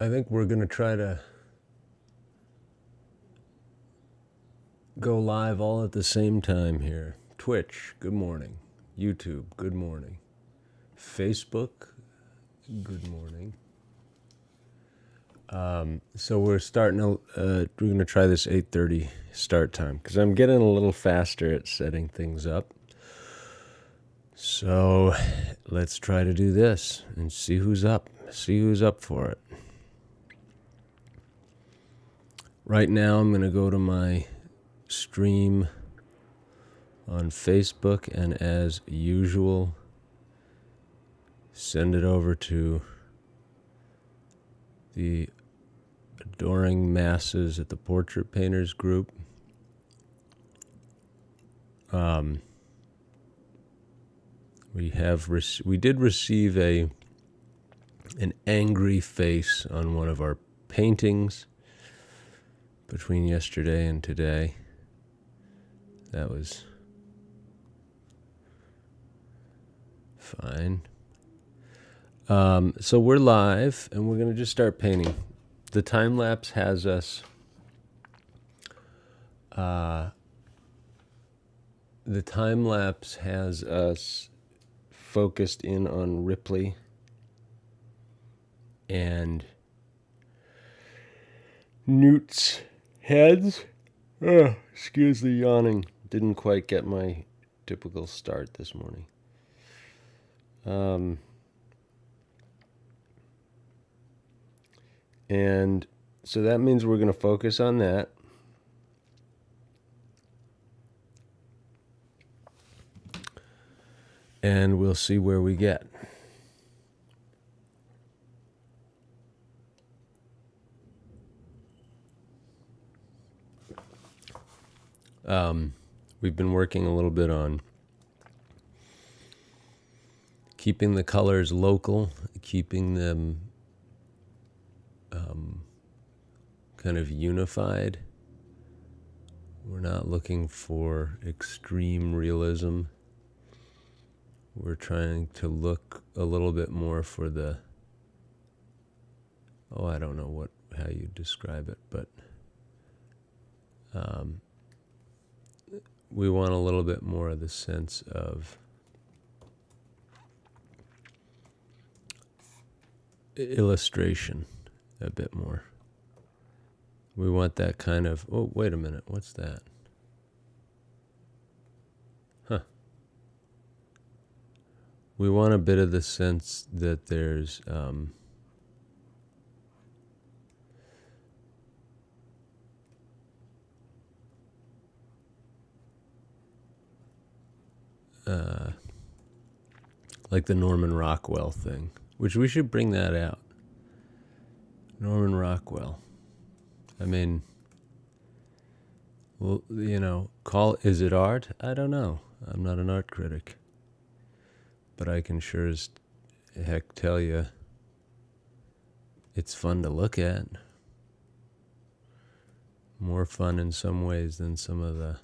I think we're going to try to go live all at the same time here. Twitch, good morning. YouTube, good morning. Facebook, good morning. So we're starting to, we're going to try this 8:30 start time because I'm getting a little faster at setting things up. So let's try to do this and see who's up for it. Right now I'm going to go to my stream on Facebook and as usual send it over to the adoring masses at the Portrait Painters group. We did receive an angry face on one of our paintings between yesterday and today. That was fine. So we're live and we're going to just start painting. The time lapse has us focused in on Ripley and Newt's heads. Excuse the yawning. Didn't quite get my typical start this morning. And so that means we're going to focus on that. And we'll see where we get. We've been working a little bit on keeping the colors local, keeping them kind of unified. We're not looking for extreme realism. We're trying to look a little bit more for the, I don't know how you describe it, but we want a little bit more of the sense of illustration, a bit more. We want that kind of, oh, wait a minute, what's that? Huh. We want a bit of the sense that there's like the Norman Rockwell thing, which we should bring that out. Norman Rockwell. I mean, well, is it art? I don't know. I'm not an art critic. But I can sure as heck tell you it's fun to look at. More fun in some ways than some of the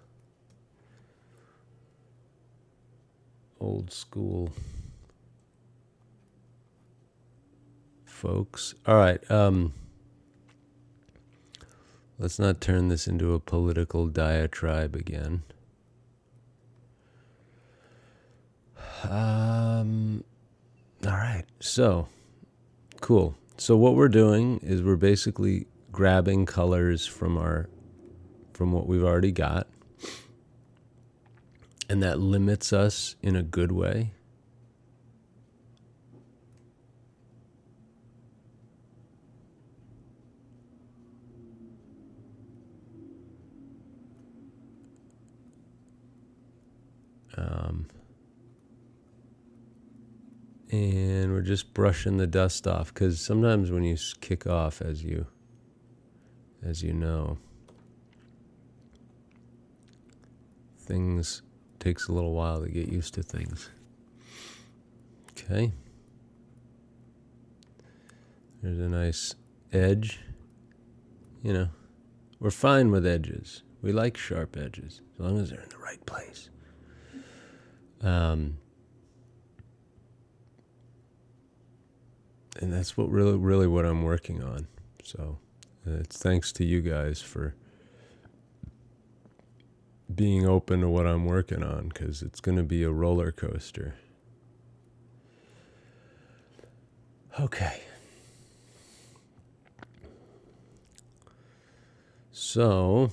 old school folks. All right. Let's not turn this into a political diatribe again. All right. So, cool. So what we're doing is we're basically grabbing colors from what we've already got. And that limits us in a good way. And we're just brushing the dust off, because sometimes when you kick off, as you know, things takes a little while to get used to things. Okay. There's a nice edge. We're fine with edges. We like sharp edges, as long as they're in the right place. that's what really what I'm working on. So it's thanks to you guys for being open to what I'm working on, because it's going to be a roller coaster. Okay. So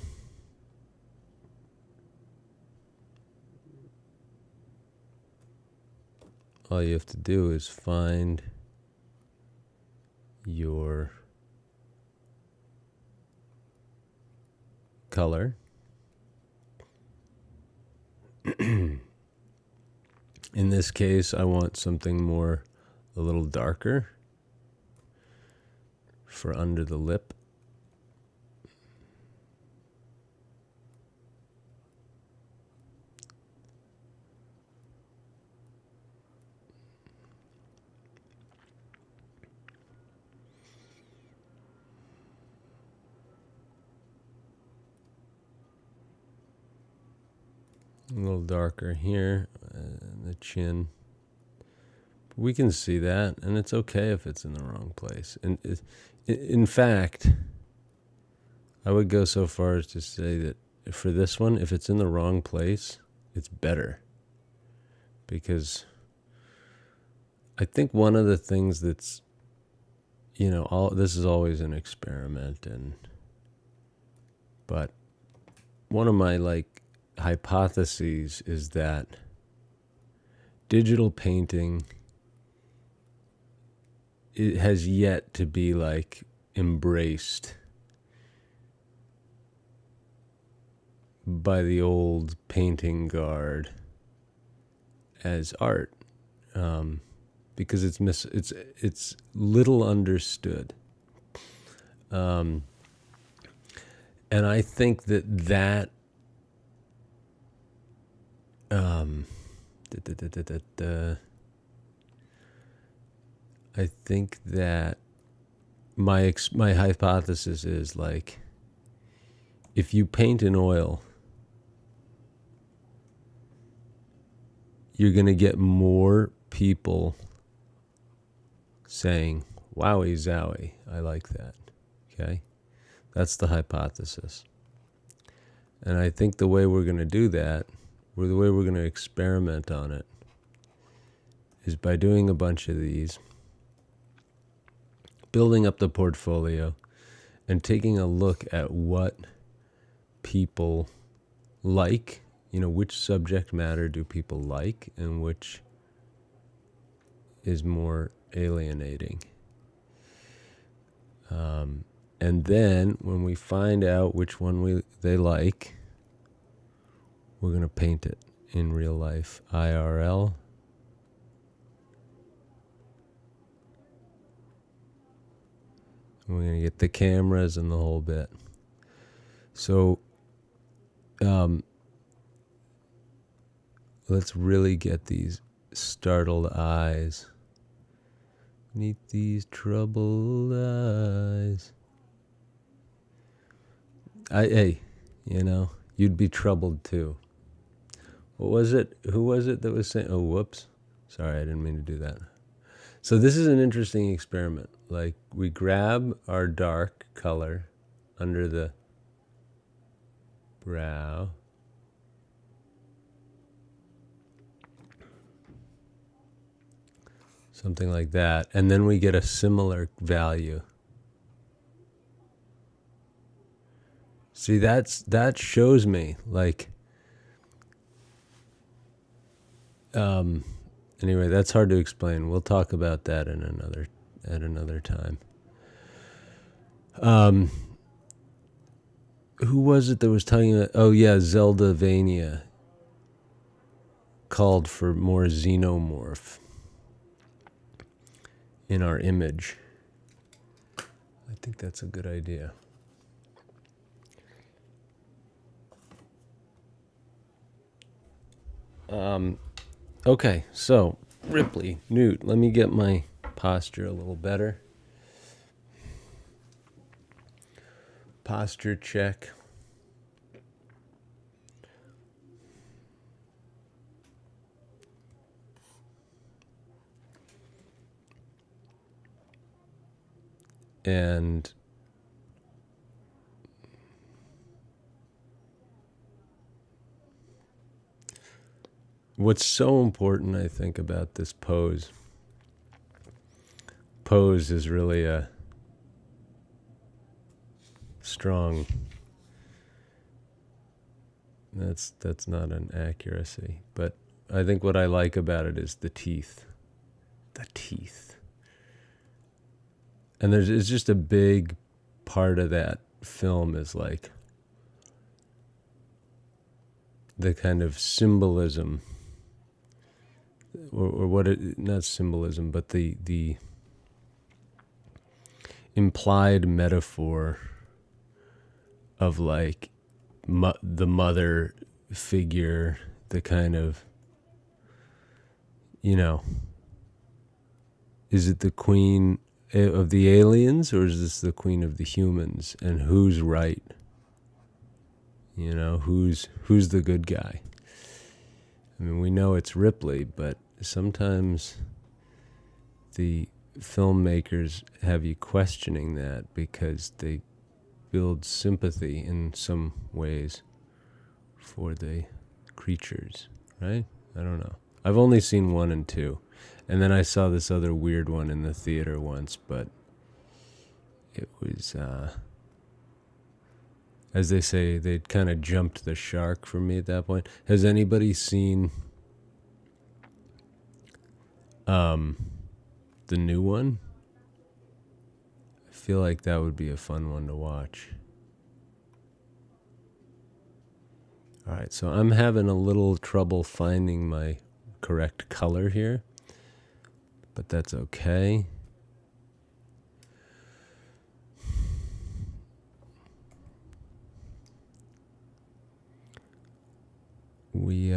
all you have to do is find your color. In this case, I want something more, a little darker for under the lip. A little darker here, the chin. We can see that, and it's okay if it's in the wrong place. And in fact, I would go so far as to say that for this one, if it's in the wrong place, it's better. Because I think one of the things that's, this is always an experiment, but one of my hypotheses is that digital painting, it has yet to be embraced by the old painting guard as art, because it's little understood, and I think that I think that my hypothesis is if you paint in oil, you're going to get more people saying, wowie zowie, I like that. Okay? That's the hypothesis. And I think the way we're going to do that, or the way we're going to experiment on it, is by doing a bunch of these, building up the portfolio, and taking a look at what people like, which subject matter do people like, and which is more alienating. And then when we find out which one they like, we're going to paint it in real life, IRL. We're going to get the cameras and the whole bit. So let's really get these startled eyes. Beneath these troubled eyes. You'd be troubled too. What was it? Who was it that was saying, oh, whoops. Sorry, I didn't mean to do that. So this is an interesting experiment. We grab our dark color under the brow. Something like that. And then we get a similar value. See, that shows me anyway, that's hard to explain. We'll talk about that at another time. Who was it that was talking about? Oh yeah, Zelda Vania called for more xenomorph in our image. I think that's a good idea. Okay, so Ripley, Newt, let me get my posture a little better. Posture check. And what's so important, I think, about this pose is really a strong, that's not an accuracy, but I think what I like about it is the teeth. And it's just a big part of that film is like the kind of symbolism, or what it, not symbolism, but the implied metaphor of like the mother figure, the kind of, you know, is it the queen of the aliens or is this the queen of the humans, and who's right? You know, who's the good guy? I mean, we know it's Ripley, but sometimes the filmmakers have you questioning that because they build sympathy in some ways for the creatures, right? I don't know. I've only seen 1 and 2. And then I saw this other weird one in the theater once, but it was, as they say, they'd kind of jumped the shark for me at that point. Has anybody seen the new one? I feel like that would be a fun one to watch. All right, so I'm having a little trouble finding my correct color here, but that's okay. We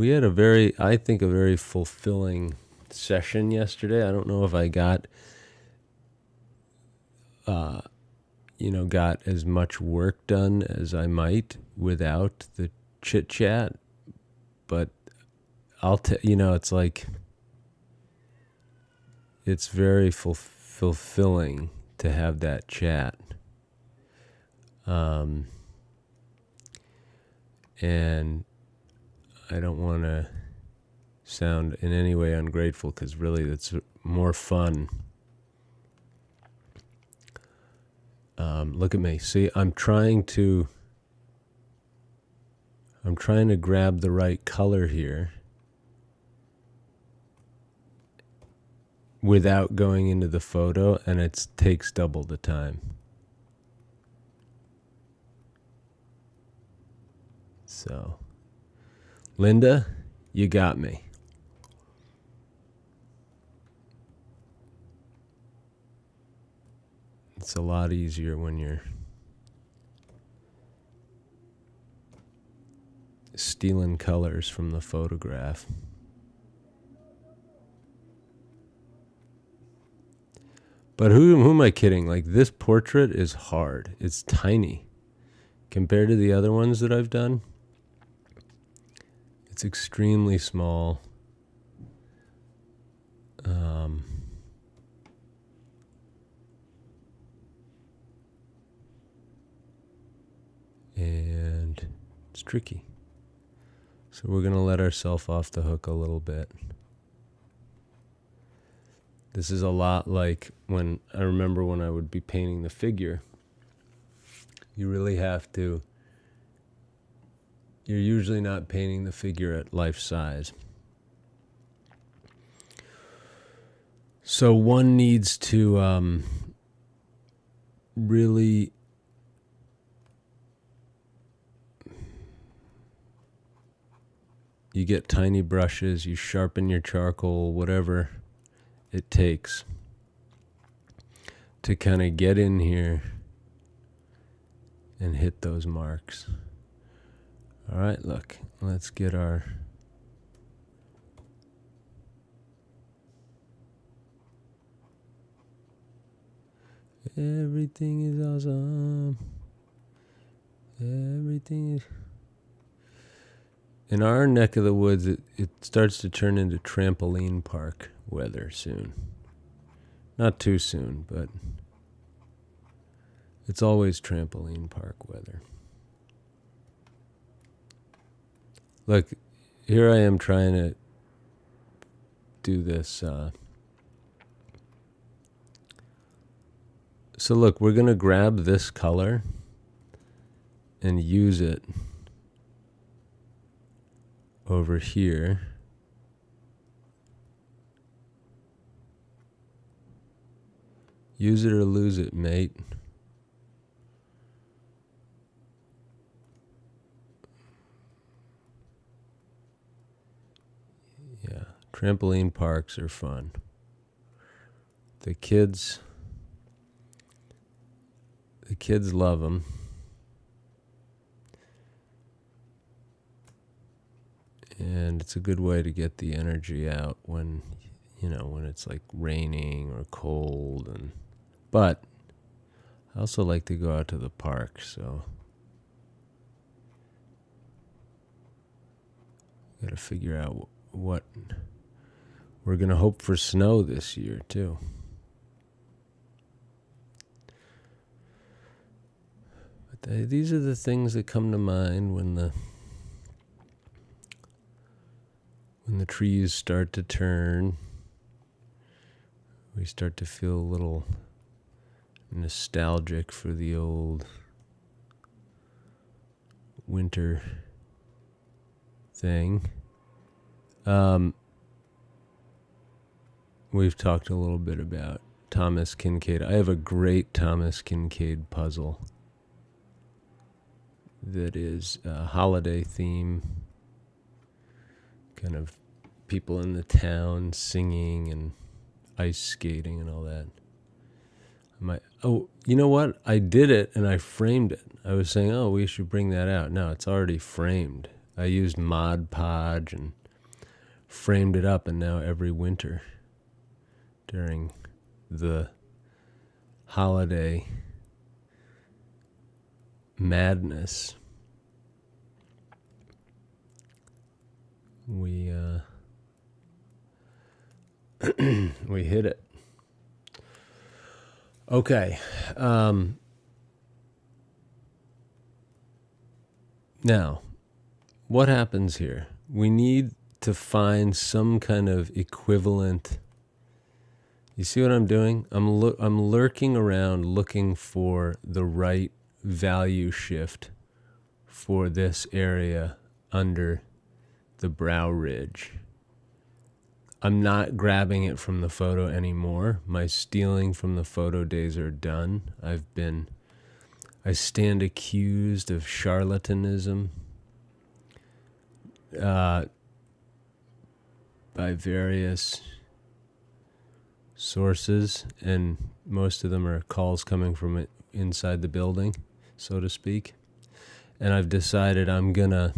had a very fulfilling session yesterday. I don't know if I got got as much work done as I might without the chit chat, but it's like, it's very fulfilling to have that chat. And I don't want to sound in any way ungrateful, because really that's more fun. Look at me. See, I'm trying to grab the right color here without going into the photo, and it takes double the time. So, Linda, you got me. It's a lot easier when you're stealing colors from the photograph. But who am I kidding? Like, this portrait is hard. It's tiny compared to the other ones that I've done. It's extremely small. And it's tricky. So we're going to let ourselves off the hook a little bit. This is a lot like when I remember when I would be painting the figure. You really have to. You're usually not painting the figure at life size. So one needs to really you get tiny brushes, you sharpen your charcoal, whatever it takes to kind of get in here and hit those marks. All right, look, let's get our everything is awesome. Everything is. In our neck of the woods, it starts to turn into trampoline park weather soon. Not too soon, but it's always trampoline park weather. Look, here I am trying to do this. So look, we're going to grab this color and use it over here. Use it or lose it, mate. Yeah, trampoline parks are fun. The kids love them. And it's a good way to get the energy out when, when it's like raining or cold. But I also like to go out to the park, so got to figure out what we're going to hope for. Snow this year too. But these are the things that come to mind when the trees start to turn. We start to feel a little nostalgic for the old winter thing. We've talked a little bit about Thomas Kinkade. I have a great Thomas Kinkade puzzle that is a holiday theme, kind of people in the town singing and ice skating and all that. You know what? I did it and I framed it. I was saying, we should bring that out. No, it's already framed. I used Mod Podge and framed it up, and now every winter during the holiday madness, we we hit it. Okay. Now, what happens here? We need to find some kind of equivalent. You see what I'm doing? I'm lurking around looking for the right value shift for this area under the brow ridge. I'm not grabbing it from the photo anymore. My stealing from the photo days are done. I stand accused of charlatanism by various sources, and most of them are calls coming from inside the building, so to speak. And I've decided I'm gonna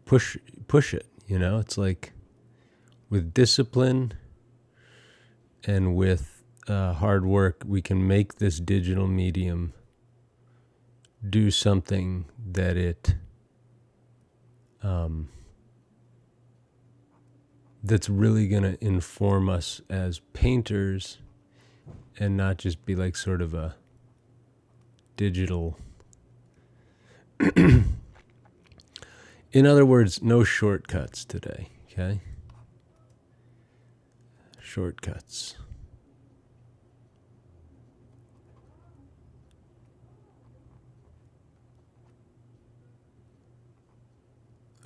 push it. It's like with discipline and with hard work, we can make this digital medium do something that that's really going to inform us as painters and not just be like sort of a digital. In other words, no shortcuts today, okay? Shortcuts.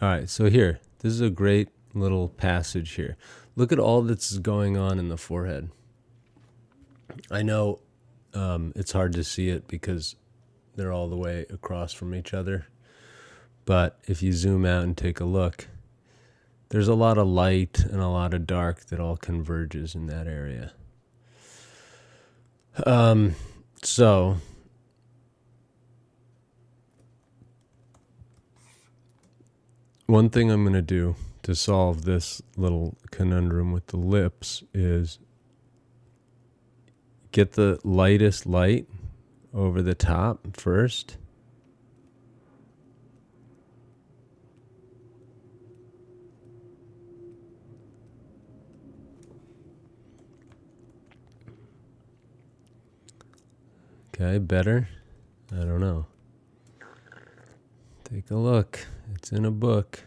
All right, so here, this is a great little passage here. Look at all that's going on in the forehead. I know it's hard to see it because they're all the way across from each other. But if you zoom out and take a look, there's a lot of light and a lot of dark that all converges in that area. So one thing I'm going to do to solve this little conundrum with the lips is get the lightest light over the top first. Okay, better? I don't know. Take a look. It's in a book.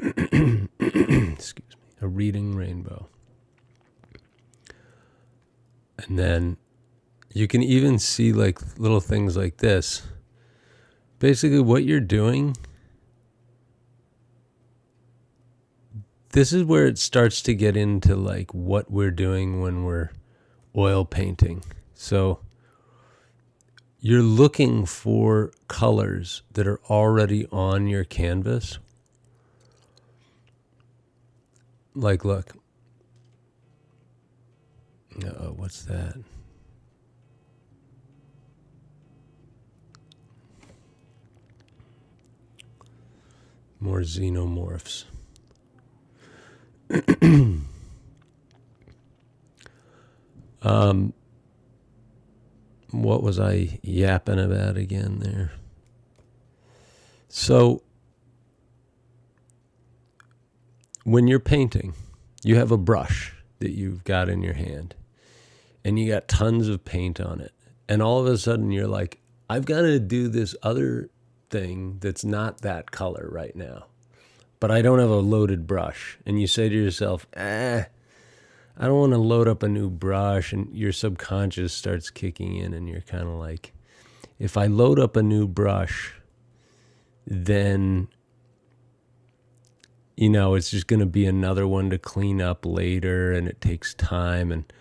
Excuse me. A Reading Rainbow. And then you can even see like little things like this. Basically what you're doing, this is where it starts to get into like what we're doing when we're oil painting. So you're looking for colors that are already on your canvas. Like, look. What's that? More xenomorphs. What was I yapping about again there? So, when you're painting, you have a brush that you've got in your hand, and you got tons of paint on it. And all of a sudden, you're like, I've got to do this other thing that's not that color right now, but I don't have a loaded brush. And you say to yourself, I don't want to load up a new brush. And your subconscious starts kicking in, and you're kind of like, if I load up a new brush, then, you know, it's just going to be another one to clean up later, and it takes time. And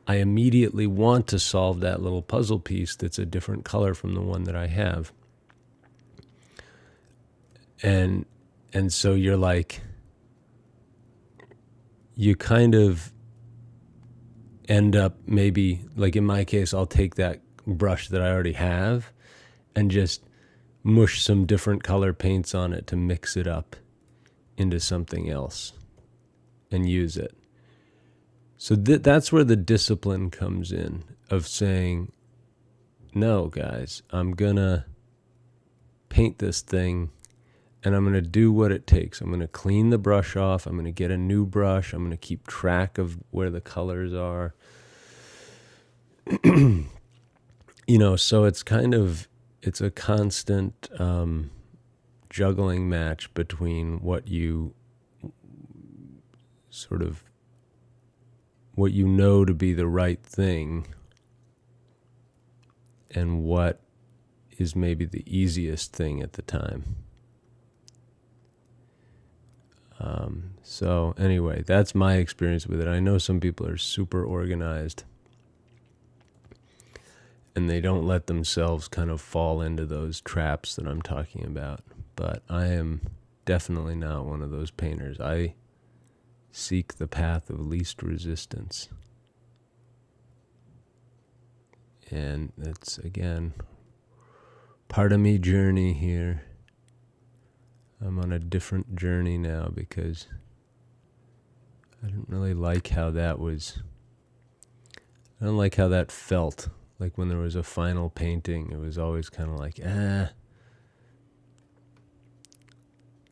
I immediately want to solve that little puzzle piece that's a different color from the one that I have. And so you're like, you kind of end up maybe, like in my case, I'll take that brush that I already have and just mush some different color paints on it to mix it up into something else and use it. So that's where the discipline comes in of saying, no, guys, I'm going to paint this thing and I'm going to do what it takes. I'm going to clean the brush off. I'm going to get a new brush. I'm going to keep track of where the colors are. You know, so it's kind of, it's a constant juggling match between what you sort of, what you know to be the right thing and what is maybe the easiest thing at the time. So anyway, that's my experience with it. I know some people are super organized and they don't let themselves kind of fall into those traps that I'm talking about. But I am definitely not one of those painters. I seek the path of least resistance. And it's, again, part of me journey here. I'm on a different journey now because I didn't really like how that was. I don't like how that felt. Like when there was a final painting, it was always kind of like,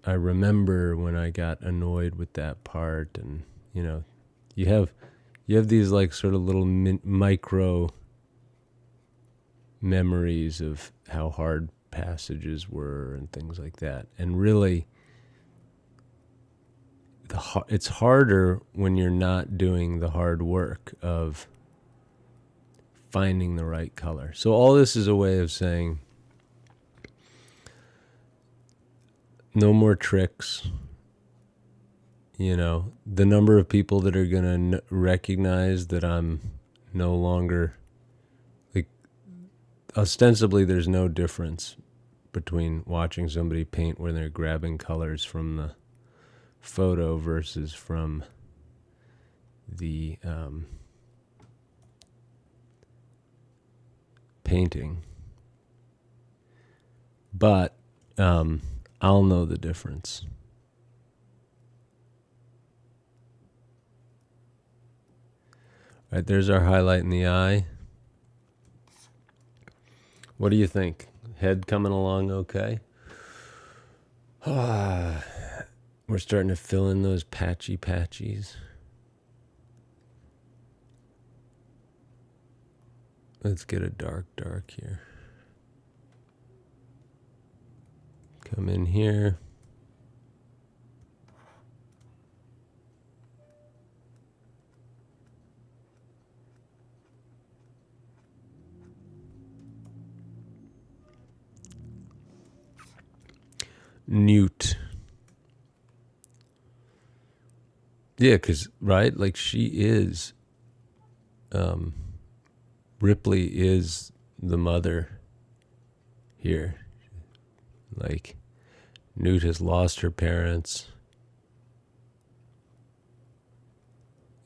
I remember when I got annoyed with that part, and you know, you have these like sort of little micro memories of how hard passages were and things like that. And really, it's harder when you're not doing the hard work of finding the right color. So all this is a way of saying, no more tricks. You know, the number of people that are going to recognize that I'm no longer, like, ostensibly there's no difference between watching somebody paint when they're grabbing colors from the photo versus from the painting. But I'll know the difference. All right, there's our highlight in the eye. What do you think? Head coming along okay? We're starting to fill in those patchies. Let's get a dark here. Come in here. Newt. Yeah, because, right, like she is, Ripley is the mother here. Like, Newt has lost her parents.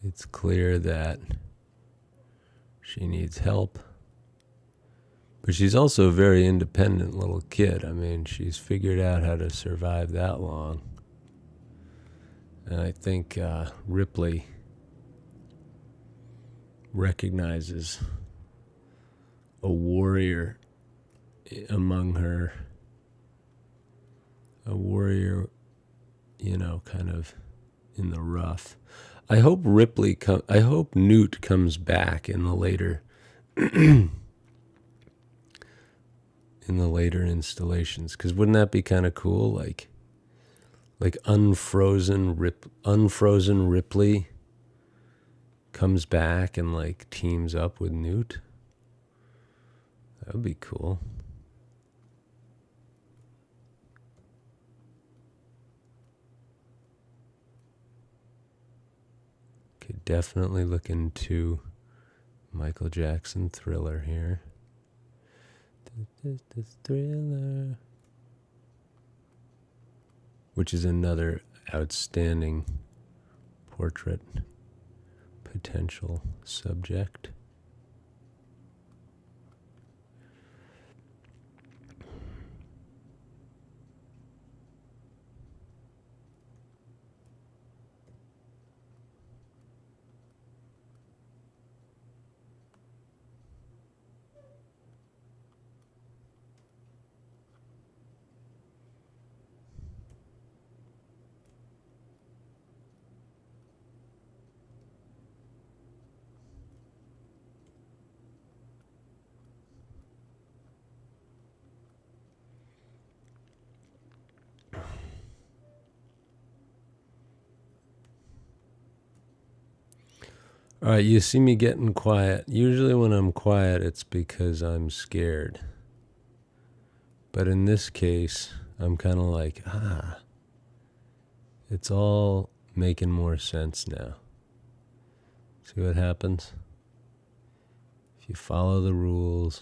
It's clear that she needs help. But she's also a very independent little kid. I mean, she's figured out how to survive that long. And I think Ripley recognizes a warrior among her. A warrior, you know, kind of in the rough. I hope Newt comes back in the later in the later installations, because wouldn't that be kind of cool? Like unfrozen Ripley comes back and like teams up with Newt. That would be cool. Could definitely look into Michael Jackson Thriller here. This Thriller, which is another outstanding portrait potential subject. All right, you see me getting quiet. Usually when I'm quiet, it's because I'm scared. But in this case, I'm kind of like, it's all making more sense now. See what happens? If you follow the rules.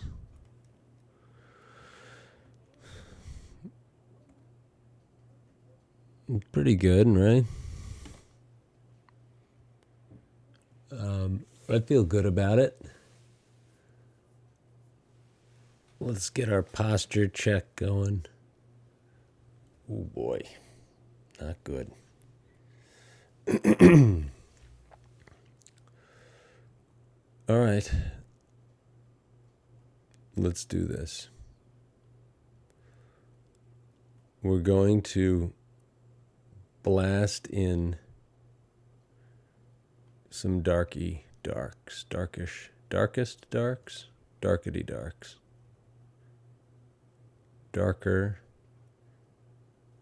Pretty good, right? I feel good about it. Let's get our posture check going. Oh boy, not good. All right, let's do this. We're going to blast in some darkety darks. Darker.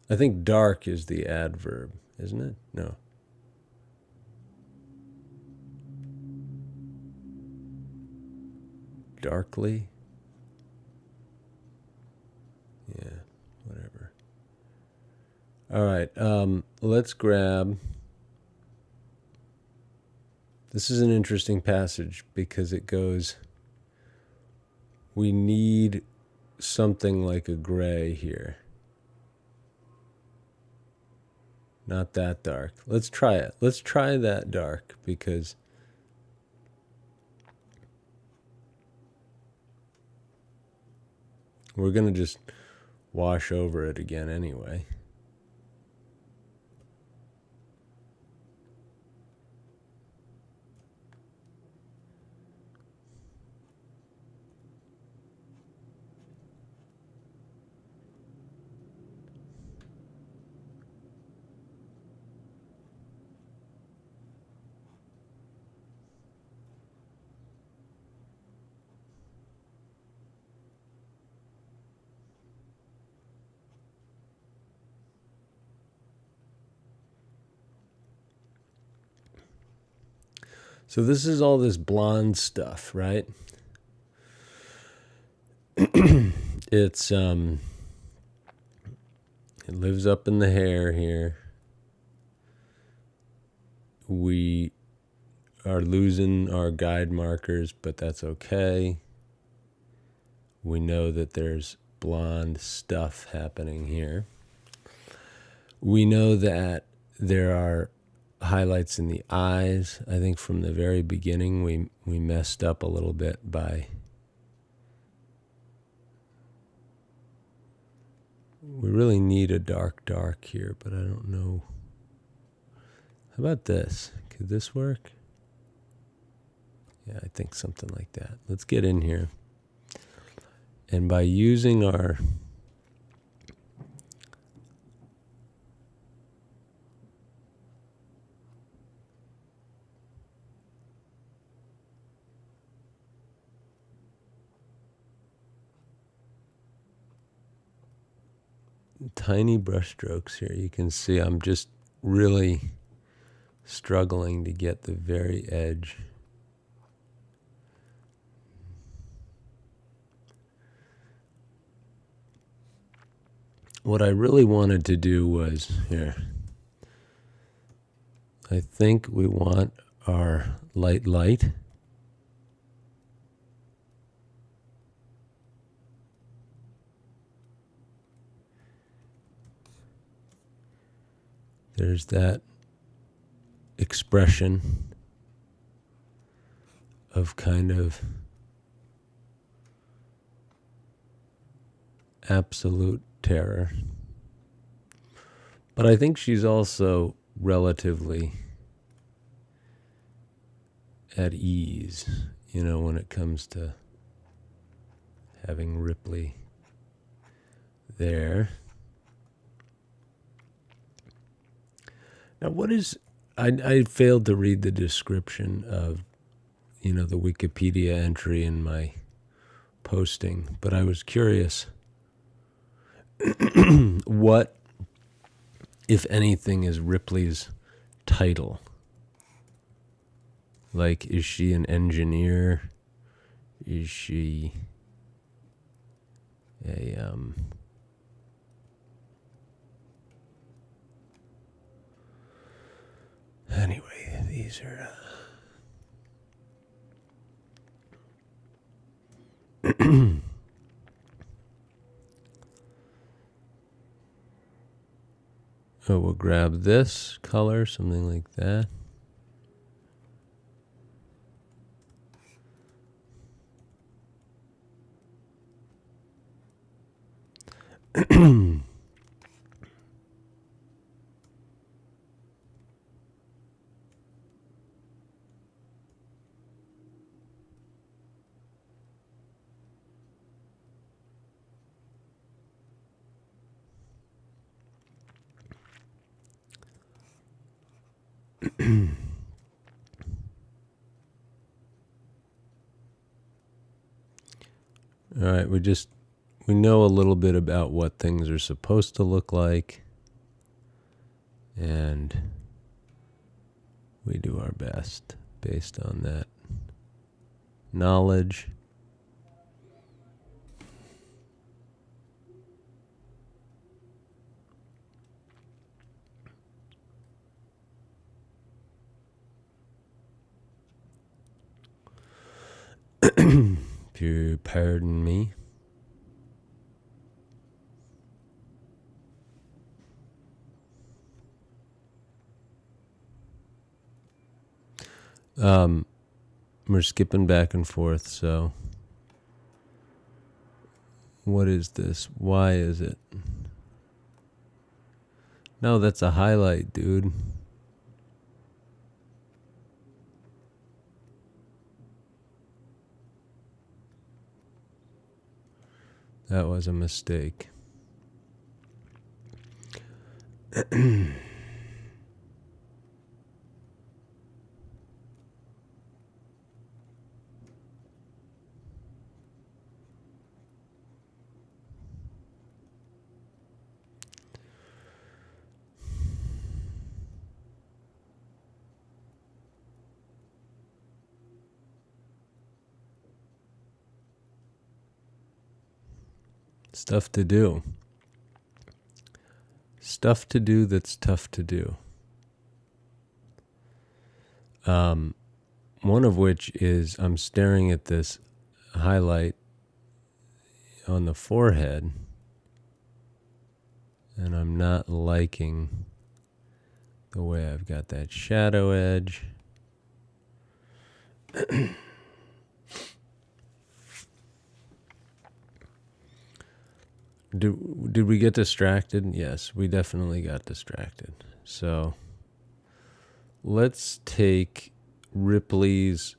I think dark is the adverb, isn't it? No. Darkly? Yeah, whatever. All right, let's grab... This is an interesting passage because it goes, we need something like a gray here. Not that dark. Let's try it. Let's try that dark because we're going to just wash over it again anyway. So this is all this blonde stuff, right? It's it lives up in the hair here. We are losing our guide markers, but that's okay. We know that there's blonde stuff happening here. We know that there are highlights in the eyes. I think from the very beginning we messed up a little bit by we really need a dark here, but I don't know. How about this? Could this work? Yeah, I think something like that. Let's get in here. And by using our tiny brush strokes here, you can see I'm just really struggling to get the very edge. What I really wanted to do was, here, I think we want our light. There's that expression of kind of absolute terror. But I think she's also relatively at ease, when it comes to having Ripley there. Now, I failed to read the description of, the Wikipedia entry in my posting, but I was curious what, if anything, is Ripley's title? Like, is she an engineer? Is she a, anyway, these are, oh, we'll grab this color, something like that. All right, we know a little bit about what things are supposed to look like, and we do our best based on that knowledge. If you pardon me. We're skipping back and forth, so what is this? Why is it? No, that's a highlight, dude. That was a mistake. Stuff to do. Stuff to do that's tough to do. One of which is I'm staring at this highlight on the forehead, and I'm not liking the way I've got that shadow edge. Did we get distracted? Yes, we definitely got distracted. So let's take Newt's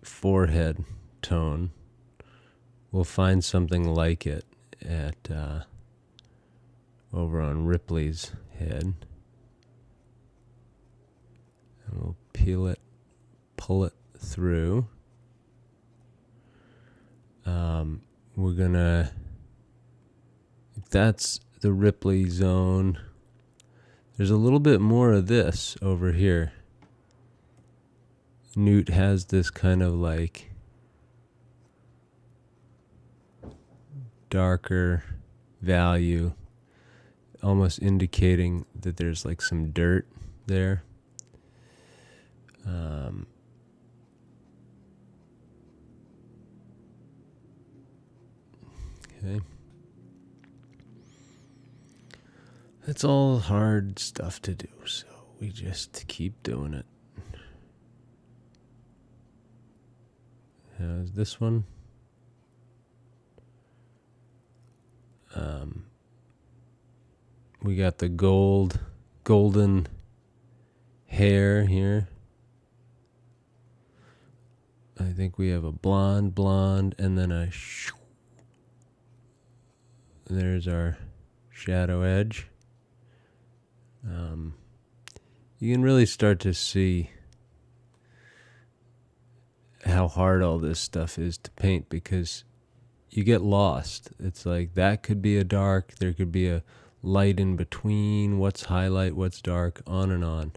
forehead tone. We'll find something like it at over on Ripley's head. And we'll pull it through. We're gonna, if that's the Ripley zone, there's a little bit more of this over here. Newt has this kind of like darker value, almost indicating that there's like some dirt there. Okay. It's all hard stuff to do, so we just keep doing it. How's this one? We got the golden hair here. I think we have a blonde, and then there's our shadow edge. You can really start to see how hard all this stuff is to paint because you get lost. It's like that could be a dark, there could be a light in between, what's highlight, what's dark, on and on.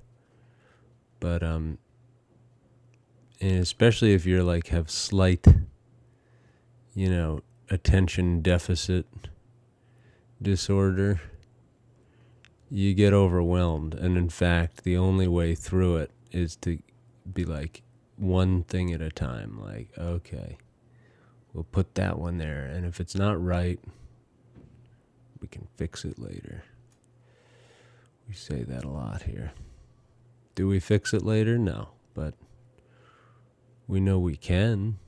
But and especially if you're like have slight, attention deficit disorder, you get overwhelmed. And in fact, the only way through it is to be like one thing at a time. Like, okay, we'll put that one there, and if it's not right, we can fix it later. We say that a lot here. Do we fix it later? No, but we know we can.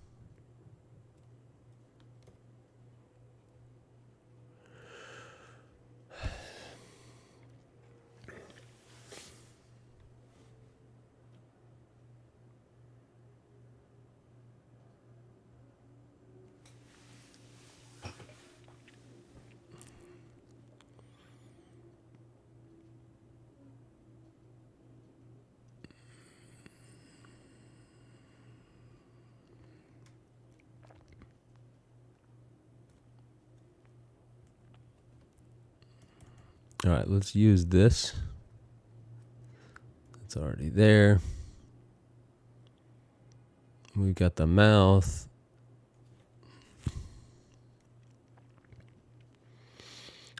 All right, let's use this. It's already there. We've got the mouth.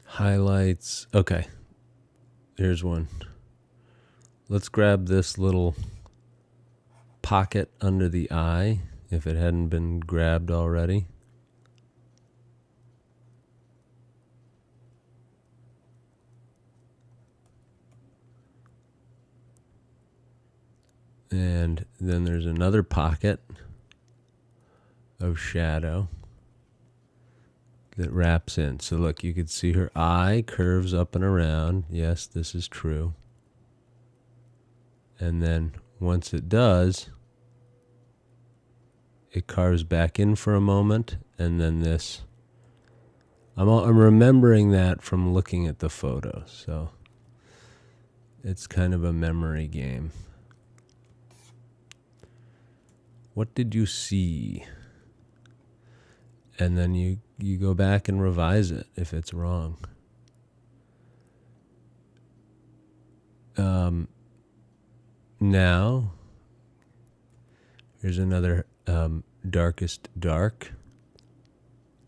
Highlights. Okay, here's one. Let's grab this little pocket under the eye, if it hadn't been grabbed already. And then there's another pocket of shadow that wraps in. So look, you can see her eye curves up and around. Yes, this is true. And then once it does, it carves back in for a moment, and then this. I'm remembering that from looking at the photos, so it's kind of a memory game. What did you see? And then you go back and revise it if it's wrong. Now, here's another darkest dark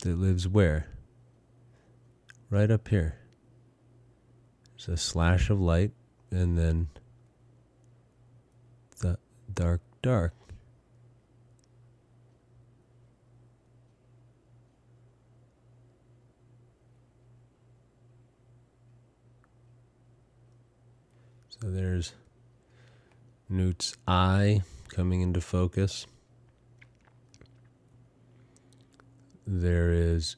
that lives where? right up here. There's a slash of light, and then the dark, dark. So there's Newt's eye coming into focus. There is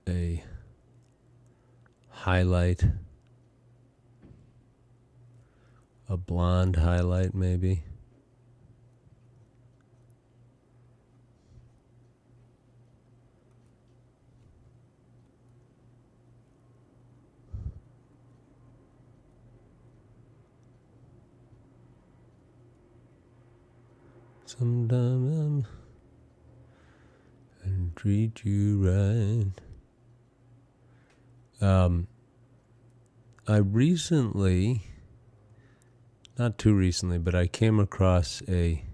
a highlight, a blonde highlight maybe. Sometimes and treat you right. I recently, not too recently, but I came across a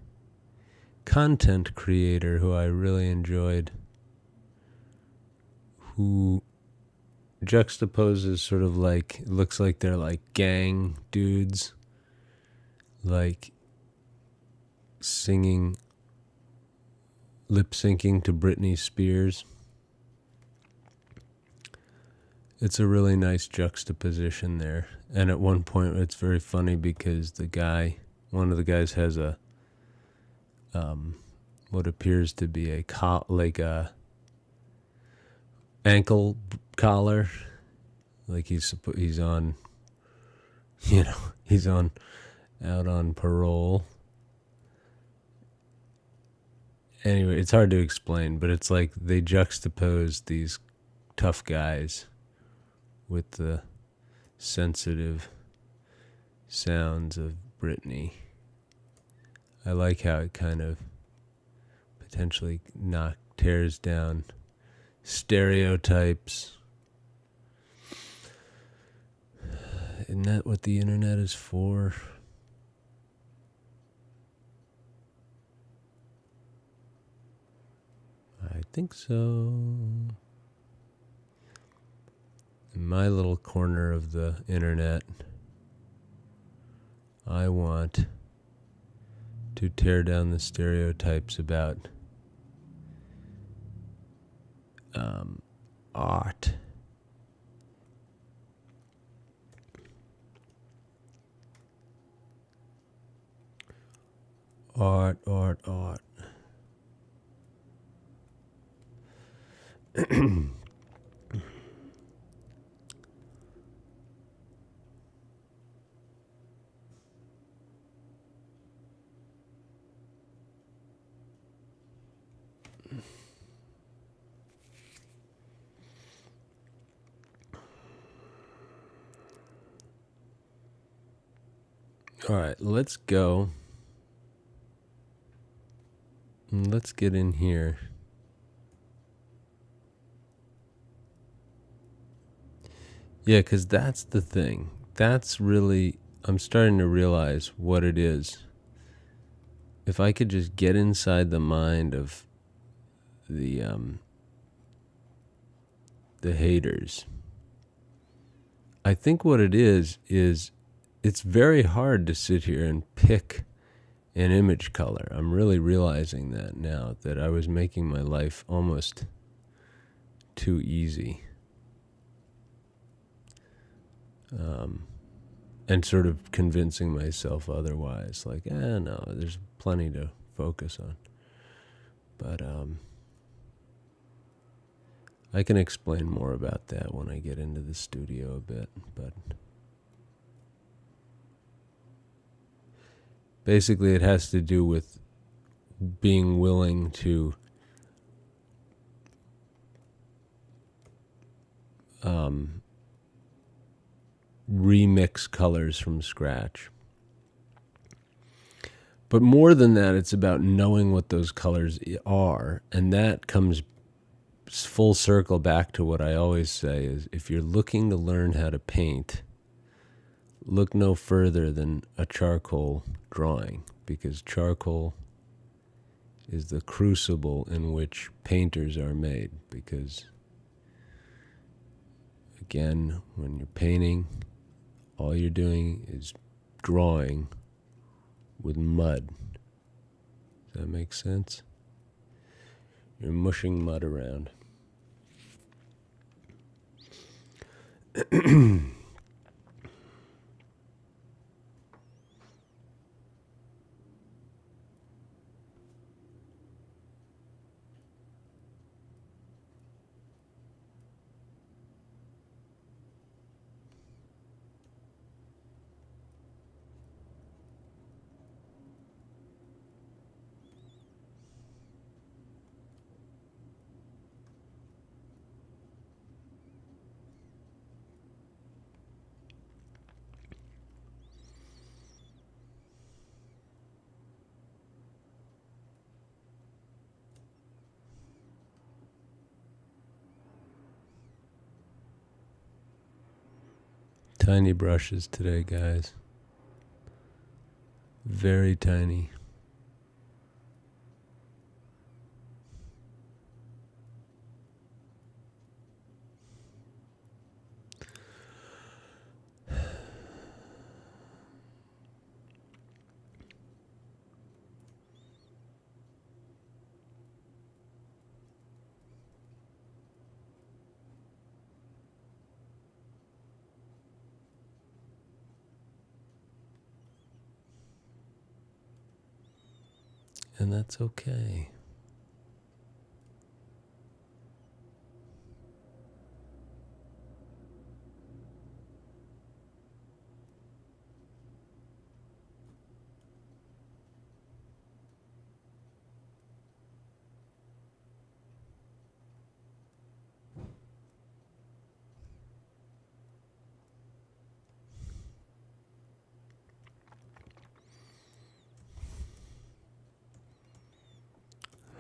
content creator who I really enjoyed, who juxtaposes sort of like, it looks like they're like gang dudes, like singing, lip syncing to Britney Spears. It's a really nice juxtaposition there. And at one point, it's very funny because one of the guys has a, what appears to be a ankle collar, like he's on, he's out on parole. Anyway, it's hard to explain, but it's like they juxtapose these tough guys with the sensitive sounds of Britney. I like how it kind of potentially tears down stereotypes. Isn't that what the internet is for? I think so. In my little corner of the internet, I want to tear down the stereotypes about art. Art. All right, let's go. Let's get in here. Yeah, because that's the thing. That's really, I'm starting to realize what it is. If I could just get inside the mind of the haters, I think what it is it's very hard to sit here and pick an image color. I'm really realizing that now, that I was making my life almost too easy. And sort of convincing myself otherwise, like, no, there's plenty to focus on. But I can explain more about that when I get into the studio a bit. But basically, it has to do with being willing to remix colors from scratch. But more than that, it's about knowing what those colors are. And that comes full circle back to what I always say is, if you're looking to learn how to paint, look no further than a charcoal drawing, because charcoal is the crucible in which painters are made, because Again, when you're painting, all you're doing is drawing with mud. Does that make sense? You're mushing mud around. Tiny brushes today, guys. Very tiny. And that's okay.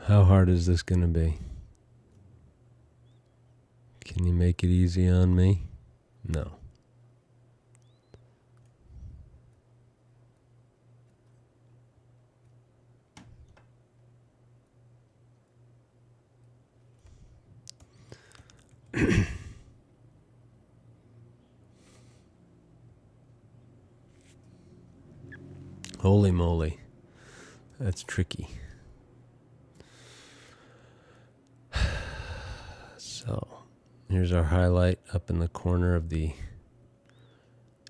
How hard is this going to be? Can you make it easy on me? No. Holy moly. That's tricky. So, here's our highlight up in the corner of the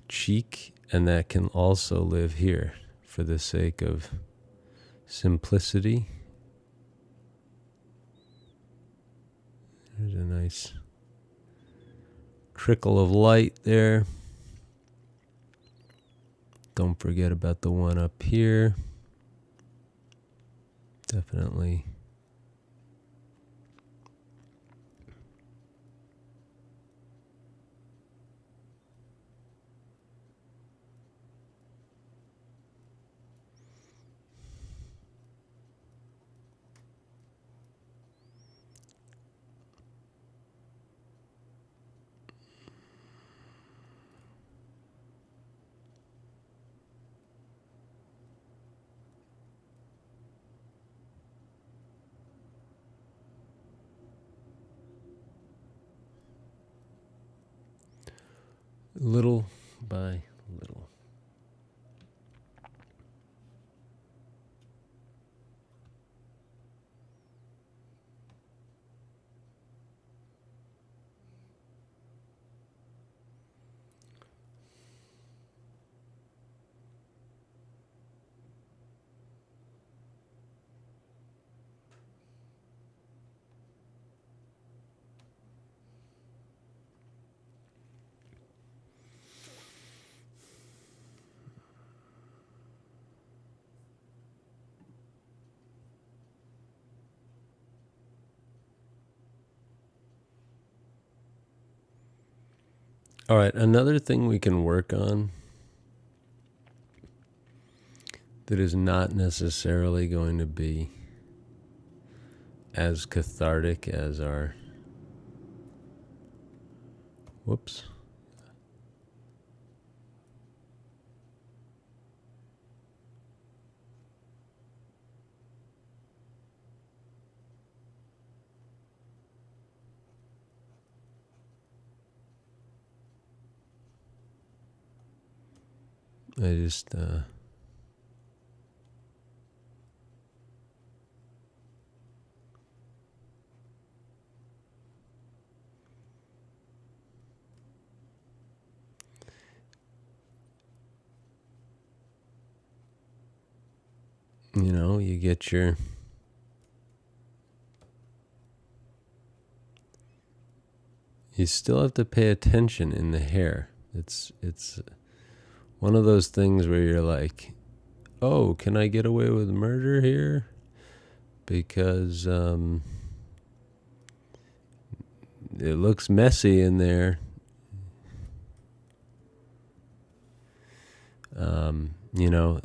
cheek, and that can also live here for the sake of simplicity. There's a nice trickle of light there. Don't forget about the one up here. Definitely. Little by little. All right, another thing we can work on that is not necessarily going to be as cathartic as our... Whoops. I just you get your you still have to pay attention in the hair. It's one of those things where you're like, oh, can I get away with murder here? Because it looks messy in there.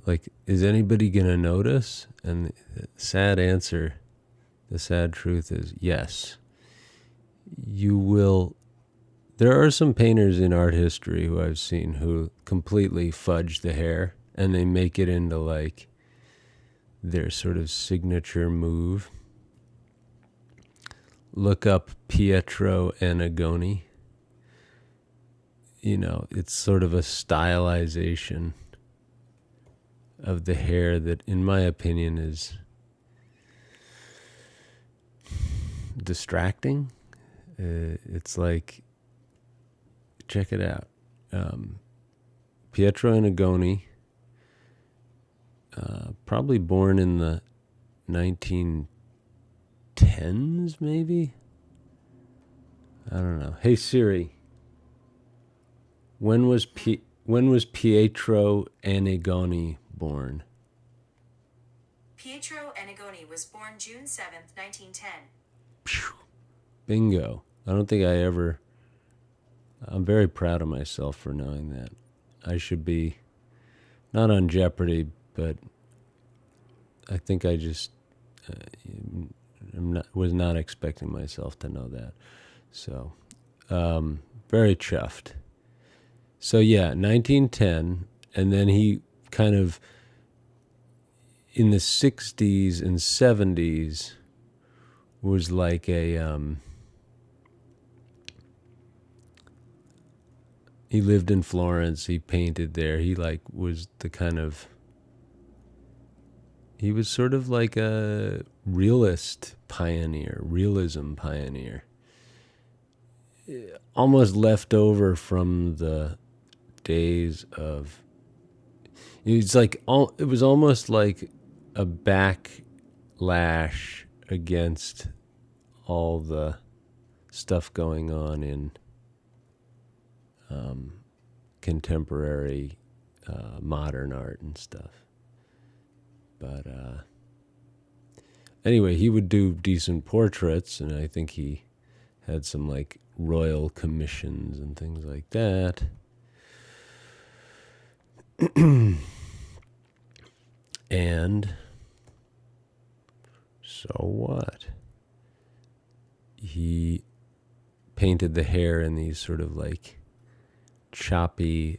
Like, is anybody going to notice? And the sad answer, the sad truth is yes. You will. There are some painters in art history who I've seen who completely fudge the hair and they make it into like their sort of signature move. Look up Pietro Annigoni. It's sort of a stylization of the hair that, in my opinion, is distracting. It's like, check it out. Pietro Annigoni, probably born in the 1910s, maybe? I don't know. Hey Siri, when was Pietro Annigoni born? Pietro Annigoni was born June 7th, 1910. Bingo. I don't think I'm very proud of myself for knowing that. I should be not on Jeopardy, but I think I just was not expecting myself to know that. So, very chuffed. So yeah, 1910, and then he kind of, in the 60s and 70s, was like a, he lived in Florence, he painted there, he was sort of like a realism pioneer. Almost left over from the days of, it was almost like a backlash against all the stuff going on in contemporary modern art and stuff. But anyway, he would do decent portraits, and I think he had some like royal commissions and things like that. And so what? He painted the hair in these sort of like choppy,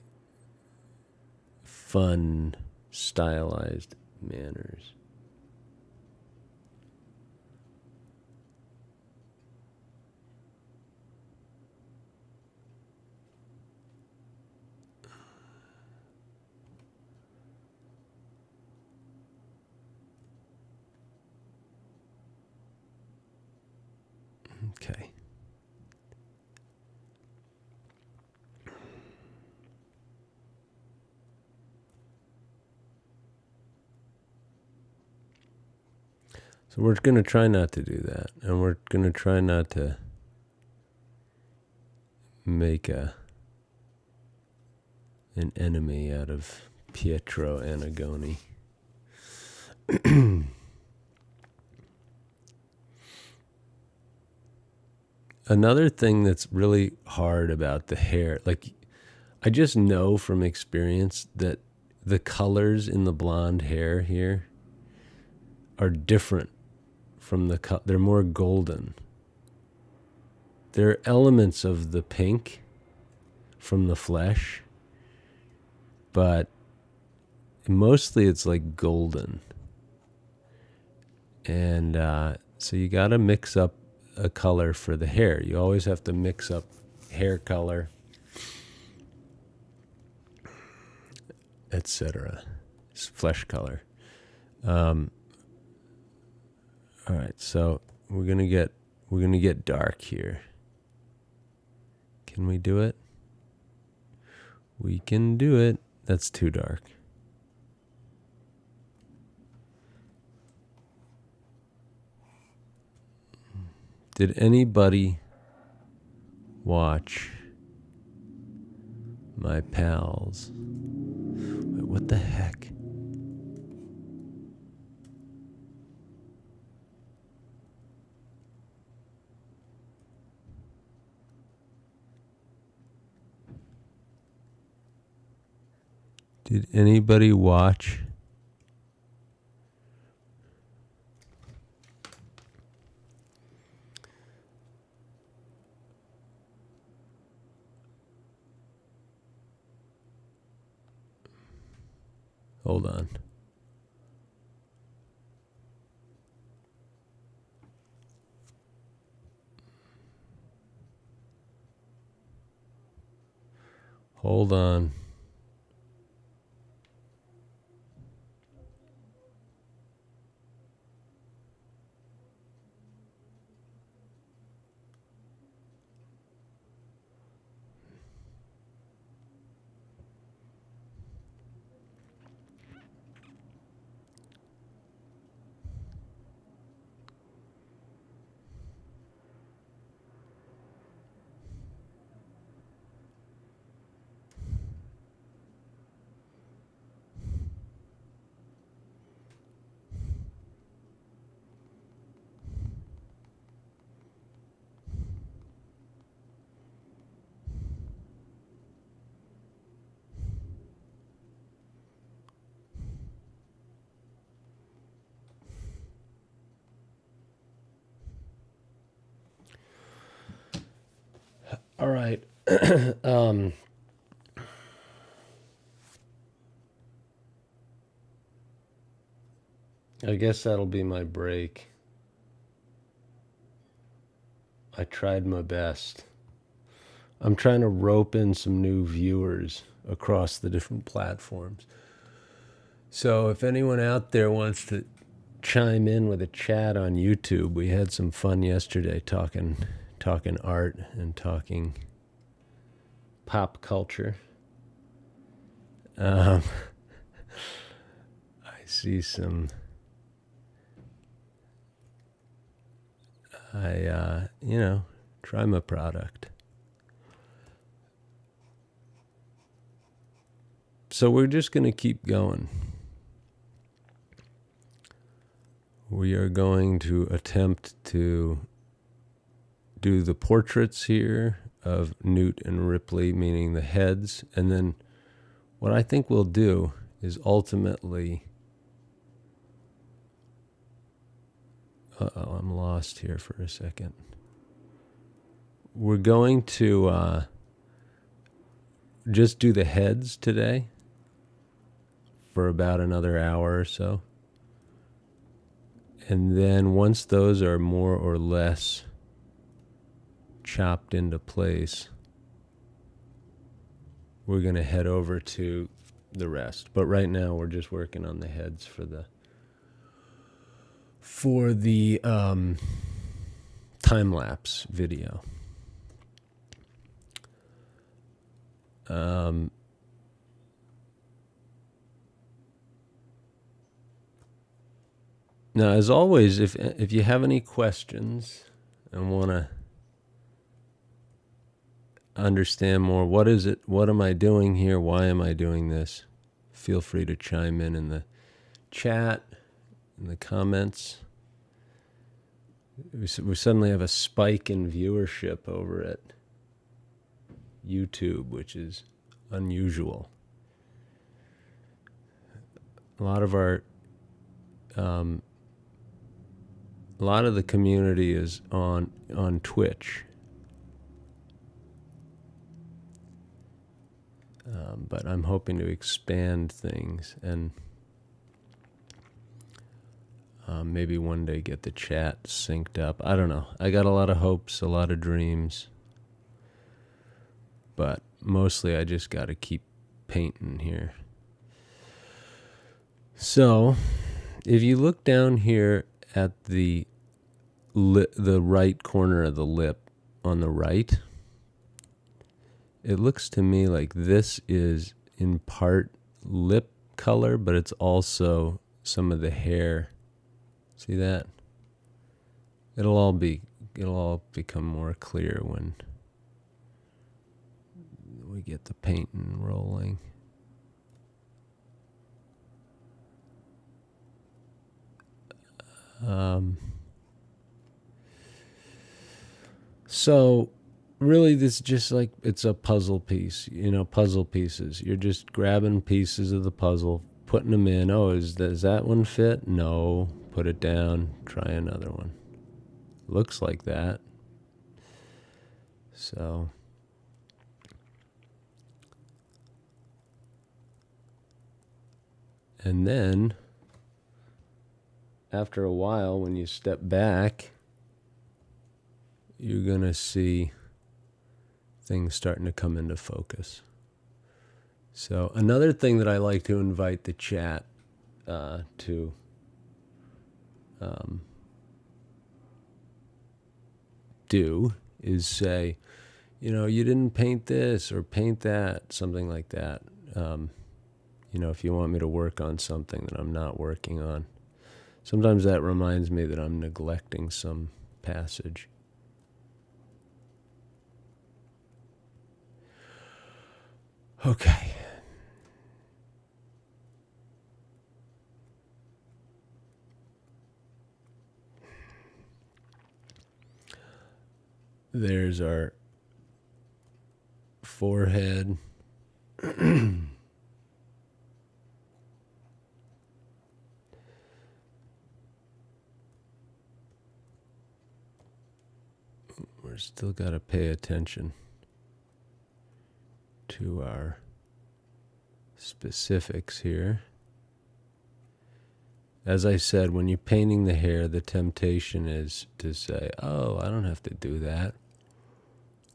fun, stylized manners. Okay. So we're going to try not to do that. And we're going to try not to make an enemy out of Pietro Annigoni. Another thing that's really hard about the hair, like I just know from experience that the colors in the blonde hair here are different from they're more golden. There are elements of the pink from the flesh, but mostly it's like golden. And so you got to mix up a color for the hair. You always have to mix up hair color. etc. It's flesh color. All right, so we're gonna get dark here. Can we do it? We can do it. That's too dark. Did anybody watch My Pals? Wait, what the heck? Did anybody watch Hold on. Hold on. All right. I guess that'll be my break. I tried my best. I'm trying to rope in some new viewers across the different platforms. So if anyone out there wants to chime in with a chat on YouTube, we had some fun yesterday talking art and talking pop culture. I see some. Try my product. So we're just going to keep going. We are going to attempt to do the portraits here of Newt and Ripley, meaning the heads. And then what I think we'll do is ultimately... Uh-oh, I'm lost here for a second. We're going to just do the heads today for about another hour or so. And then once those are more or less chopped into place, we're going to head over to the rest. But right now we're just working on the heads for the time-lapse video. Now, as always, if you have any questions and want to understand more, what is it? What am I doing here? Why am I doing this? Feel free to chime in the chat, in the comments. We suddenly have a spike in viewership over at YouTube, which is unusual. A lot of the community is on Twitch. But I'm hoping to expand things and maybe one day get the chat synced up. I don't know. I got a lot of hopes, a lot of dreams. But mostly I just got to keep painting here. So, if you look down here at the right corner of the lip on the right, it looks to me like this is in part lip color, but it's also some of the hair. See that? It'll all become more clear when we get the painting rolling. So really this is just like it's a puzzle piece, puzzle pieces. You're just grabbing pieces of the puzzle, putting them in. Oh, does that one fit? No. Put it down, try another one. Looks like that. So and then after a while, when you step back, you're going to see things starting to come into focus. So another thing that I like to invite the chat to do is say, you didn't paint this or paint that, something like that. If you want me to work on something that I'm not working on. Sometimes that reminds me that I'm neglecting some passage. Okay. There's our forehead. We're still got to pay attention to our specifics here. As I said, when you're painting the hair, the temptation is to say, oh, I don't have to do that.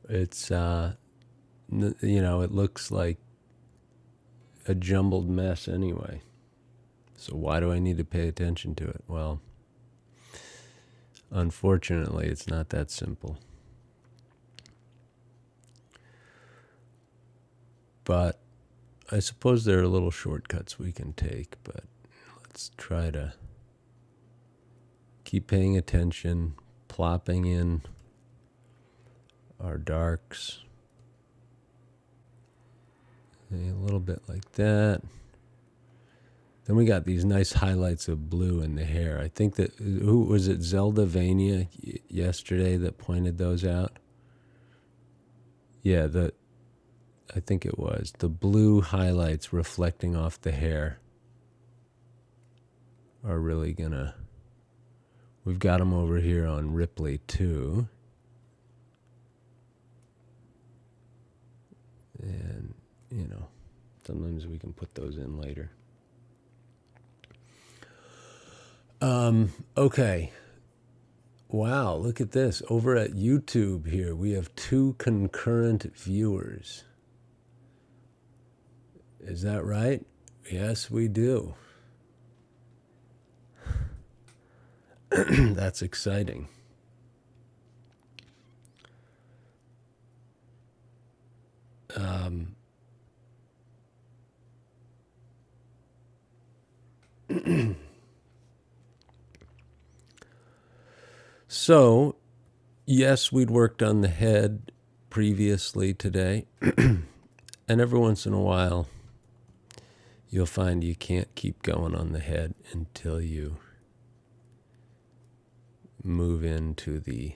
It's, it looks like a jumbled mess anyway. So why do I need to pay attention to it? Well, unfortunately, it's not that simple. But I suppose there are little shortcuts we can take, but let's try to keep paying attention, plopping in our darks. A little bit like that. Then we got these nice highlights of blue in the hair. I think that, who was it, Zelda Vania yesterday that pointed those out? Yeah, I think it was. The blue highlights reflecting off the hair are really gonna... We've got them over here on Ripley too. And, sometimes we can put those in later. Okay. Wow, look at this. Over at YouTube here, we have 2 concurrent viewers. Is that right? Yes, we do. That's exciting. So, yes, we'd worked on the head previously today. And every once in a while, you'll find you can't keep going on the head until you move into the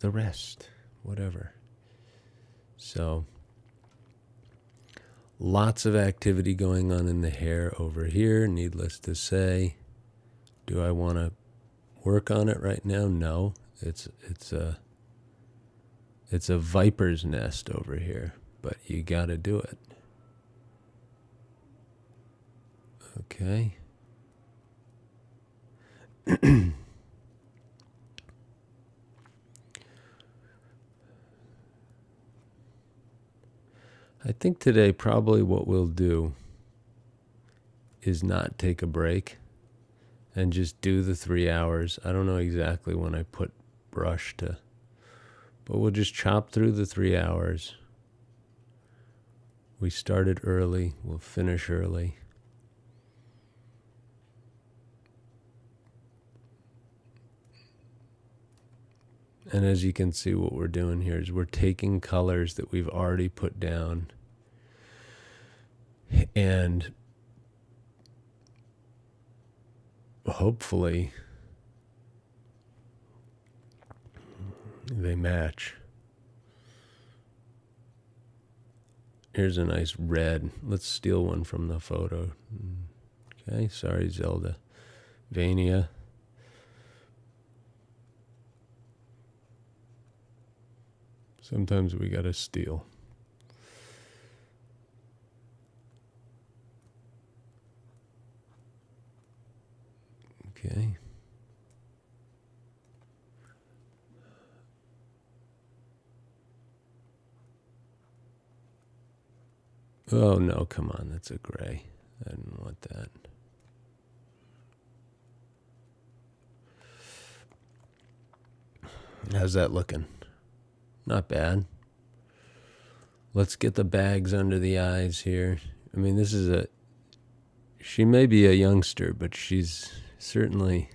rest, whatever. So, lots of activity going on in the hair over here, needless to say. Do I want to work on it right now? No. It's a viper's nest over here, but you got to do it. Okay. I think today probably what we'll do is not take a break and just do the 3 hours. I don't know exactly when I put brush to, but we'll just chop through the 3 hours. We started early, we'll finish early. And as you can see, what we're doing here is we're taking colors that we've already put down and hopefully they match. Here's a nice red. Let's steal one from the photo. Okay, sorry, Zelda. Vania. Sometimes we gotta steal. Okay. Oh no, come on, that's a gray. I didn't want that. How's that looking? Not bad. Let's get the bags under the eyes here. I mean, this is she may be a youngster, but she's certainly,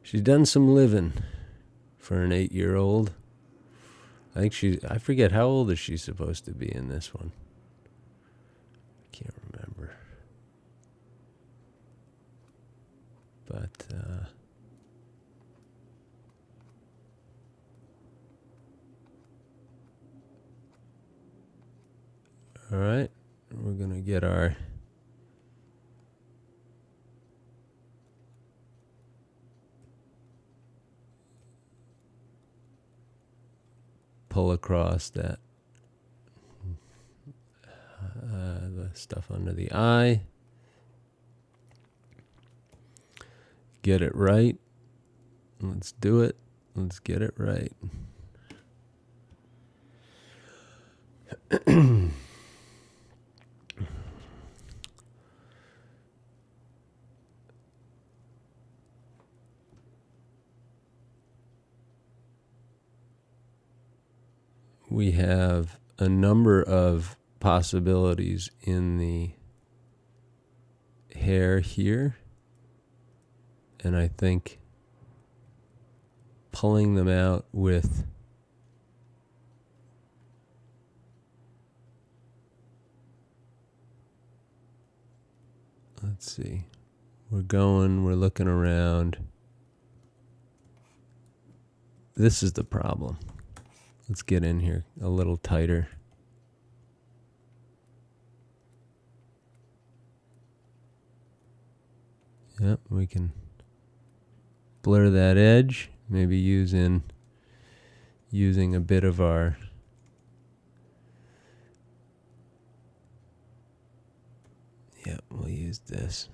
she's done some living for an 8-year-old. I think I forget, how old is she supposed to be in this one? I can't remember. But, all right, we're going to get our pull across that the stuff under the eye. Get it right. Let's do it. Let's get it right. We have a number of possibilities in the hair here, and I think pulling them out with let's see, we're looking around. This is the problem. Let's get in here a little tighter. Yep, we can blur that edge, maybe using a bit of our we'll use this.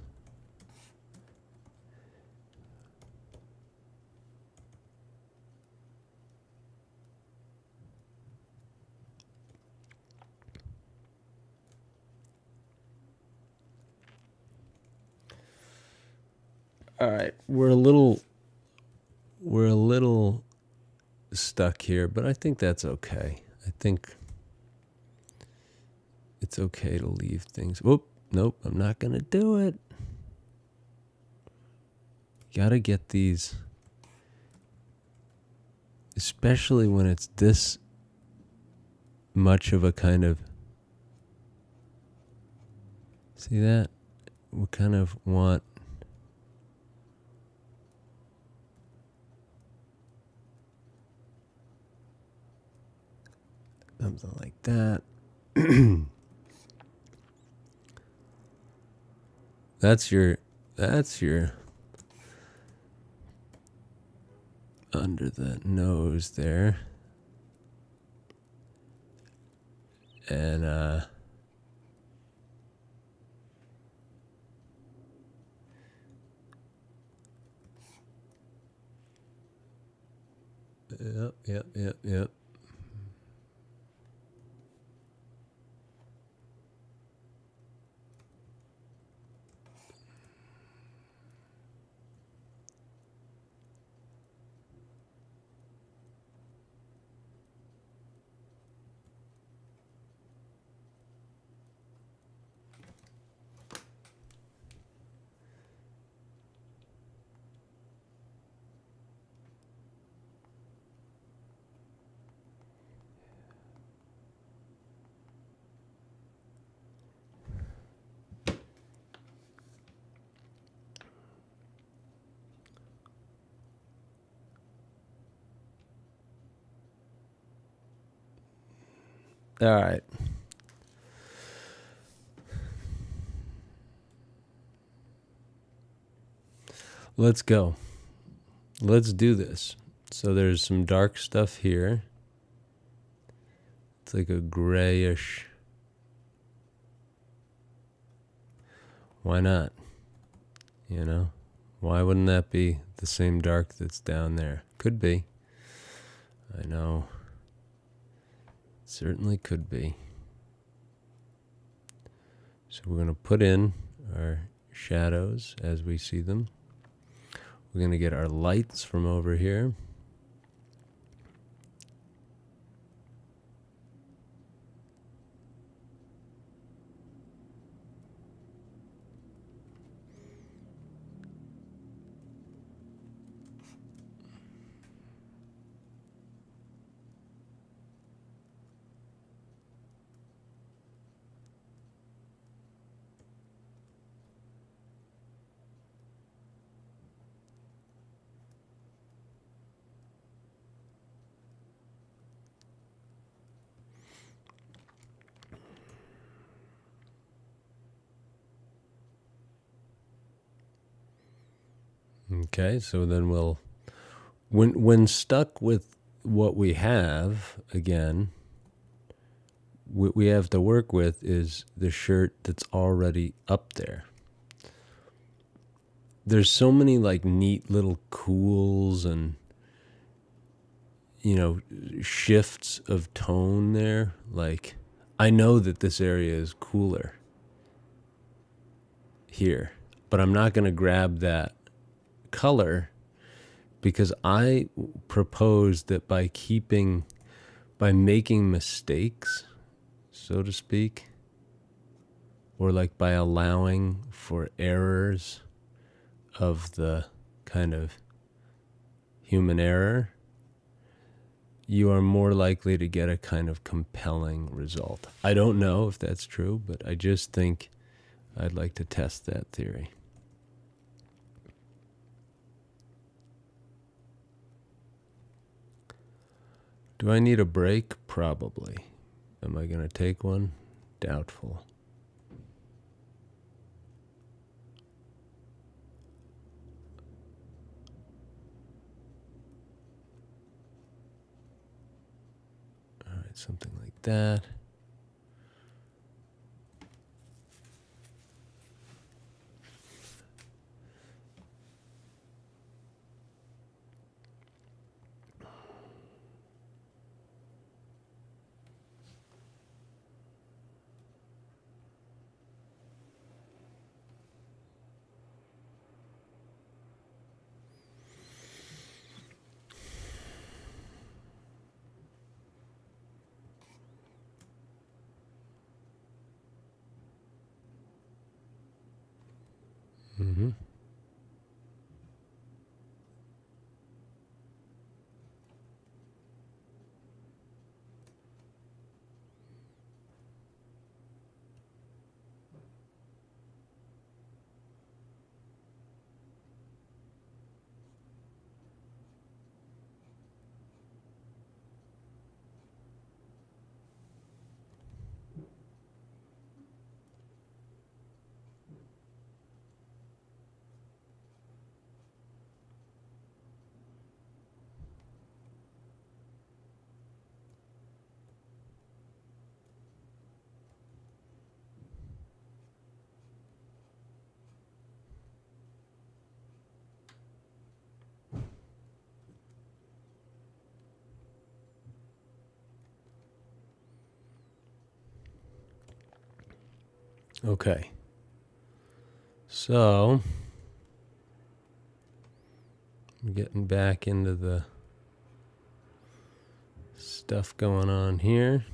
All right, we're a little stuck here, but I think that's okay. I think it's okay to leave things. Whoop, nope, I'm not gonna do it. Gotta get these, especially when it's this much of a kind of, see that? We kind of want something like that. That's your under the nose there. And yep. All right. Let's go. Let's do this. So there's some dark stuff here. It's like a grayish. Why not? You know? Why wouldn't that be the same dark that's down there? Could be. I know. Certainly could be. So we're going to put in our shadows as we see them. We're going to get our lights from over here. Okay, so then we'll, when stuck with what we have, again, what we have to work with is the shirt that's already up there. There's so many like neat little cools and, you know, shifts of tone there. Like, I know that this area is cooler here, but I'm not going to grab that color because I propose that by making mistakes, so to speak, or like by allowing for errors of the kind of human error, you are more likely to get a kind of compelling result. I don't know if that's true, but I just think I'd like to test that theory. Do I need a break? Probably. Am I going to take one? Doubtful. All right, something like that. Mm-hmm. Okay. So, we're getting back into the stuff going on here.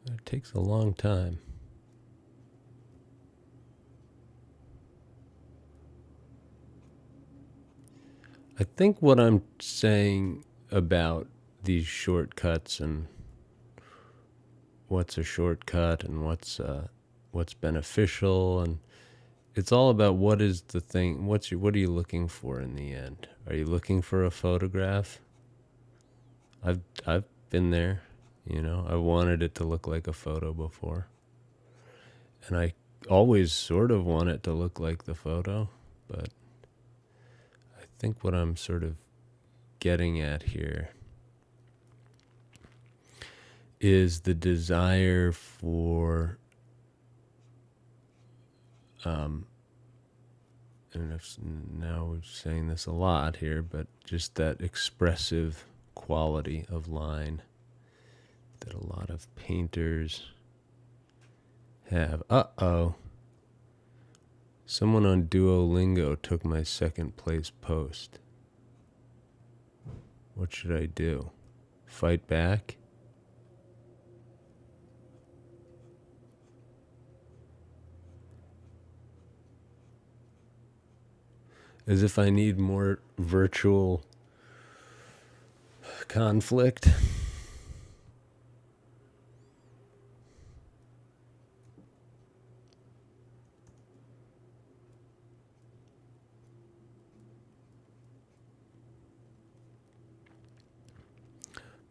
It takes a long time. I think what I'm saying about these shortcuts and what's a shortcut and what's beneficial, and it's all about what is the thing. What are you looking for in the end? Are you looking for a photograph? I've been there, I wanted it to look like a photo before. And I always sort of want it to look like the photo, but I think what I'm sort of getting at here is the desire for and now we're saying this a lot here, but just that expressive quality of line that a lot of painters have. Someone on Duolingo took my second place post. What should I do? Fight back? As if I need more virtual conflict.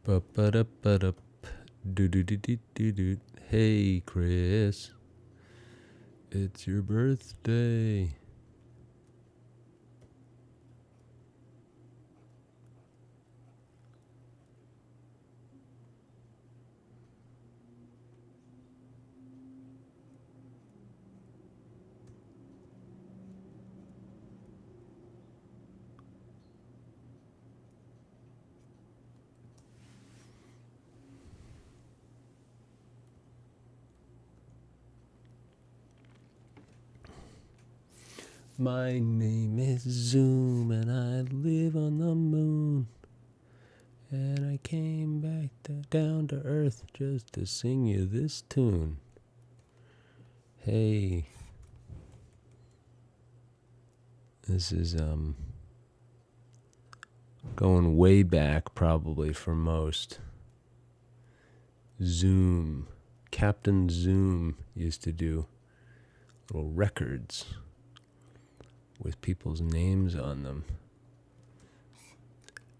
Ba-ba-da-ba-da. Do-do-do-do-do-do. Hey, Chris. It's your birthday. My name is Zoom and I live on the moon. And I came back down to earth just to sing you this tune. Hey. This is going way back probably for most. Zoom. Captain Zoom used to do little records with people's names on them.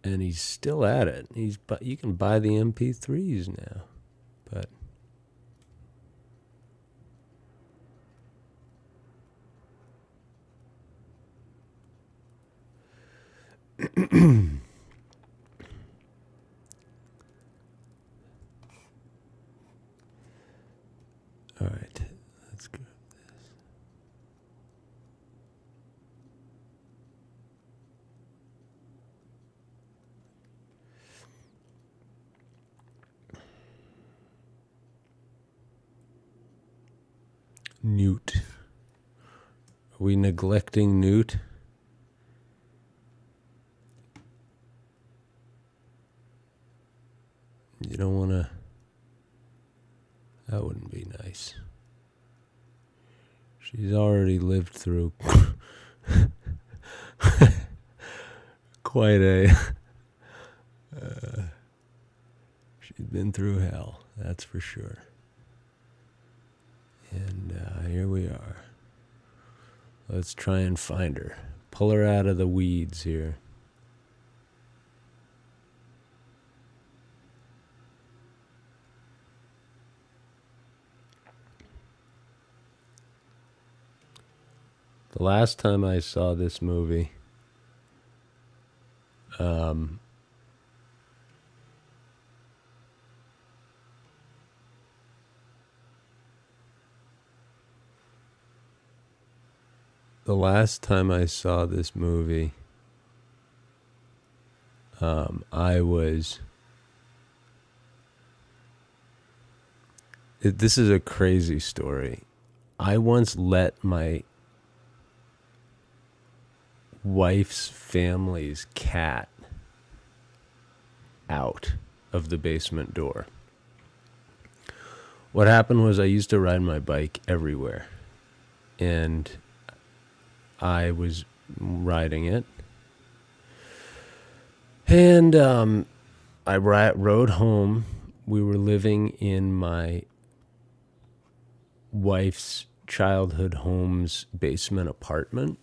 And he's still at it. You can buy the MP3s now. But all right, let's go. Newt. Are we neglecting Newt? You don't want to... That wouldn't be nice. She's already lived through quite a... she's been through hell, that's for sure. And here we are. Let's try and find her. Pull her out of the weeds here. The last time I saw this movie, I was... This is a crazy story. I once let my wife's family's cat out of the basement door. What happened was I used to ride my bike everywhere. And I was riding it. And I rode home. We were living in my wife's childhood home's basement apartment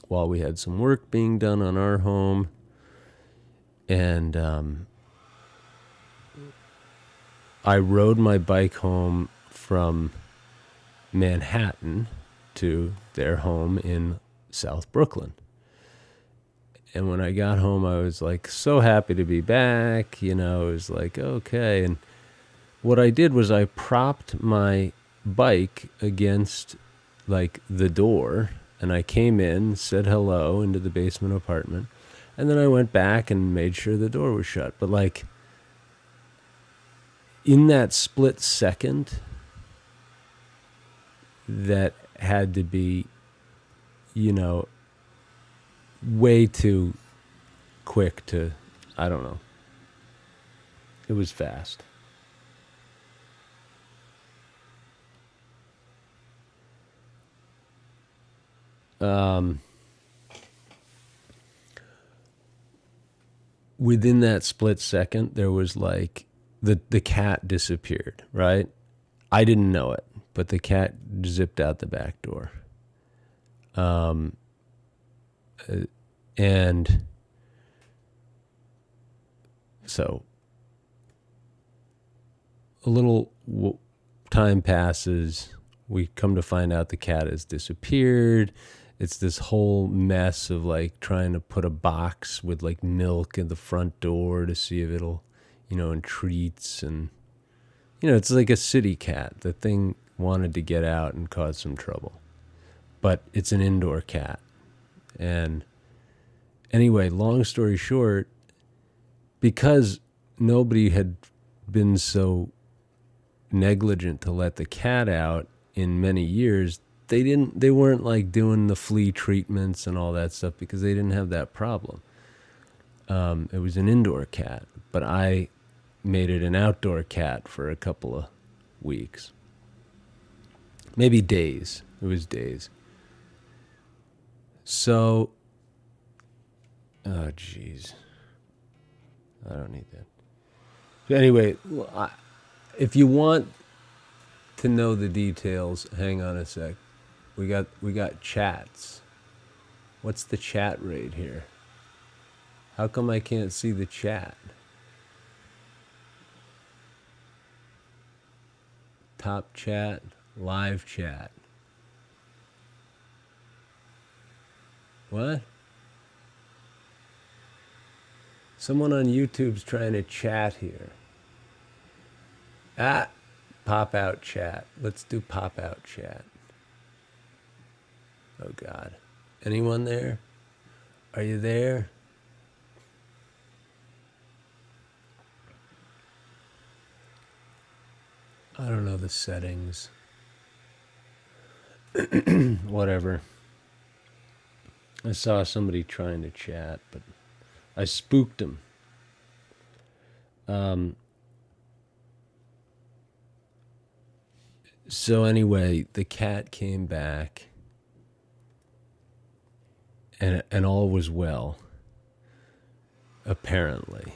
while we had some work being done on our home. And I rode my bike home from Manhattan to their home in South Brooklyn. And when I got home, I was like so happy to be back. You know, it was like, okay. And what I did was I propped my bike against like the door, and I came in, said hello into the basement apartment, and then I went back and made sure the door was shut. But like in that split second, that had to be, you know, way too quick to, I don't know. It was fast. Within that split second, there was like, the cat disappeared, right? I didn't know it, but the cat zipped out the back door. And so a little time passes. We come to find out the cat has disappeared. It's this whole mess of like trying to put a box with like milk in the front door to see if it'll, you know, and treats. And, you know, it's like a city cat. The thing wanted to get out and cause some trouble. But it's an indoor cat. And anyway, long story short, because nobody had been so negligent to let the cat out in many years, they weren't like doing the flea treatments and all that stuff because they didn't have that problem. It was an indoor cat, but I made it an outdoor cat for a couple of weeks. Maybe days. It was days. So, oh geez, I don't need that. So anyway, if you want to know the details, hang on a sec. We got chats. What's the chat rate here? How come I can't see the chat? Top chat, live chat. What? Someone on YouTube's trying to chat here. Pop out chat. Let's do pop out chat. Oh God. Anyone there? Are you there? I don't know the settings. Whatever. I saw somebody trying to chat, but I spooked him. So anyway, the cat came back, and all was well, apparently.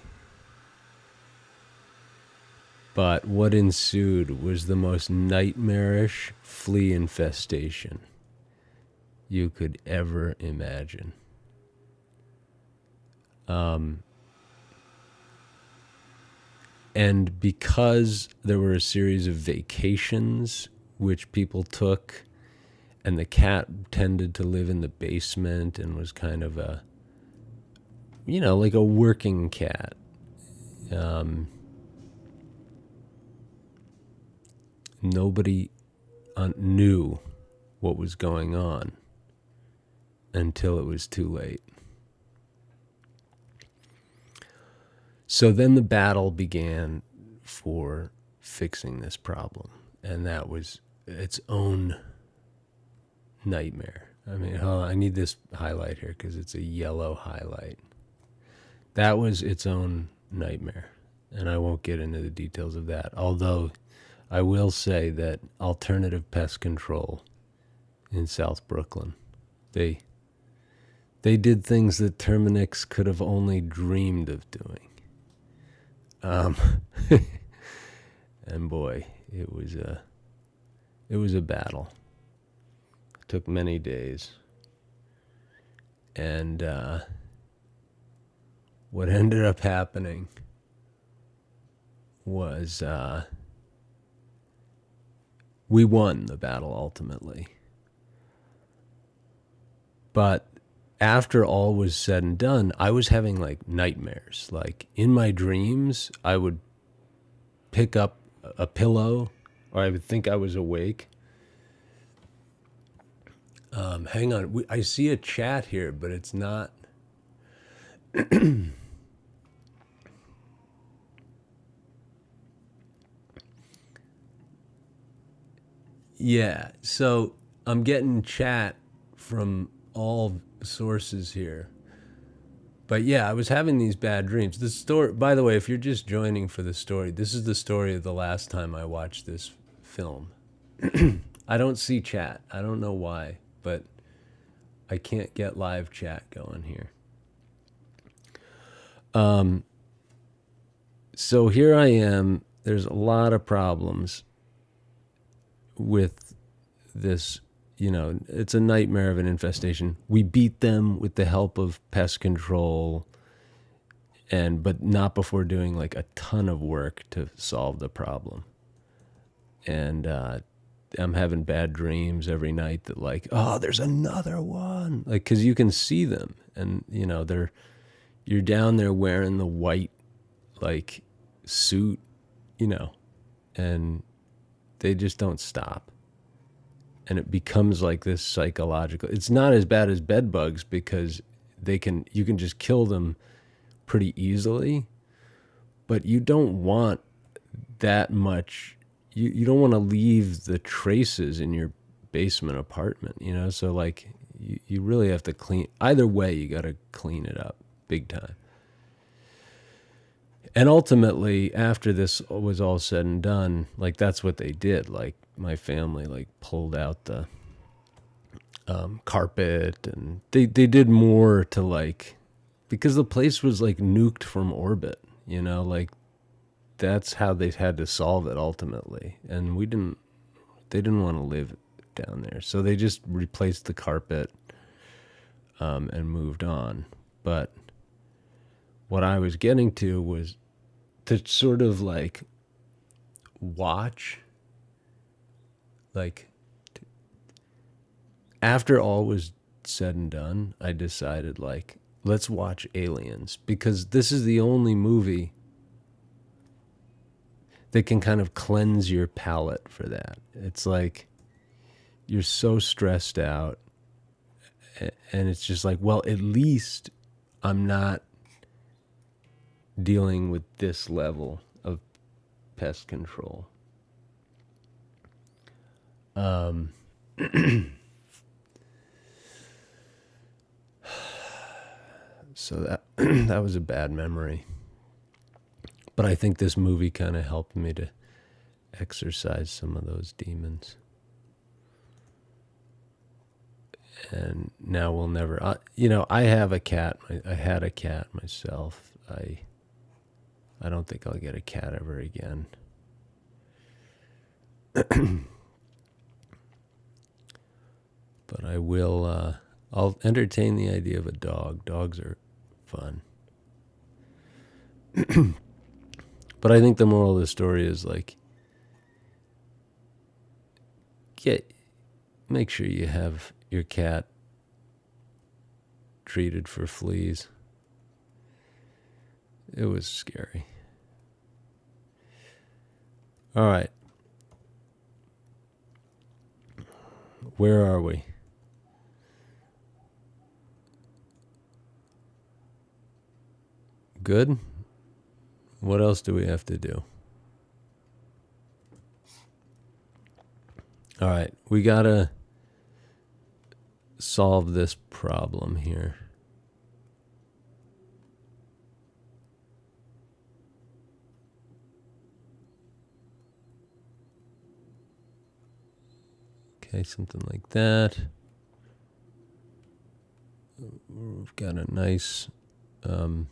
But what ensued was the most nightmarish flea infestation you could ever imagine. And because there were a series of vacations which people took, and the cat tended to live in the basement and was kind of a, you know, like a working cat. Nobody knew what was going on until it was too late. So then the battle began for fixing this problem, and that was its own nightmare. I mean, I need this highlight here because it's a yellow highlight. That was its own nightmare, and I won't get into the details of that, although I will say that alternative pest control in South Brooklyn, they did things that Terminix could have only dreamed of doing. And boy, it was It was a battle. It took many days. And what ended up happening was we won the battle ultimately. But after all was said and done, I was having like nightmares. Like in my dreams, I would pick up a pillow, or I would think I was awake. Hang on, I see a chat here, but it's not. Yeah, so I'm getting chat from all sources here. But yeah, I was having these bad dreams. The story, by the way, if you're just joining for the story, this is the story of the last time I watched this film. I don't see chat. I don't know why, but I can't get live chat going here. So here I am. There's a lot of problems with this. You know, it's a nightmare of an infestation. We beat them with the help of pest control, but not before doing like a ton of work to solve the problem. And I'm having bad dreams every night that like, oh, there's another one. Like, cause you can see them, and you know, you're down there wearing the white like suit, you know, and they just don't stop. And it becomes like this psychological. It's not as bad as bed bugs because you can just kill them pretty easily, but you don't want that much. You don't want to leave the traces in your basement apartment, you know? So like you really have to clean. Either way, you got to clean it up big time. And ultimately, after this was all said and done, like that's what they did. Like my family like pulled out the carpet, and they did more to like, because the place was like nuked from orbit, you know, like that's how they had to solve it ultimately. And they didn't want to live down there. So they just replaced the carpet and moved on. But what I was getting to was to sort of like watch, like after all was said and done, I decided like, let's watch Aliens, because this is the only movie that can kind of cleanse your palate for that. It's like you're so stressed out, and it's just like, well, at least I'm not dealing with this level of pest control. So that that was a bad memory. But I think this movie kind of helped me to exorcise some of those demons. And now we'll never, you know, I have a cat. I had a cat myself. I don't think I'll get a cat ever again. But I will, I'll entertain the idea of a dog. Dogs are fun. But I think the moral of the story is like, make sure you have your cat treated for fleas. It was scary. All right. Where are we? Good? What else do we have to do? All right, we gotta solve this problem here. Okay, something like that. We've got a nice, I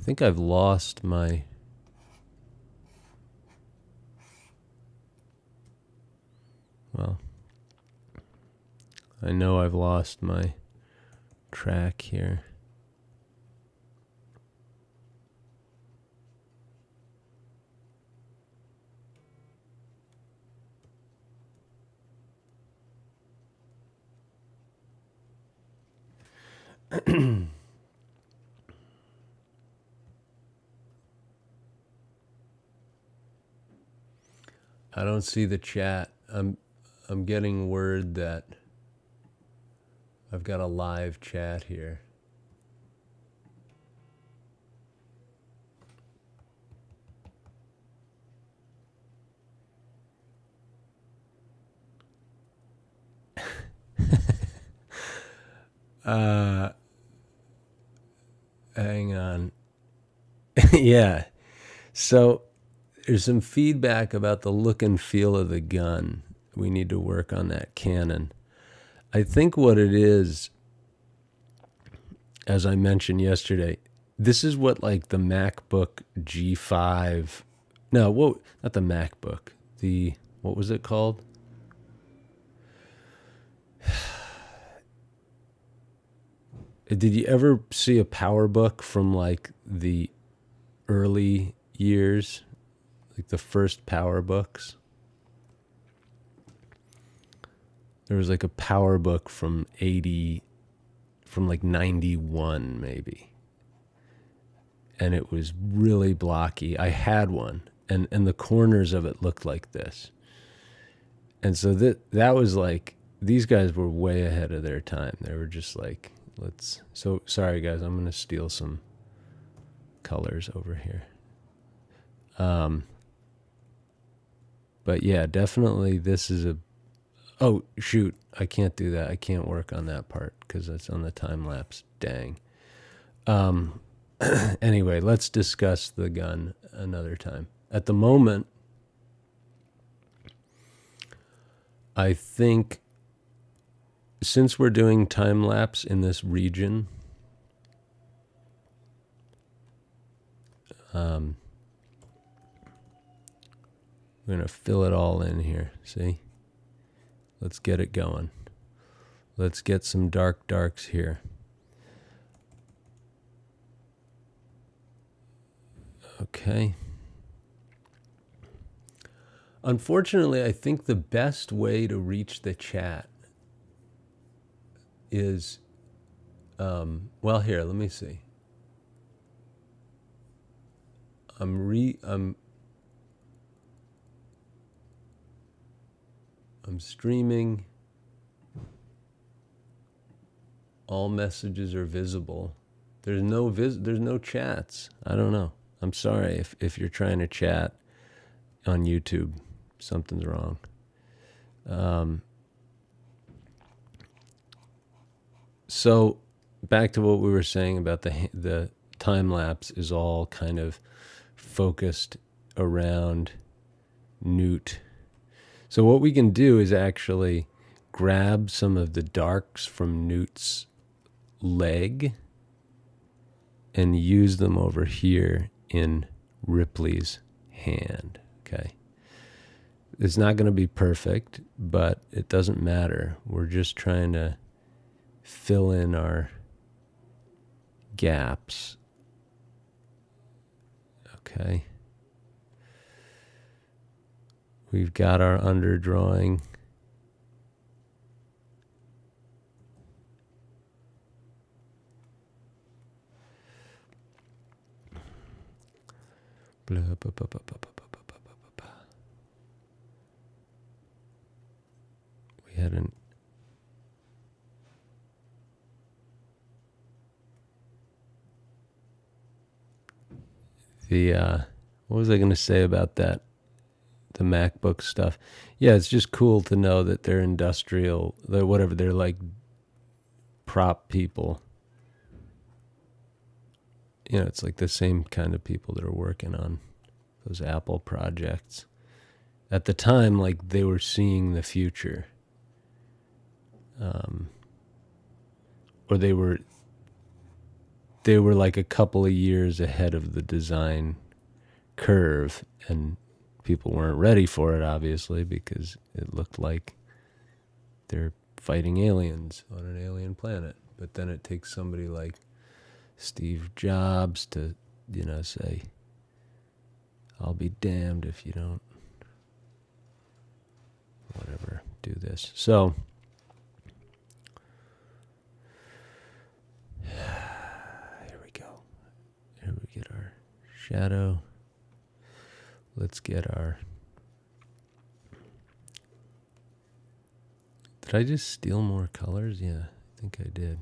think I've lost my Well, I know I've lost my track here. I don't see the chat. I'm getting word that I've got a live chat here. Hang on. Yeah. So there's some feedback about the look and feel of the gun. We need to work on that cannon. I think what it is, as I mentioned yesterday, this is what like the MacBook G5. No, whoa, not the MacBook. What was it called? Did you ever see a PowerBook from like the early years, like the first PowerBooks? There was like a PowerBook from like 91 maybe. And it was really blocky. I had one, and the corners of it looked like this. And so that was like, these guys were way ahead of their time. They were just like, so sorry guys, I'm going to steal some colors over here. But yeah, definitely this is oh shoot, I can't do that. I can't work on that part because that's on the time lapse. Dang. Anyway, let's discuss the gun another time. At the moment, I think since we're doing time lapse in this region, we're going to fill it all in here. See? Let's get it going. Let's get some darks here. Okay. Unfortunately, I think the best way to reach the chat is, well, here, let me see. I'm streaming. All messages are visible. There's no chats. I don't know. I'm sorry if you're trying to chat on YouTube. Something's wrong. So back to what we were saying about the time lapse is all kind of focused around Newt. So what we can do is actually grab some of the darks from Newt's leg and use them over here in Ripley's hand. Okay. It's not going to be perfect, but it doesn't matter. We're just trying to fill in our gaps. Okay. We've got our underdrawing. We had what was I going to say about that? The MacBook stuff. Yeah, it's just cool to know that they're industrial, they're like prop people. You know, it's like the same kind of people that are working on those Apple projects. At the time, like they were seeing the future. Or they were like a couple of years ahead of the design curve, and people weren't ready for it, obviously, because it looked like they're fighting aliens on an alien planet. But then it takes somebody like Steve Jobs to, say, I'll be damned if you don't, whatever, do this. So, here we go. Here we get our shadow. Let's get our... Did I just steal more colors? Yeah, I think I did.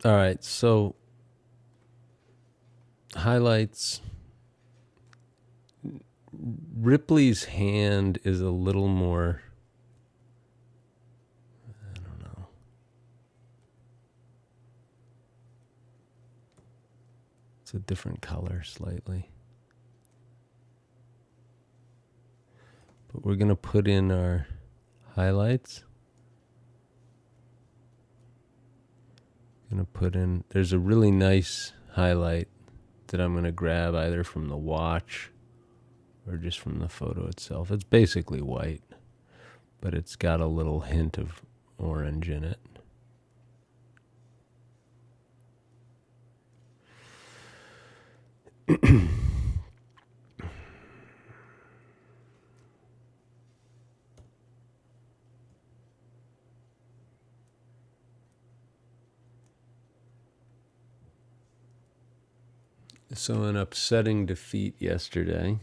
All right, so highlights. Ripley's hand is a little more, I don't know. It's a different color slightly. But we're going to put in our highlights. Going to put in, there's a really nice highlight that I'm going to grab either from the watch or just from the photo itself. It's basically white, but it's got a little hint of orange in it. So an upsetting defeat yesterday.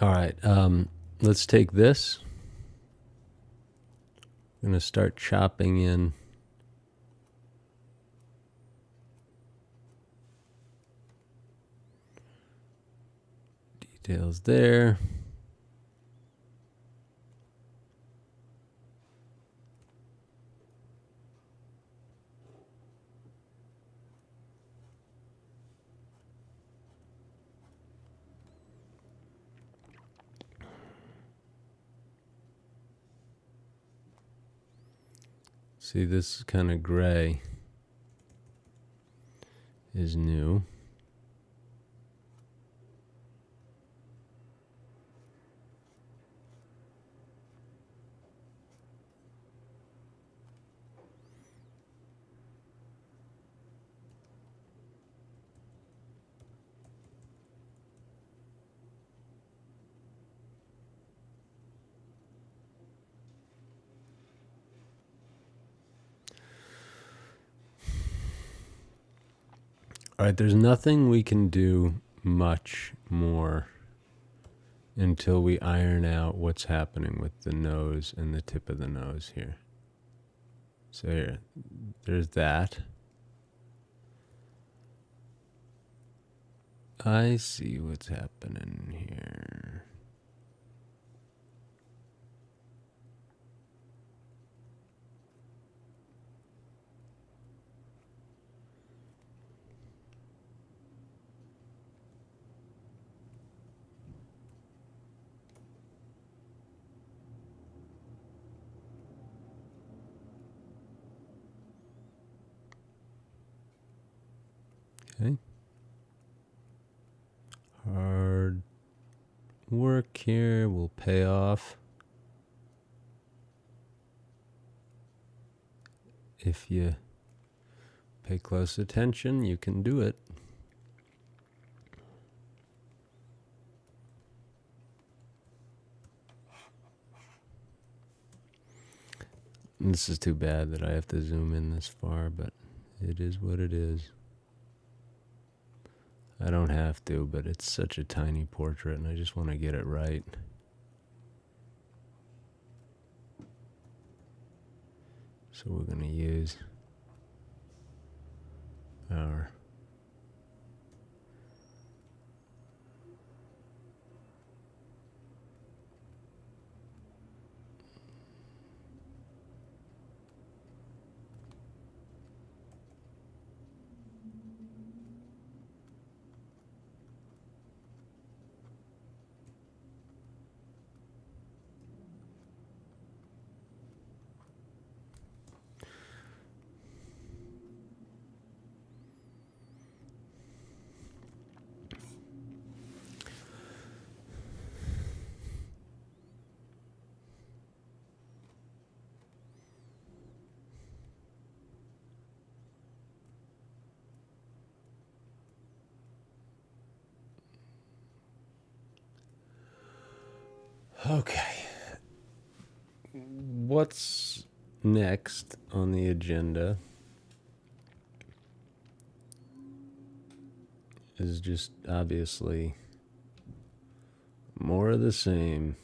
All right, let's take this. I'm going to start chopping in details there. See, this kind of gray is new. All right, there's nothing we can do much more until we iron out what's happening with the nose and the tip of the nose here. So here, there's that. I see what's happening here. Okay. work here will pay off. If you pay close attention, you can do it. And this is too bad that I have to zoom in this far, but it is what it is. I don't have to, but it's such a tiny portrait and I just want to get it right. So we're going to use our okay. What's next on the agenda is just obviously more of the same.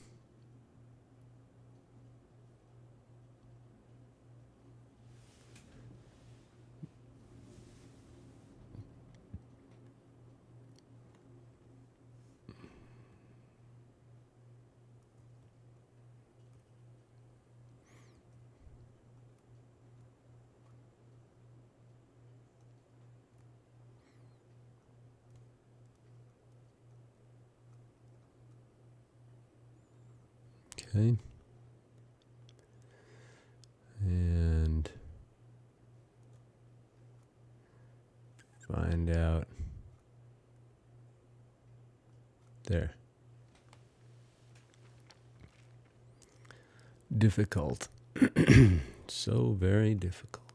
Okay. And find out there. Difficult. So very difficult.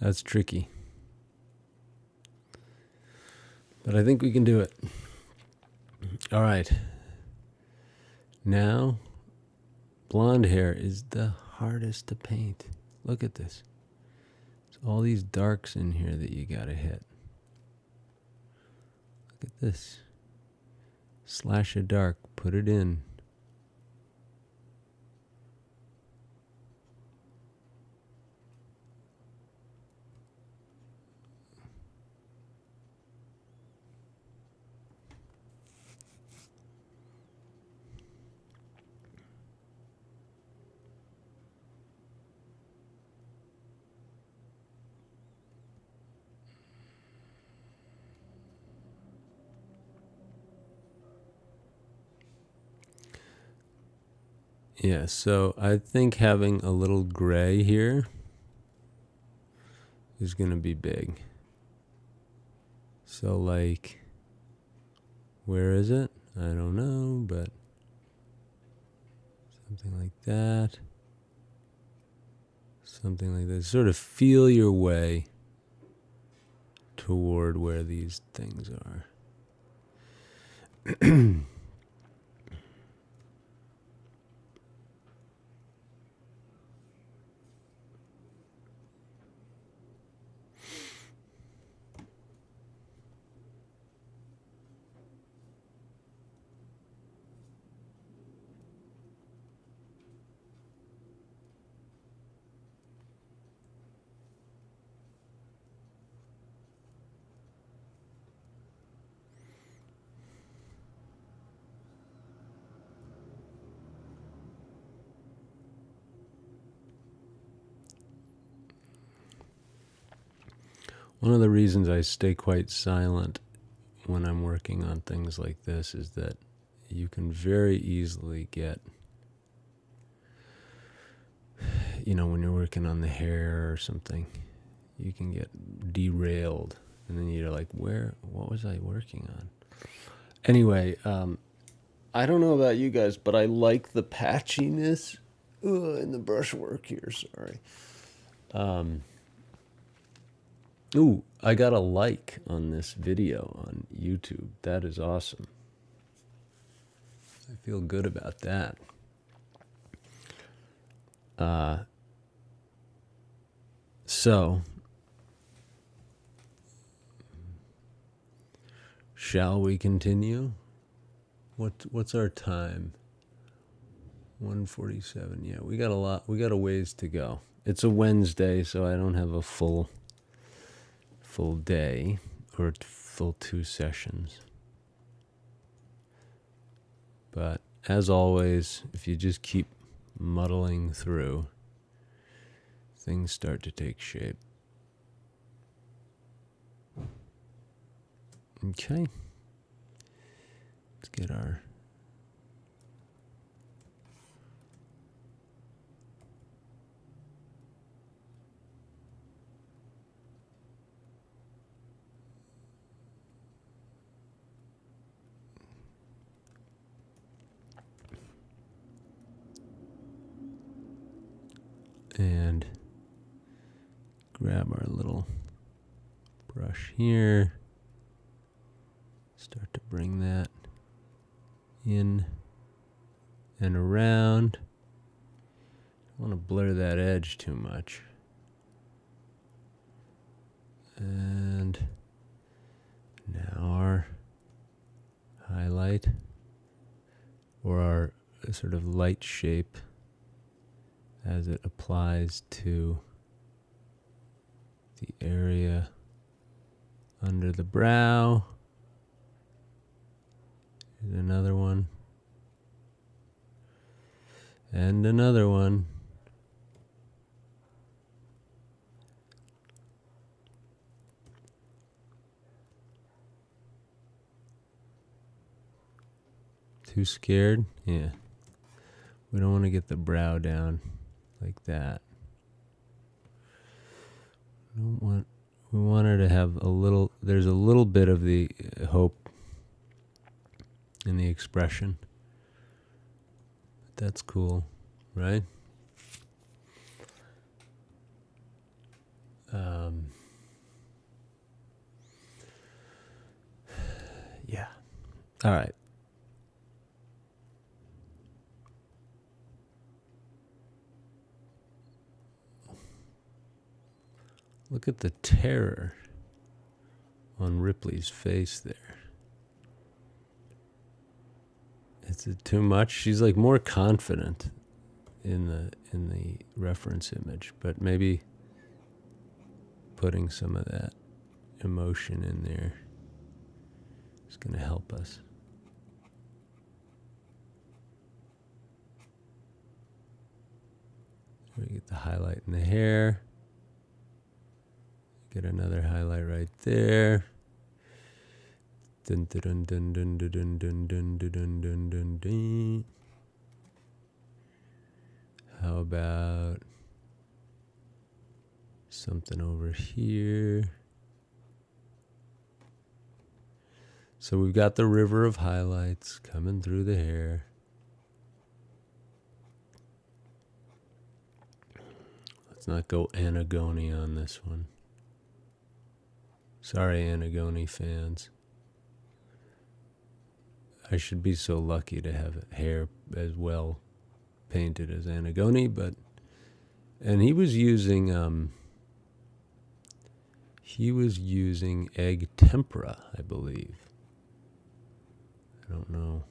That's tricky. But I think we can do it. All right. Now, blonde hair is the hardest to paint. Look at this. There's all these darks in here that you gotta hit. Look at this. Slash a dark, put it in. Yeah, so I think having a little gray here is going to be big. So, like, where is it? I don't know, but something like that. Something like that. Sort of feel your way toward where these things are. One of the reasons I stay quite silent when I'm working on things like this is that you can very easily get, when you're working on the hair or something, you can get derailed. And then you're like, what was I working on? Anyway, I don't know about you guys, but I like the patchiness in the brushwork here. Sorry. Ooh, I got a like on this video on YouTube. That is awesome. I feel good about that. So, shall we continue? What's our time? 1:47. Yeah, we got a ways to go. It's a Wednesday, so I don't have a full day or full 2 sessions. But as always, if you just keep muddling through, things start to take shape. Okay. Let's get our and grab our little brush here. Start to bring that in and around. I don't want to blur that edge too much. And now our highlight, or our sort of light shape as it applies to the area under the brow. Here's another one. And another one. Too scared? Yeah. We don't want to get the brow down like that. We want her to have there's a little bit of the hope in the expression. But that's cool, right? Yeah. All right. Look at the terror on Ripley's face there. Is it too much? She's like more confident in the reference image, but maybe putting some of that emotion in there is going to help us. We get the highlight in the hair. Get another highlight right there. Dun dun dun dun dun dun dun dun dun dun dun dun. How about something over here? So we've got the river of highlights coming through the hair. Let's not go Anagoni on this one. Sorry, Anagoni fans. I should be so lucky to have hair as well painted as Anagoni, and he was using egg tempera, I believe. I don't know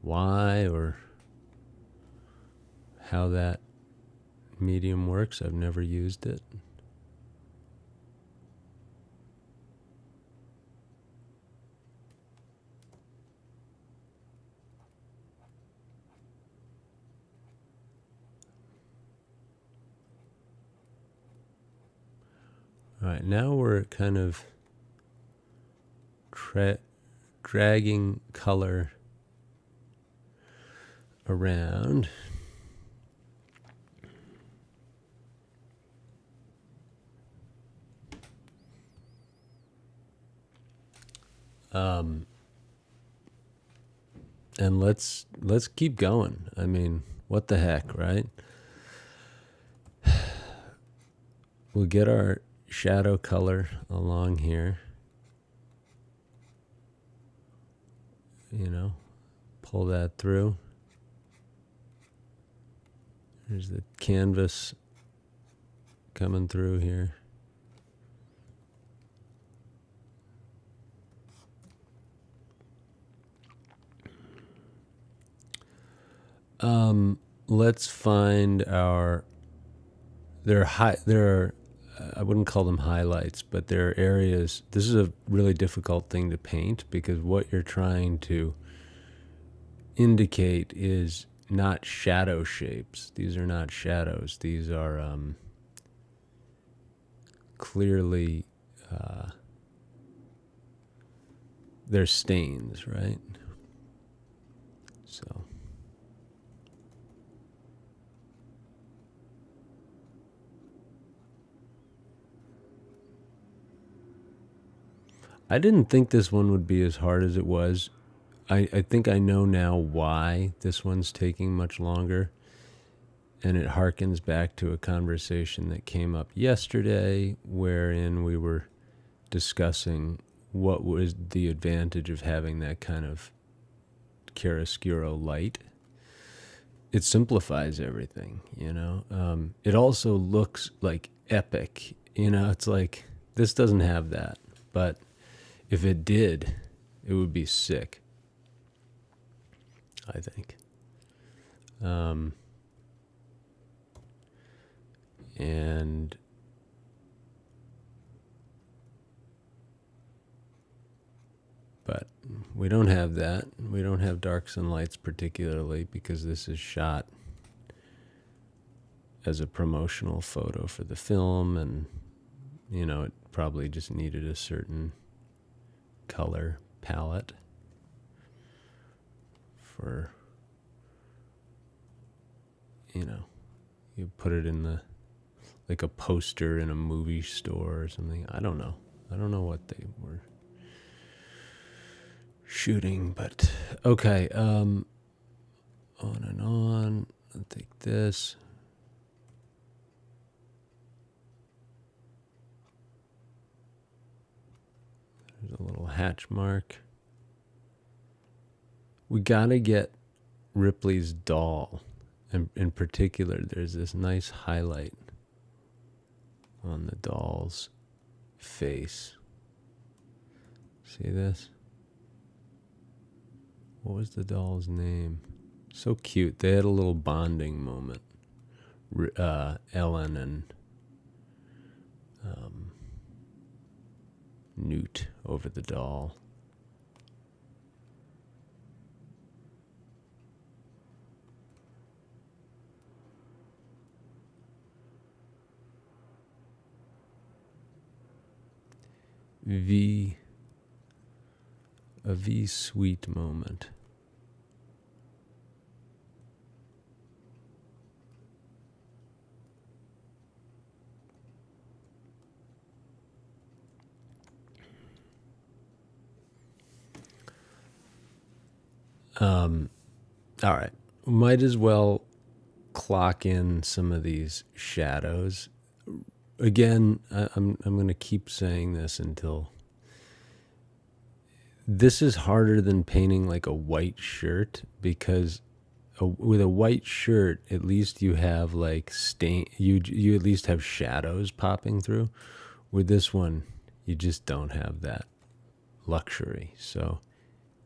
why or how that medium works. I've never used it. All right, now we're kind of dragging color around. And let's keep going. I mean, what the heck, right? We'll get our shadow color along here. You know, pull that through. There's the canvas coming through here. Let's find our. There are I wouldn't call them highlights, but there are areas. This is a really difficult thing to paint because what you're trying to indicate is not shadow shapes. These are not shadows. These are clearly they're stains, right? So I didn't think this one would be as hard as it was. I think I know now why this one's taking much longer. And it harkens back to a conversation that came up yesterday wherein we were discussing what was the advantage of having that kind of chiaroscuro light. It simplifies everything, you know. It also looks like epic, you know. It's like, this doesn't have that. But if it did, it would be sick, I think. And but we don't have that. We don't have darks and lights particularly because this is shot as a promotional photo for the film, and you know, it probably just needed a certain color palette for, you know, you put it in the, like a poster in a movie store or something. I don't know what they were shooting, but okay. On and on. I'll take this. There's a little hatch mark. We gotta get Ripley's doll. And in particular, there's this nice highlight on the doll's face. See this? What was the doll's name? So cute. They had a little bonding moment. Ellen and Newt over the doll. A V sweet moment. All right. Might as well clock in some of these shadows. Again, I'm going to keep saying this until this is harder than painting like a white shirt, because with a white shirt, at least you have like stain. You at least have shadows popping through. With this one, you just don't have that luxury. So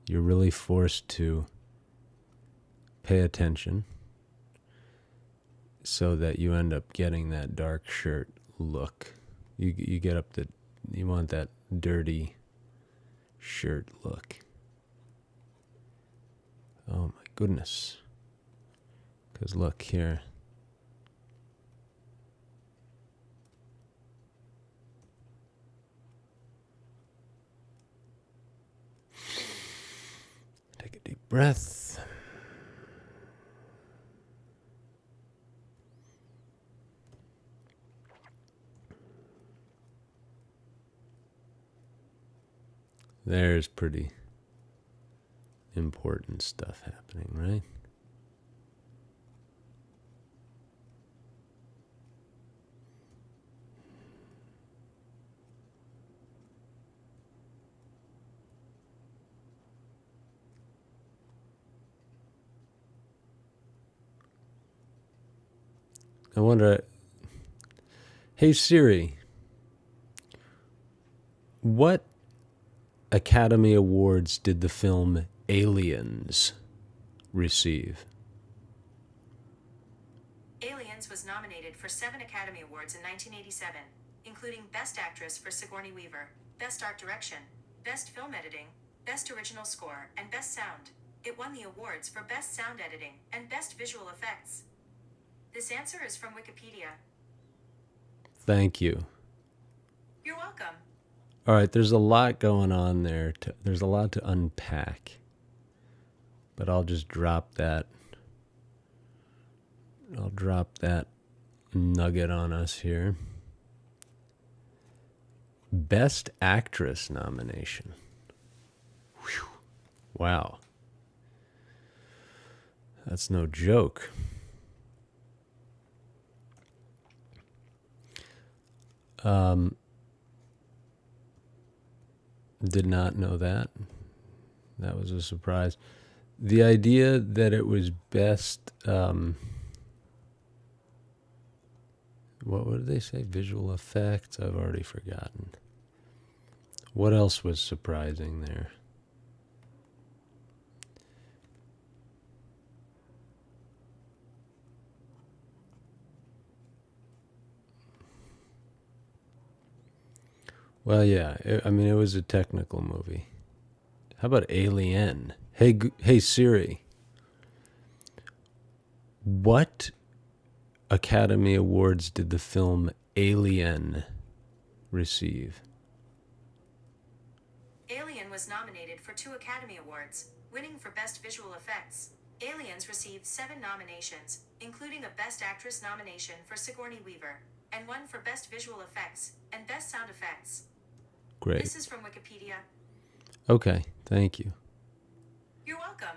you're really forced to pay attention so that you end up getting that dark shirt look. You get up you want that dirty shirt look. Oh my goodness. Because look here. Take a deep breath. There's pretty important stuff happening, right? I wonder, hey Siri, what Academy Awards did the film Aliens receive? Aliens was nominated for 7 Academy Awards in 1987, including Best Actress for Sigourney Weaver, Best Art Direction, Best Film Editing, Best Original Score, and Best Sound. It won the awards for Best Sound Editing and Best Visual Effects. This answer is from Wikipedia. Thank you. You're welcome. All right, there's a lot going on there. There's a lot to unpack. But I'll just drop that. I'll drop that nugget on us here. Best Actress nomination. Whew. Wow. That's no joke. Did not know that. That was a surprise. The idea that it was best, what did they say? Visual effects? I've already forgotten. What else was surprising there? Well, yeah. I mean, it was a technical movie. How about Alien? Hey Siri. What Academy Awards did the film Alien receive? Alien was nominated for 2 Academy Awards, winning for Best Visual Effects. Aliens received 7 nominations, including a Best Actress nomination for Sigourney Weaver, and 1 for Best Visual Effects and Best Sound Effects. Great. This is from Wikipedia. Okay, thank you. You're welcome.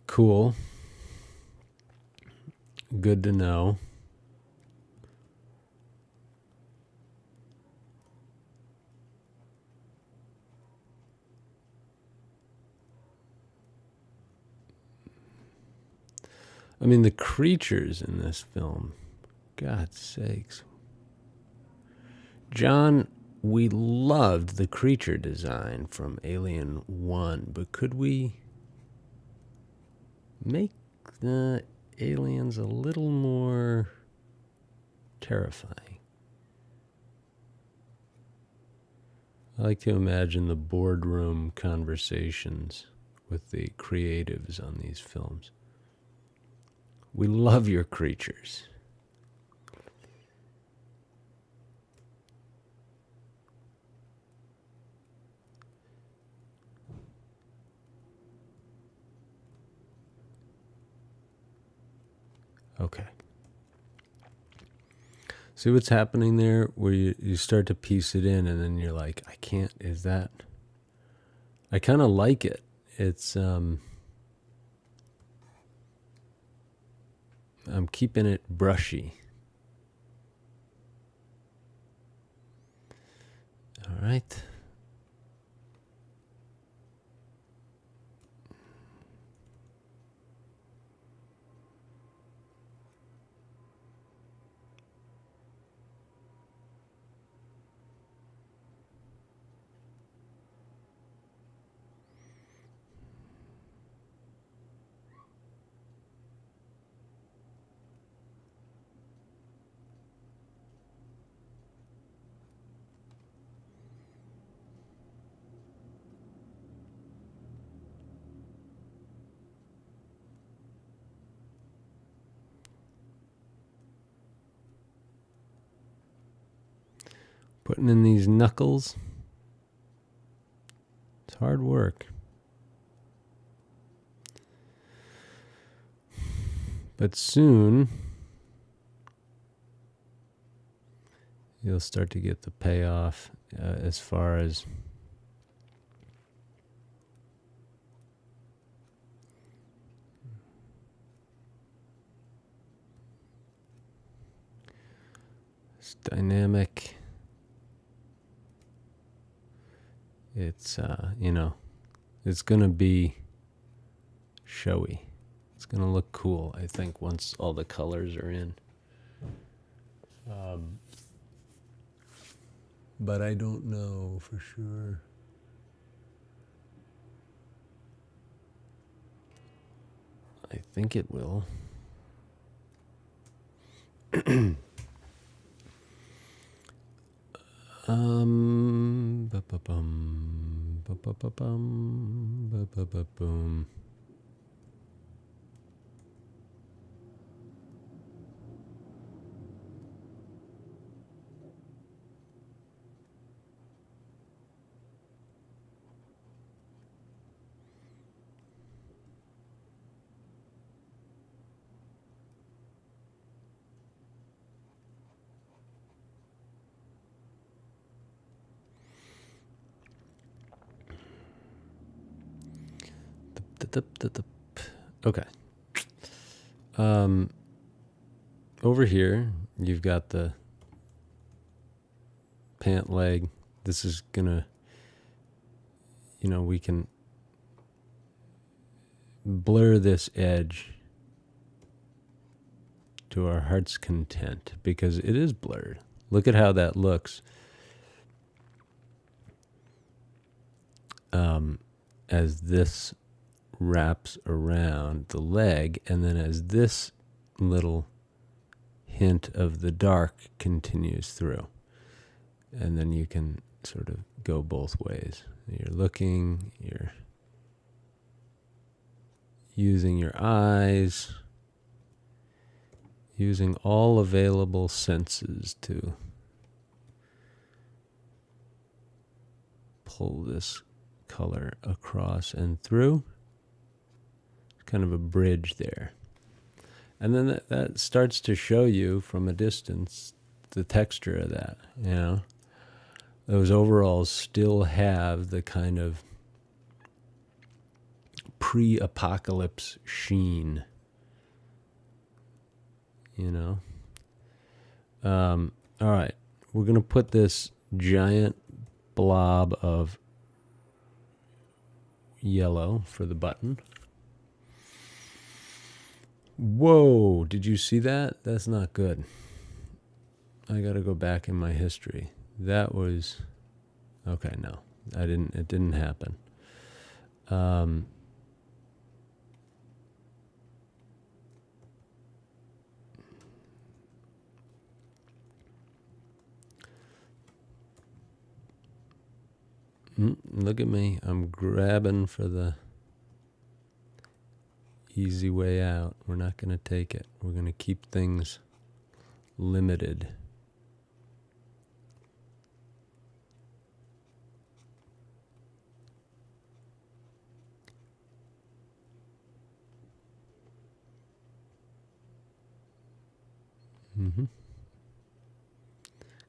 Cool. Good to know. I mean, the creatures in this film, God's sakes. John, we loved the creature design from Alien 1, but could we make the aliens a little more terrifying? I like to imagine the boardroom conversations with the creatives on these films. We love your creatures. Okay. See what's happening there where you start to piece it in and then you're like, I can't, is that? I kind of like it. It's, I'm keeping it brushy. All right. Putting in these knuckles. It's hard work. But soon, you'll start to get the payoff as far as it's dynamic. It's, it's going to be showy. It's going to look cool, I think, once all the colors are in. But I don't know for sure. I think it will. Boom. Okay. Over here, you've got the pant leg. This is gonna, we can blur this edge to our heart's content because it is blurred. Look at how that looks. As this wraps around the leg, and then as this little hint of the dark continues through. And then you can sort of go both ways. You're looking, you're using your eyes, using all available senses to pull this color across and through. Kind of a bridge there. And then that starts to show you from a distance the texture of that, Those overalls still have the kind of pre-apocalypse sheen, All right, we're going to put this giant blob of yellow for the button. Whoa, did you see that? That's not good. I got to go back in my history. That was, okay, no, it didn't happen. Look at me. I'm grabbing for the easy way out. We're not going to take it. We're going to keep things limited.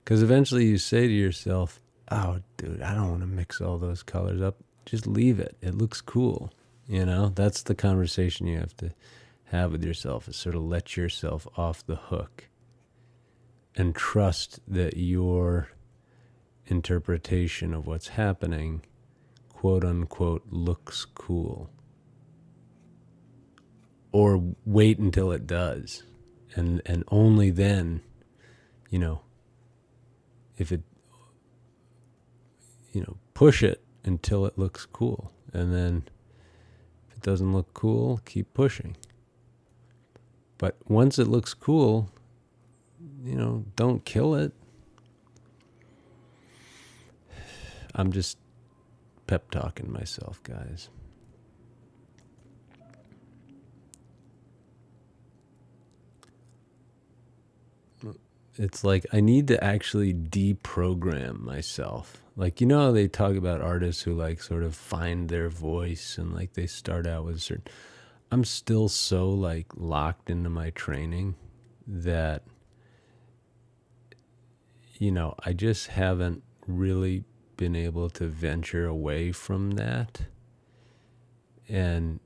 Because eventually you say to yourself, oh, dude, I don't want to mix all those colors up. Just leave it. It looks cool. That's the conversation you have to have with yourself, is sort of let yourself off the hook and trust that your interpretation of what's happening, quote unquote, looks cool. Or wait until it does. And only then, if it, push it until it looks cool. And then if it doesn't look cool, keep pushing. But once it looks cool, don't kill it. I'm just pep talking myself, guys. it's like I need to actually deprogram myself. Like, you know how they talk about artists who like sort of find their voice and like they start out with a certain, I'm still so like locked into my training that, you know, I just haven't really been able to venture away from that. And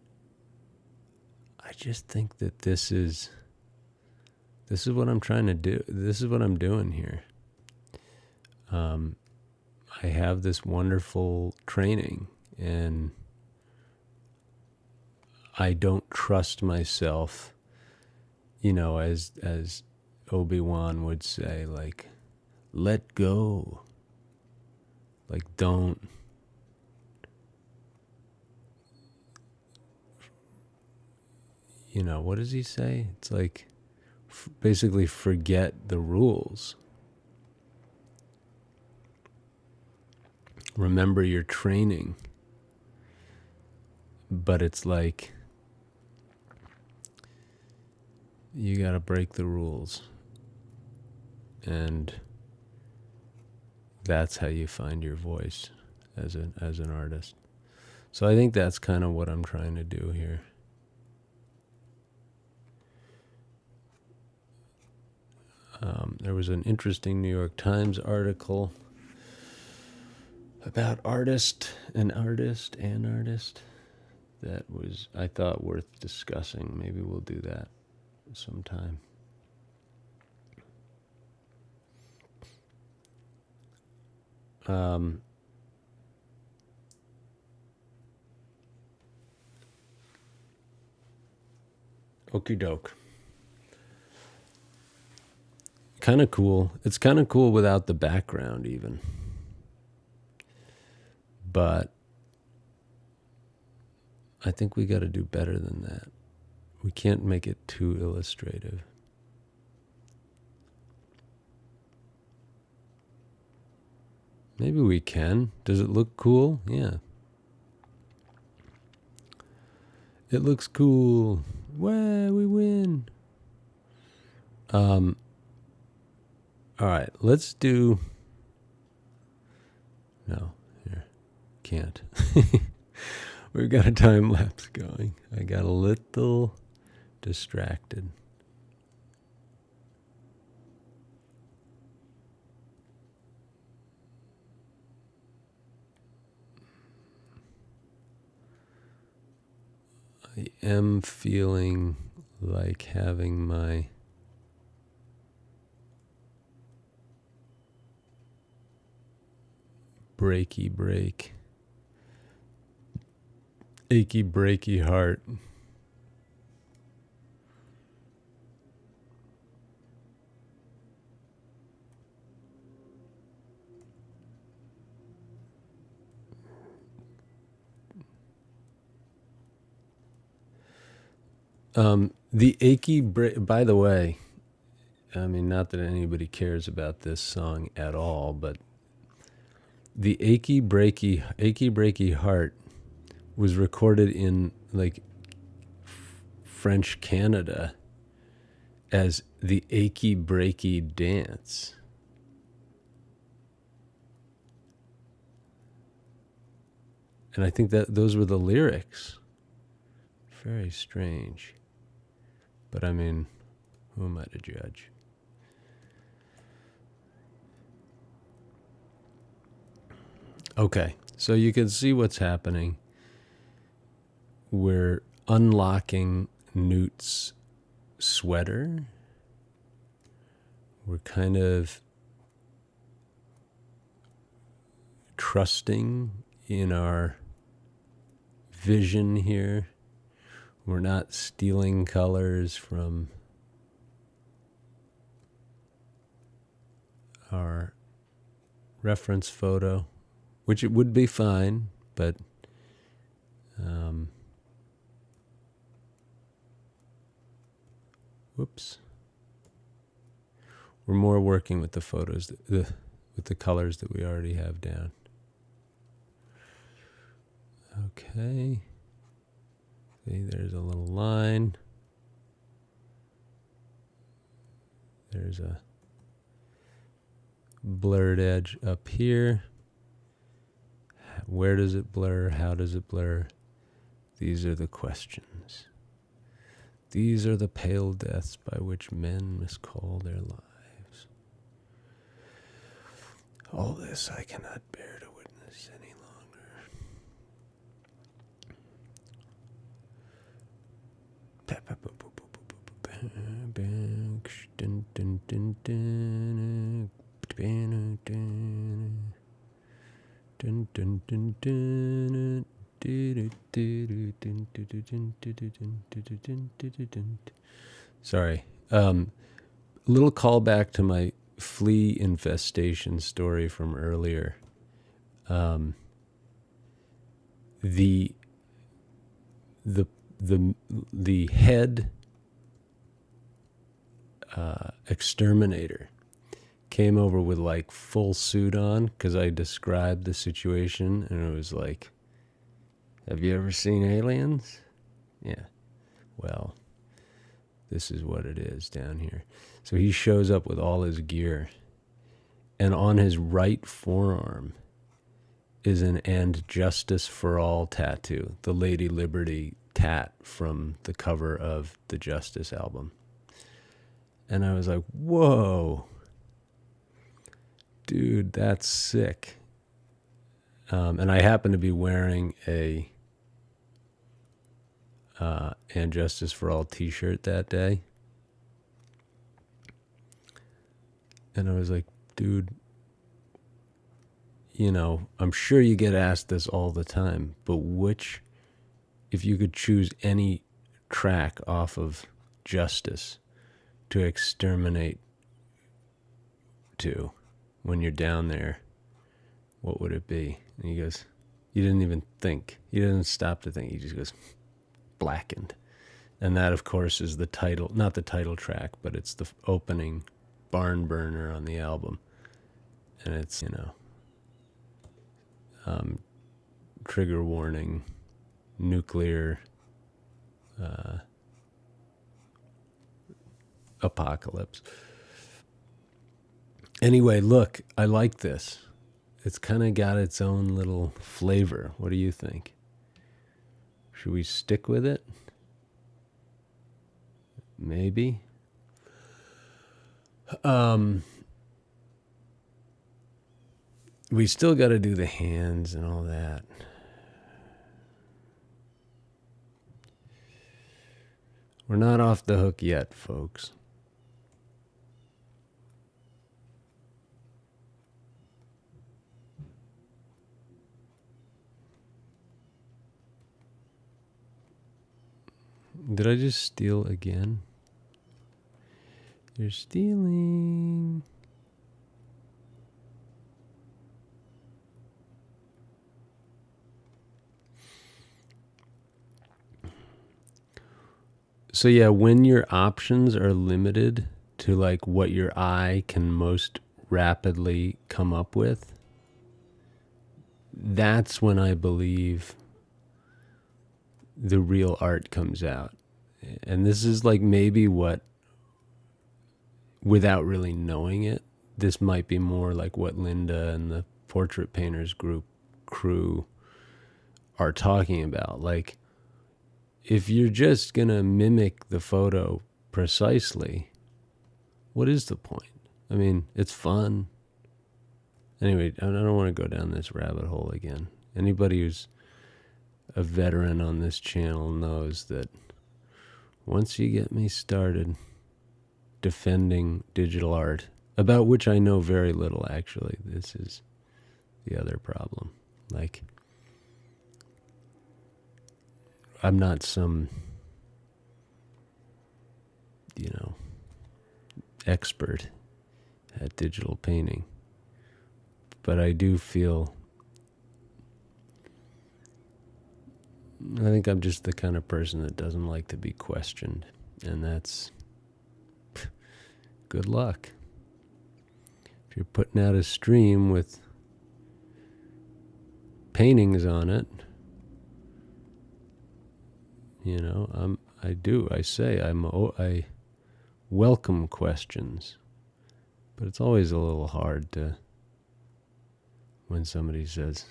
I just think that this is what I'm trying to do. This is what I'm doing here. I have this wonderful training, and I don't trust myself, you know, as Obi-Wan would say, like, let go. Like, don't. You know, what does he say? It's like, basically forget the rules. Remember your training. But it's like, you gotta break the rules. And that's how you find your voice as an artist. So I think that's kind of what I'm trying to do here. There was an interesting New York Times article about an artist that was, I thought, worth discussing. Maybe we'll do that sometime. Okie doke. Kind of cool. It's kind of cool without the background even. But I think we got to do better than that. We can't make it too illustrative. Maybe we can. Does it look cool? Yeah. It looks cool. Way we win. All right, let's do. No, here, can't. We've got a time lapse going. I got a little distracted. I am feeling like having my achy breaky heart. The achy by the way, I mean, not that anybody cares about this song at all, but the achy breaky heart was recorded in like French Canada as the achy breaky dance. And I think that those were the lyrics. Very strange. But I mean, who am I to judge? Okay, so you can see what's happening. We're unlocking Newt's sweater. We're kind of trusting in our vision here. We're not stealing colors from our reference photo, which it would be fine, but whoops. We're more working with the photos, with the colors that we already have down. Okay. See, there's a little line. There's a blurred edge up here. Where does it blur? How does it blur? These are the questions. These are the pale deaths by which men miscall their lives. All this I cannot bear to witness any longer. Sorry. Little callback to my flea infestation story from earlier. The head exterminator came over with like full suit on because I described the situation, and it was like, have you ever seen Aliens? Yeah. Well, this is what it is down here. So he shows up with all his gear, and on his right forearm is an "And Justice for All" tattoo, the Lady Liberty tat from the cover of the Justice album. And I was like, whoa, dude, that's sick. And I happen to be wearing a "And Justice for All" t-shirt that day. And I was like, dude, you know, I'm sure you get asked this all the time, but if you could choose any track off of Justice to exterminate to when you're down there, what would it be? And he goes, you didn't even think. He didn't stop to think. He just goes, Blackened. And that, of course, is the title, not the title track, but it's the opening barn burner on the album. And it's, you know, trigger warning, nuclear apocalypse. Anyway, look, I like this. It's kind of got its own little flavor. What do you think? Should we stick with it? Maybe. We still got to do the hands and all that. We're not off the hook yet, folks. Did I just steal again? You're stealing. So yeah, when your options are limited to like what your eye can most rapidly come up with, that's when I believe the real art comes out. And this is like maybe what, without really knowing it, this might be more like what Linda and the Portrait Painters Group crew are talking about. Like, if you're just going to mimic the photo precisely, what is the point? I mean, it's fun. Anyway, I don't want to go down this rabbit hole again. Anybody who's a veteran on this channel knows that once you get me started defending digital art, about which I know very little actually, this is the other problem. Like, I'm not some, you know, expert at digital painting, but I do feel, I think I'm just the kind of person that doesn't like to be questioned, and that's good luck. If you're putting out a stream with paintings on it, you know, I welcome questions. But it's always a little hard to, when somebody says,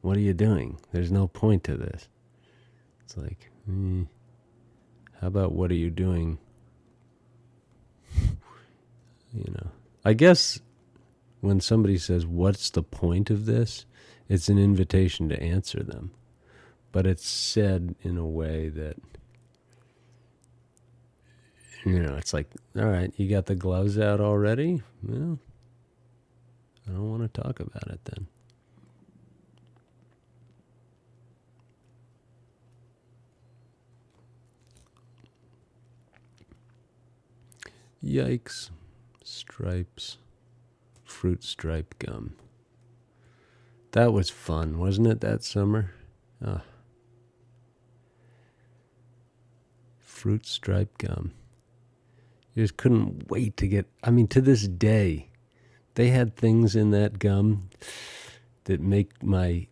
what are you doing? There's no point to this. It's like, how about what are you doing? I guess when somebody says, what's the point of this? It's an invitation to answer them. But it's said in a way that, it's like, all right, you got the gloves out already? Well, I don't want to talk about it then. Yikes. Stripes. Fruit stripe gum. That was fun, wasn't it, that summer? Oh. Fruit stripe gum. You just couldn't wait to get... to this day, they had things in that gum that make my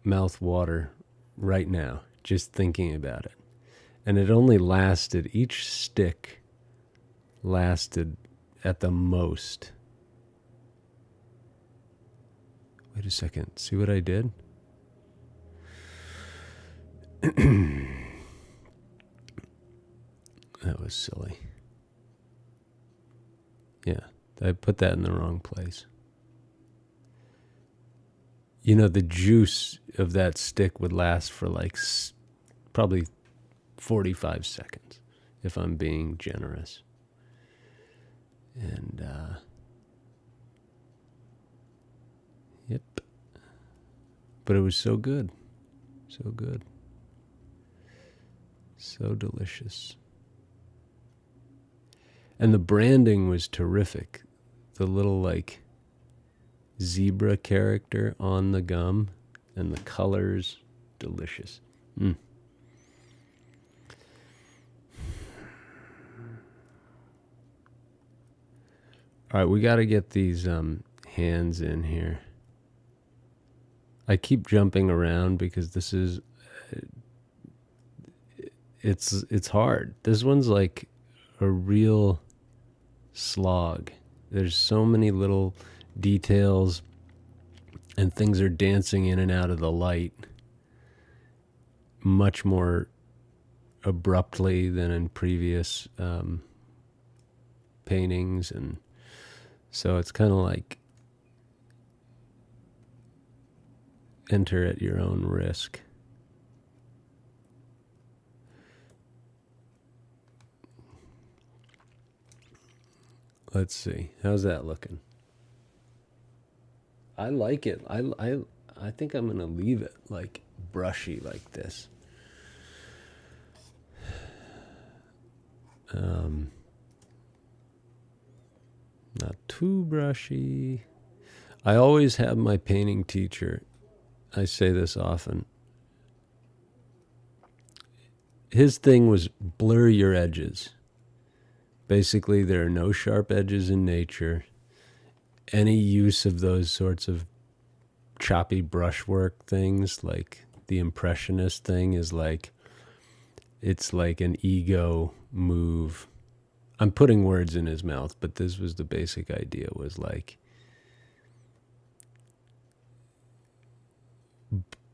mouth water right now, just thinking about it. And it only lasted, each stick lasted at the most. Wait a second, see what I did? That was silly. Yeah, I put that in the wrong place. The juice of that stick would last for probably 45 seconds, if I'm being generous. And, yep. But it was so good. So good. So delicious. And the branding was terrific. The little, zebra character on the gum and the colors, delicious. All right, we got to get these hands in here. I keep jumping around because this is it's hard. This one's like a real slog. There's so many little details and things are dancing in and out of the light much more abruptly than in previous paintings, and so it's kind of like enter at your own risk. Let's see. How's that looking? I like it. I think I'm going to leave it brushy like this. Not too brushy. I always have my painting teacher, I say this often, his thing was blur your edges. Basically, there are no sharp edges in nature. Any use of those sorts of choppy brushwork things, like the impressionist thing, is it's like an ego move. I'm putting words in his mouth, but this was the basic idea, was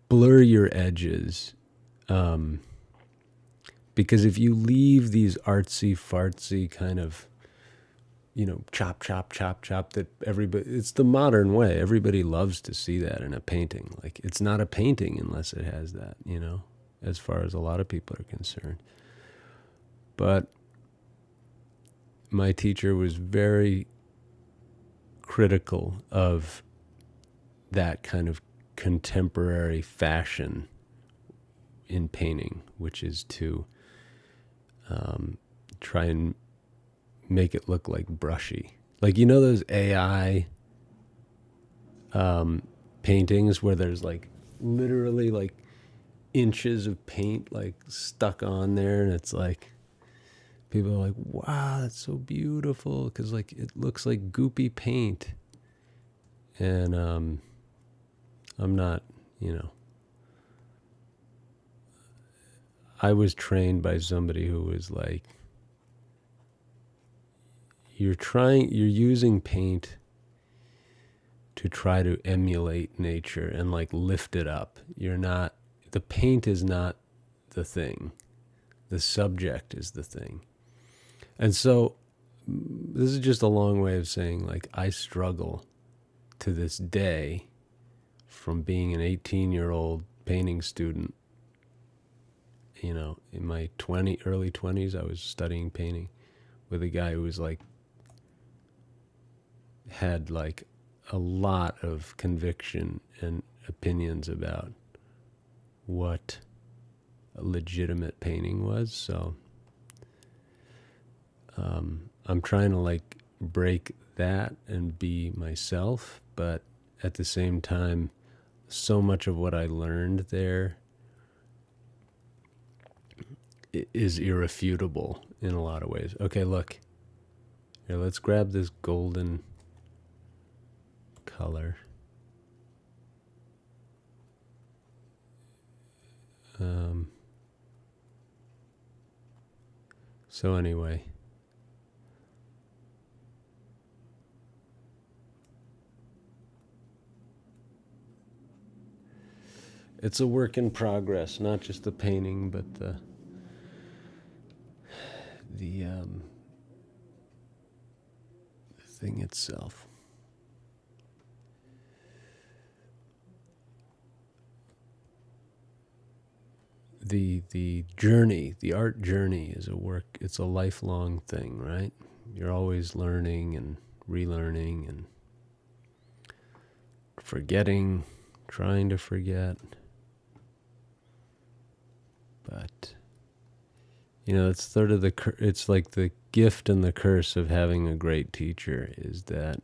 blur your edges. Because if you leave these artsy fartsy kind of, chop, that everybody, it's the modern way. Everybody loves to see that in a painting. It's not a painting unless it has that, as far as a lot of people are concerned. But my teacher was very critical of that kind of contemporary fashion in painting, which is to try and make it look brushy. Those AI paintings where there's literally inches of paint stuck on there, and it's people are wow, that's so beautiful, because it looks like goopy paint. And I'm not, I was trained by somebody who was you're using paint to try to emulate nature and like lift it up. The paint is not the thing. The subject is the thing. And so this is just a long way of saying, like, I struggle to this day from being an 18-year-old painting student. You know, in my early 20s, I was studying painting with a guy who was like, had like a lot of conviction and opinions about what a legitimate painting was. So I'm trying to like break that and be myself, but at the same time, so much of what I learned there is irrefutable in a lot of ways. Okay, look. Here, let's grab this golden color. So anyway, it's a work in progress, not just the painting, but the thing itself. The journey, the art journey is a work, it's a lifelong thing, right? You're always learning and relearning and forgetting, trying to forget. But, you know, it's sort of it's like the gift and the curse of having a great teacher is that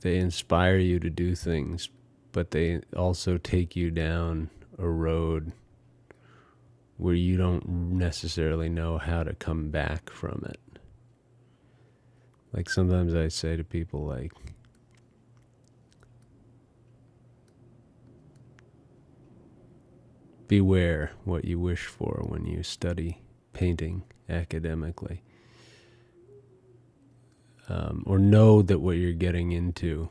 they inspire you to do things, but they also take you down a road where you don't necessarily know how to come back from it. Like sometimes I say to people, like, beware what you wish for when you study painting academically. Or know that what you're getting into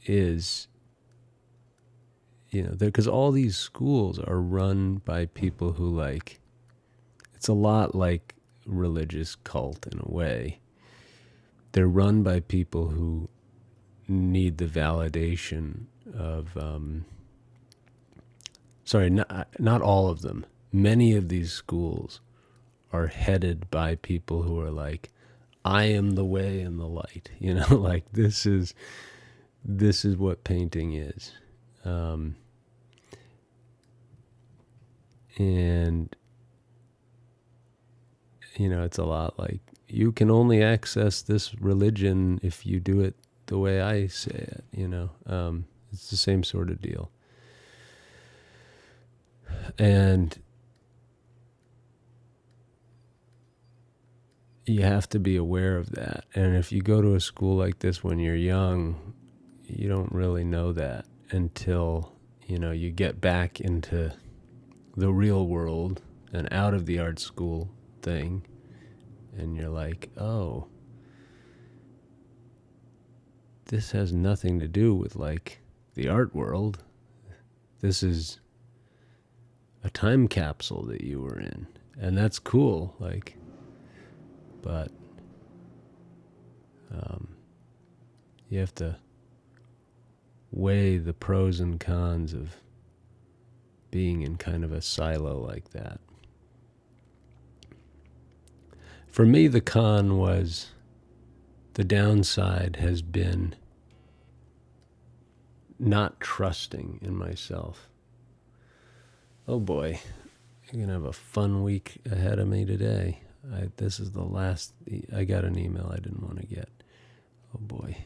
is, you know, because all these schools are run by people who like, it's a lot like religious cult in a way. They're run by people who need the validation of, not all of them. Many of these schools are headed by people who are like, I am the way and the light, you know, like this is what painting is. And, you know, it's a lot like, you can only access this religion if you do it the way I say it, you know. It's the same sort of deal. And you have to be aware of that. And if you go to a school like this when you're young, you don't really know that until, you know, you get back into the real world and out of the art school thing. And you're like, oh, this has nothing to do with like the art world. This is a time capsule that you were in. And that's cool. Like, but you have to weigh the pros and cons of being in kind of a silo like that. For me, the con was, the downside has been not trusting in myself. Oh boy, you're going to have a fun week ahead of me today. This is the last, I got an email I didn't want to get. Oh boy.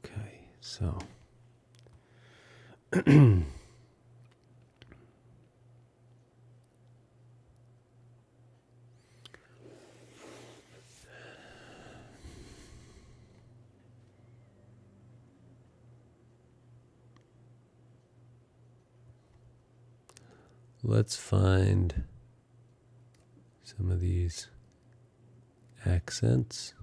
Okay, so. let's find some of these accents.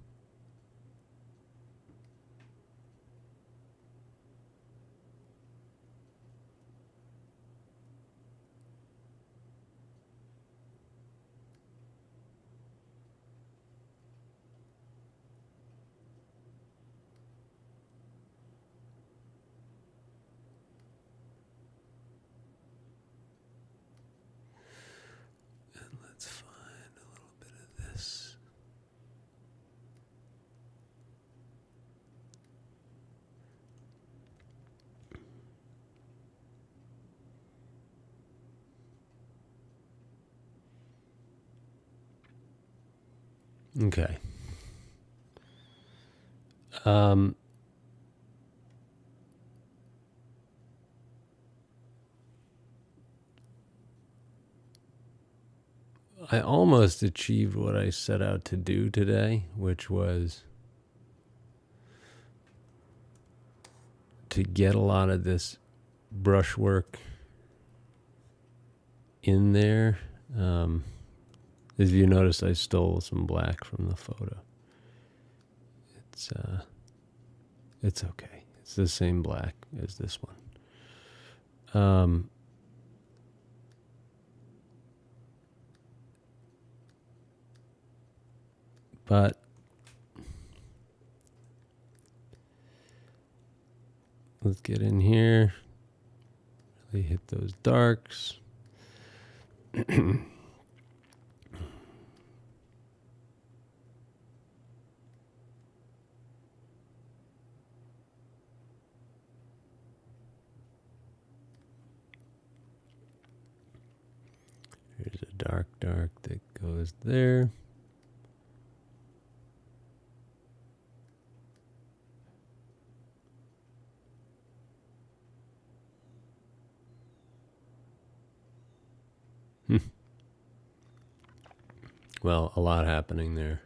Let's find a little bit of this. Okay. I almost achieved what I set out to do today, which was to get a lot of this brushwork in there. As you noticed, I stole some black from the photo. It's okay. It's the same black as this one. But let's get in here. Really hit those darks. Here's a dark that goes there. Well, a lot happening there.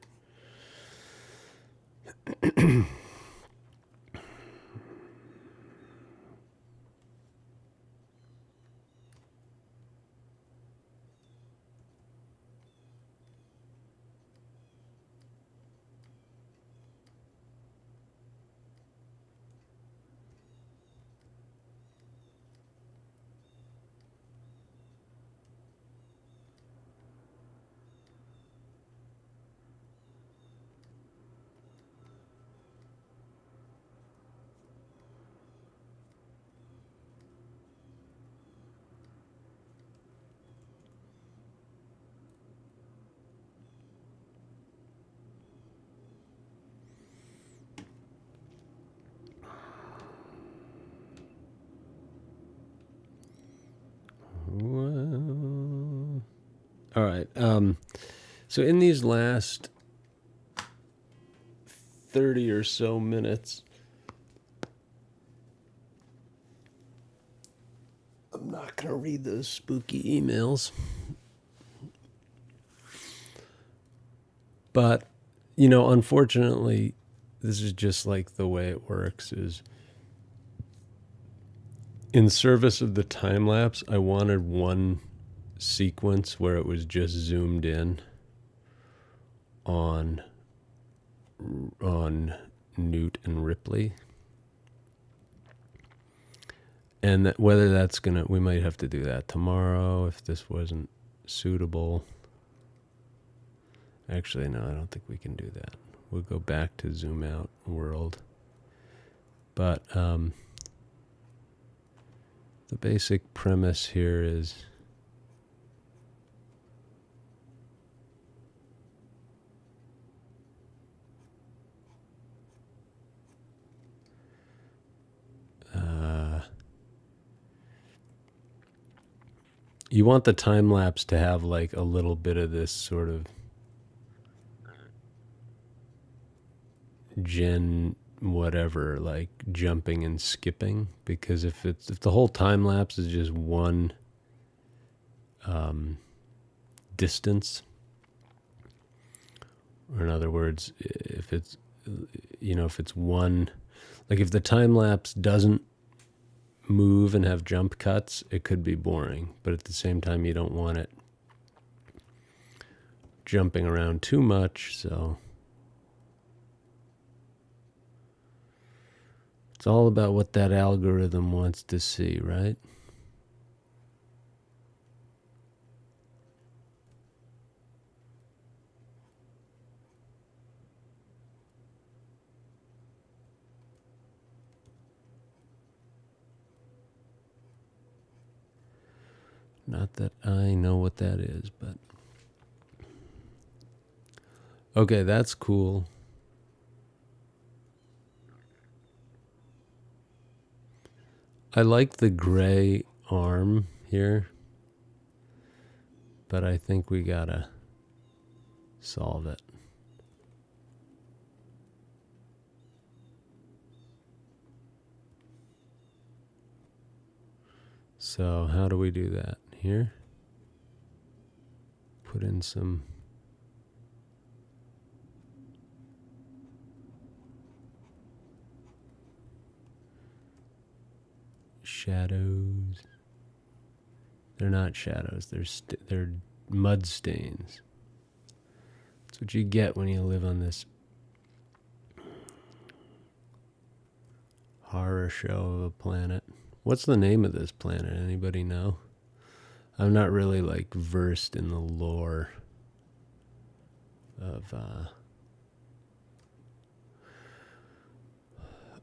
All right. So in these last 30 or so minutes, I'm not going to read those spooky emails. But, unfortunately, this is just like the way it works is in service of the time lapse, I wanted one sequence where it was just zoomed in on Newt and Ripley. And whether that's we might have to do that tomorrow if this wasn't suitable. Actually, no, I don't think we can do that. We'll go back to zoom out world. But the basic premise here is you want the time lapse to have like a little bit of this sort of gen whatever, like jumping and skipping, because if the whole time lapse is just one distance, or in other words, if it's one, like if the time lapse doesn't move and have jump cuts, it could be boring. But at the same time, you don't want it jumping around too much, so it's all about what that algorithm wants to see, right? Not that I know what that is, but okay, that's cool. I like the gray arm here, but I think we gotta solve it. So how do we do that? Here, put in some shadows. They're not shadows. They're mud stains. That's what you get when you live on this horror show of a planet. What's the name of this planet? Anybody know? I'm not really like versed in the lore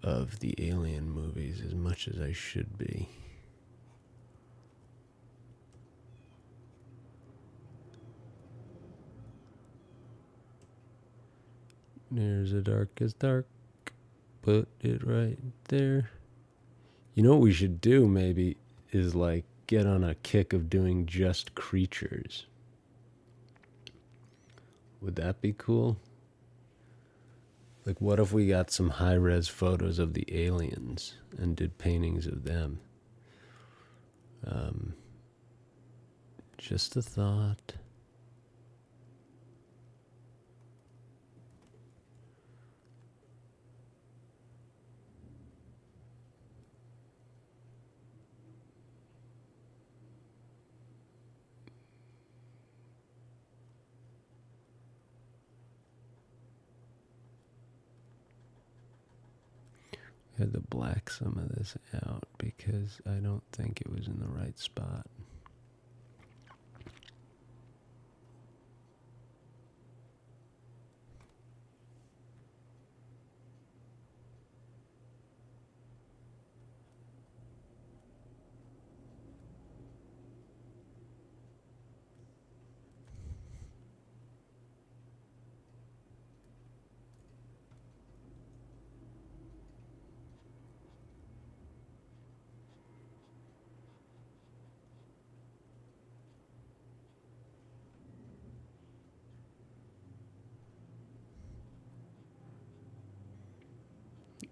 of the Alien movies as much as I should be. There's a darkest dark. Put it right there. You know what we should do maybe is like get on a kick of doing just creatures. Would that be cool? Like, what if we got some high-res photos of the aliens and did paintings of them? Just a thought. I had to black some of this out because I don't think it was in the right spot.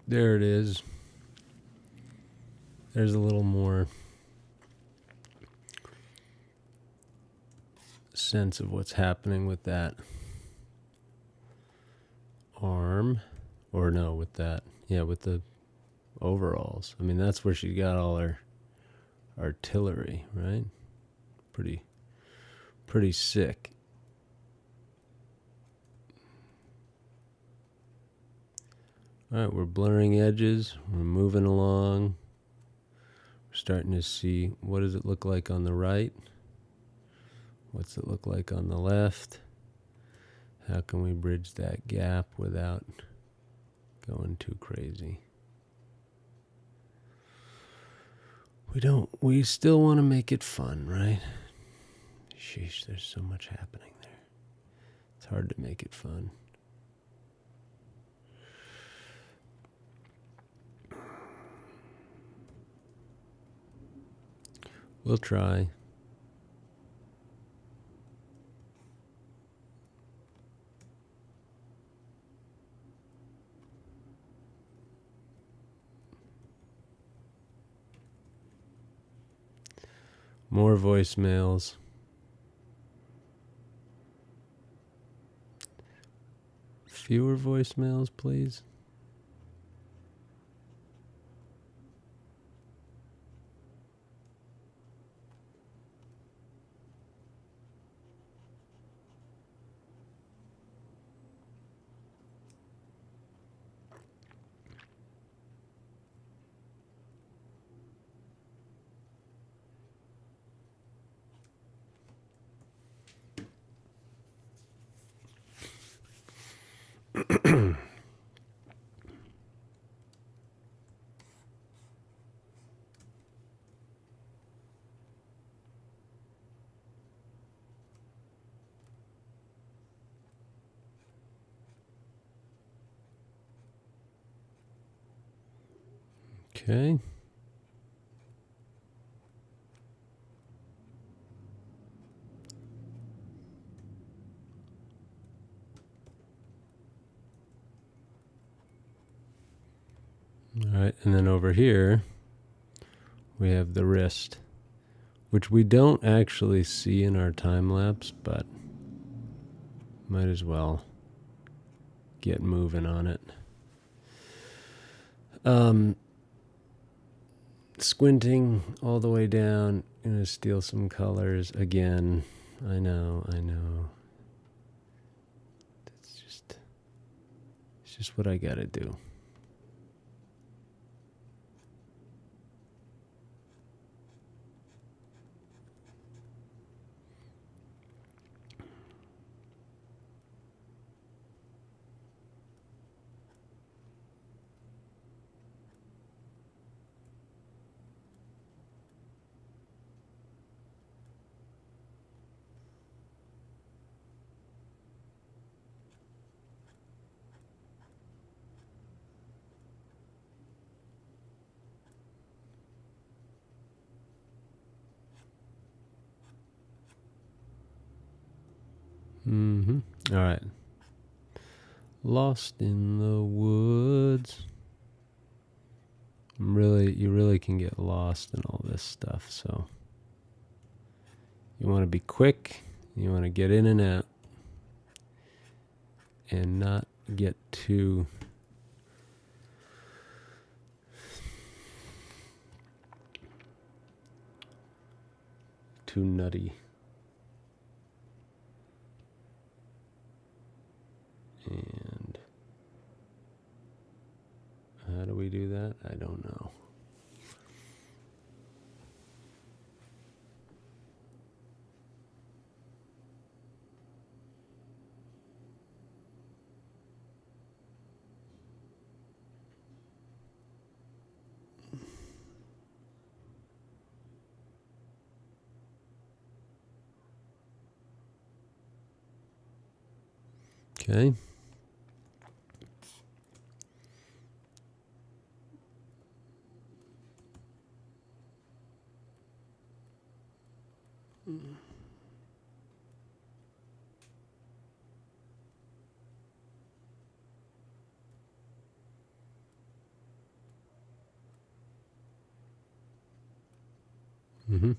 There it is. There's a little more sense of what's happening with that arm. Or no, with that. Yeah, with the overalls. I mean, that's where she got all her artillery, right? Pretty sick. All right, we're blurring edges. We're moving along. We're starting to see what does it look like on the right? What's it look like on the left? How can we bridge that gap without going too crazy? We still want to make it fun, right? Sheesh, there's so much happening there. It's hard to make it fun. We'll try. More voicemails. Fewer voicemails, please. Okay. All right, and then over here, we have the wrist, which we don't actually see in our time lapse, but might as well get moving on it. Squinting all the way down, gonna steal some colors again. I know. It's just what I gotta do. All right. Lost in the woods. You really can get lost in all this stuff. So you want to be quick. You want to get in and out, and not get too nutty. And how do we do that? I don't know. Okay. Mm-hmm.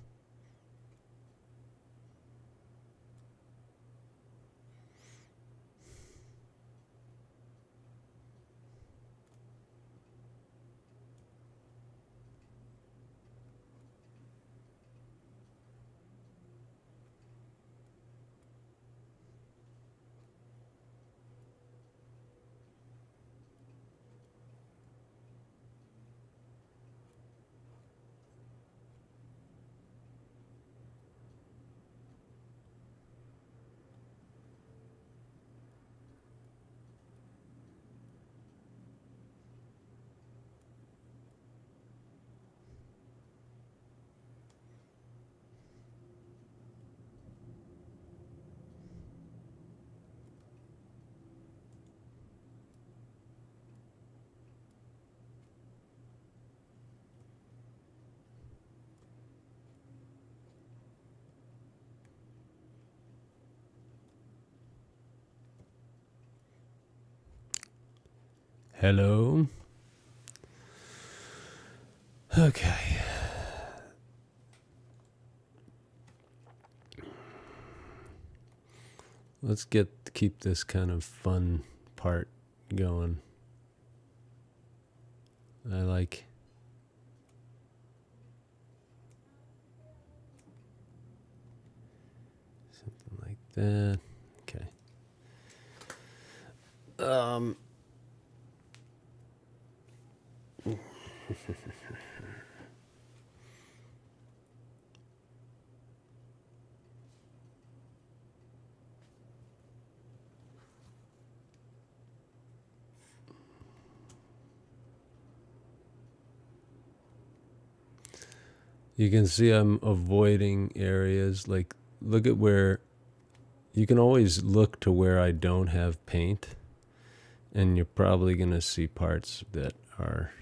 Hello. Okay. Let's keep this kind of fun part going. I like something like that. Okay. You can see I'm avoiding areas. Like, look at where, you can always look to where I don't have paint, and you're probably going to see parts that are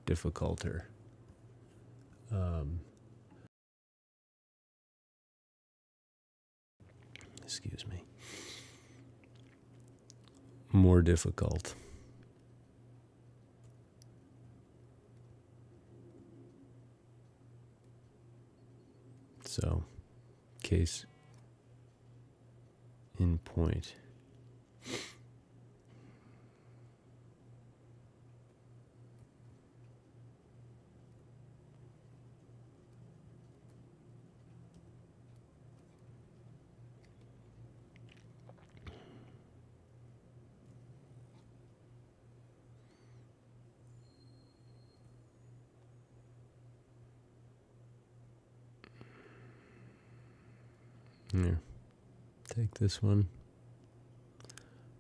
difficulter. Excuse me. More difficult. So, case in point. Here, take this one.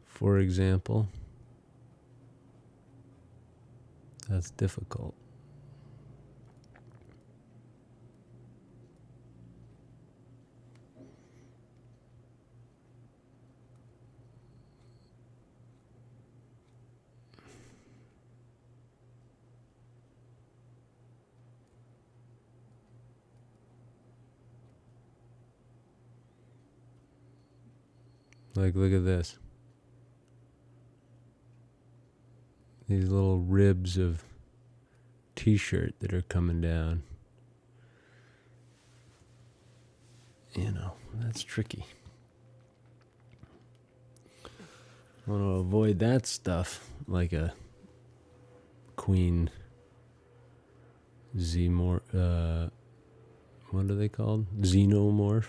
For example, that's difficult. Like, look at this. These little ribs of t-shirt that are coming down. You know, that's tricky. I want to avoid that stuff, like a queen what are they called? Xenomorph.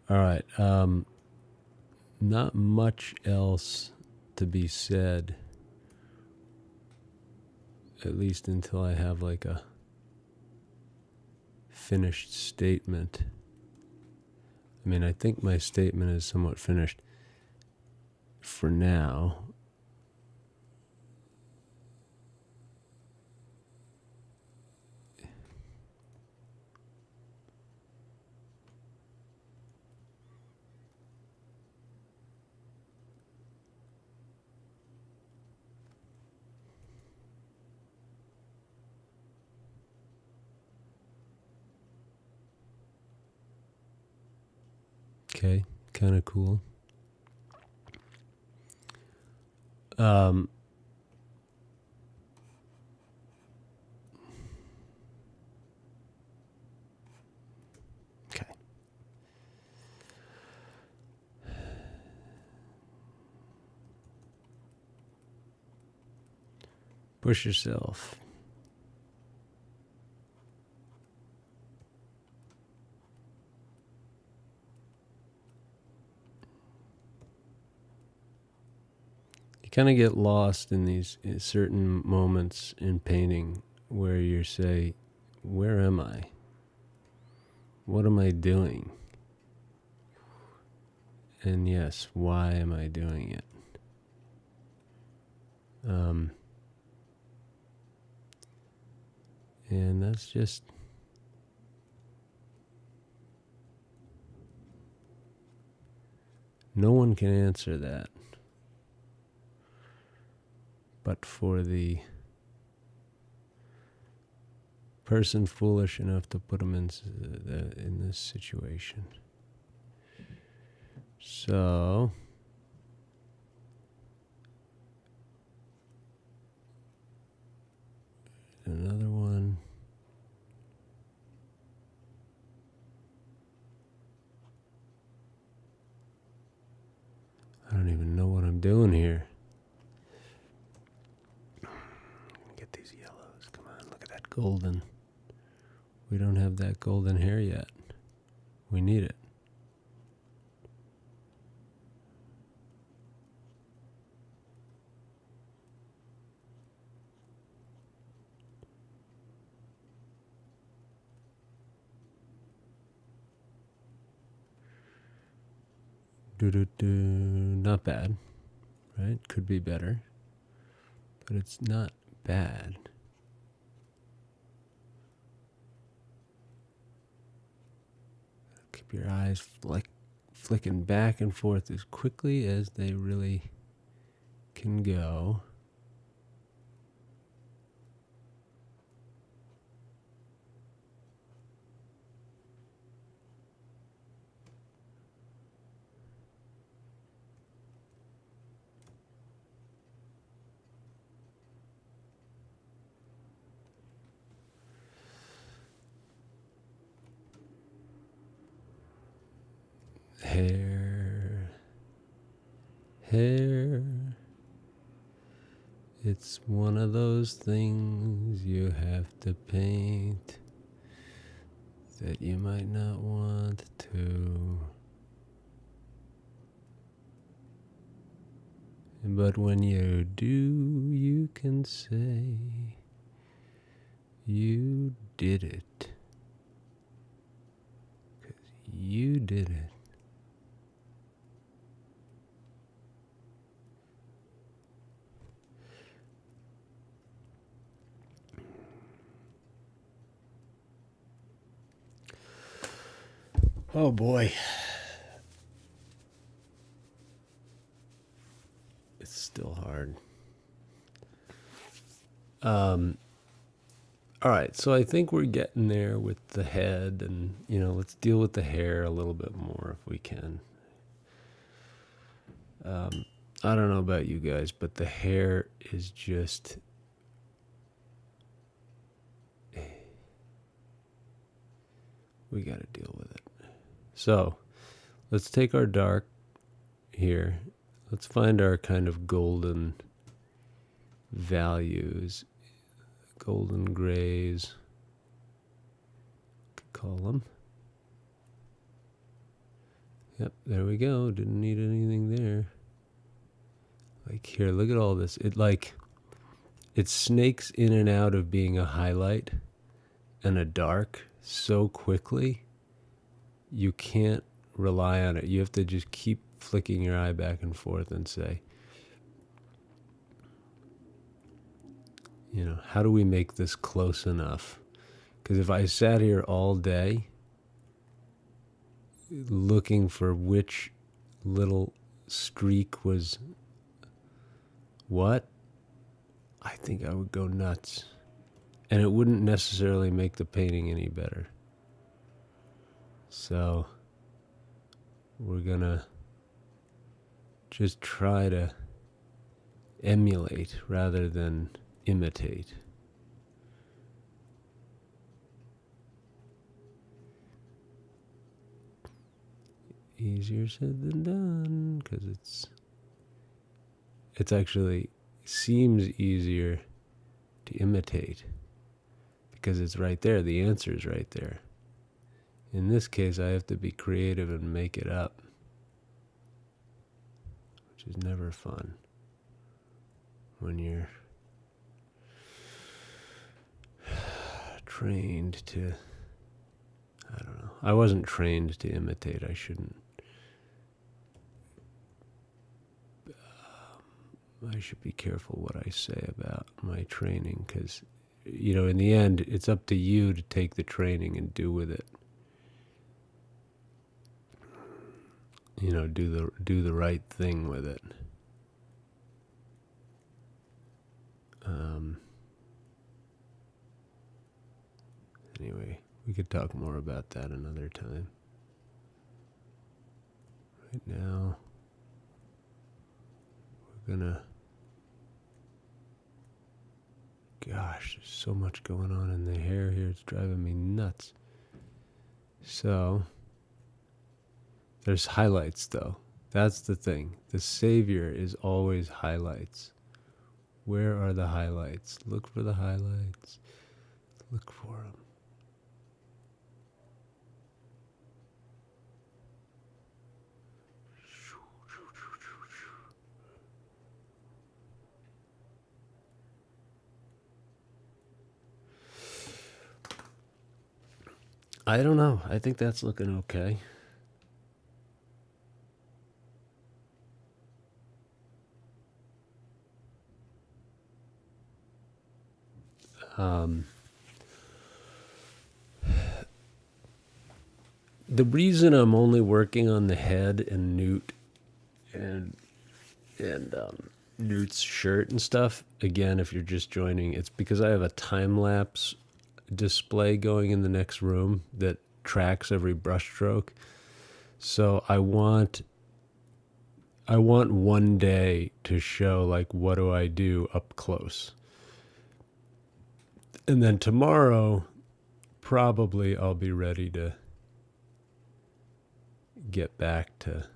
All right. Not much else to be said, at least until I have like a finished statement. I mean, I think my statement is somewhat finished for now. Okay, kind of cool. Okay. Push yourself. You kind of get lost in these certain moments in painting where you say, where am I? What am I doing? And yes, why am I doing it? And that's just, no one can answer that. But for the person foolish enough to put them in this situation. So, another one. I don't even know what I'm doing here. Get these yellows. Come on, look at that golden. We don't have that golden hair yet. We need it. Not bad, right? Could be better, but it's not bad. Keep your eyes flicking back and forth as quickly as they really can go. Hair. It's one of those things you have to paint that you might not want to. But when you do, you can say you did it. 'Cause you did it. Oh boy. It's still hard. All right, so I think we're getting there with the head, and let's deal with the hair a little bit more if we can. I don't know about you guys, but the hair is just we got to deal with it. So let's take our dark here. Let's find our kind of golden values, golden grays, call them. Yep, there we go. Didn't need anything there. Like here, look at all this. It snakes in and out of being a highlight and a dark so quickly, you can't rely on it. You have to just keep flicking your eye back and forth and say, how do we make this close enough? Because if I sat here all day looking for which little streak was what, I think I would go nuts. And it wouldn't necessarily make the painting any better. So we're gonna just try to emulate rather than imitate. Easier said than done, because it's actually seems easier to imitate because it's right there. The answer is right there. In this case, I have to be creative and make it up, which is never fun when you're trained to, I don't know. I wasn't trained to imitate. I shouldn't. I should be careful what I say about my training because, in the end, it's up to you to take the training and do with it. Do the right thing with it. Anyway, we could talk more about that another time. Right now, we're gonna. Gosh, there's so much going on in the hair here. It's driving me nuts. So, there's highlights, though. That's the thing. The savior is always highlights. Where are the highlights? Look for the highlights. Look for them. I don't know. I think that's looking okay. the reason I'm only working on the head and Newt and Newt's shirt and stuff, again, if you're just joining, it's because I have a time-lapse display going in the next room that tracks every brushstroke. So I want one day to show, like, what do I do up close. And then tomorrow, probably I'll be ready to get back to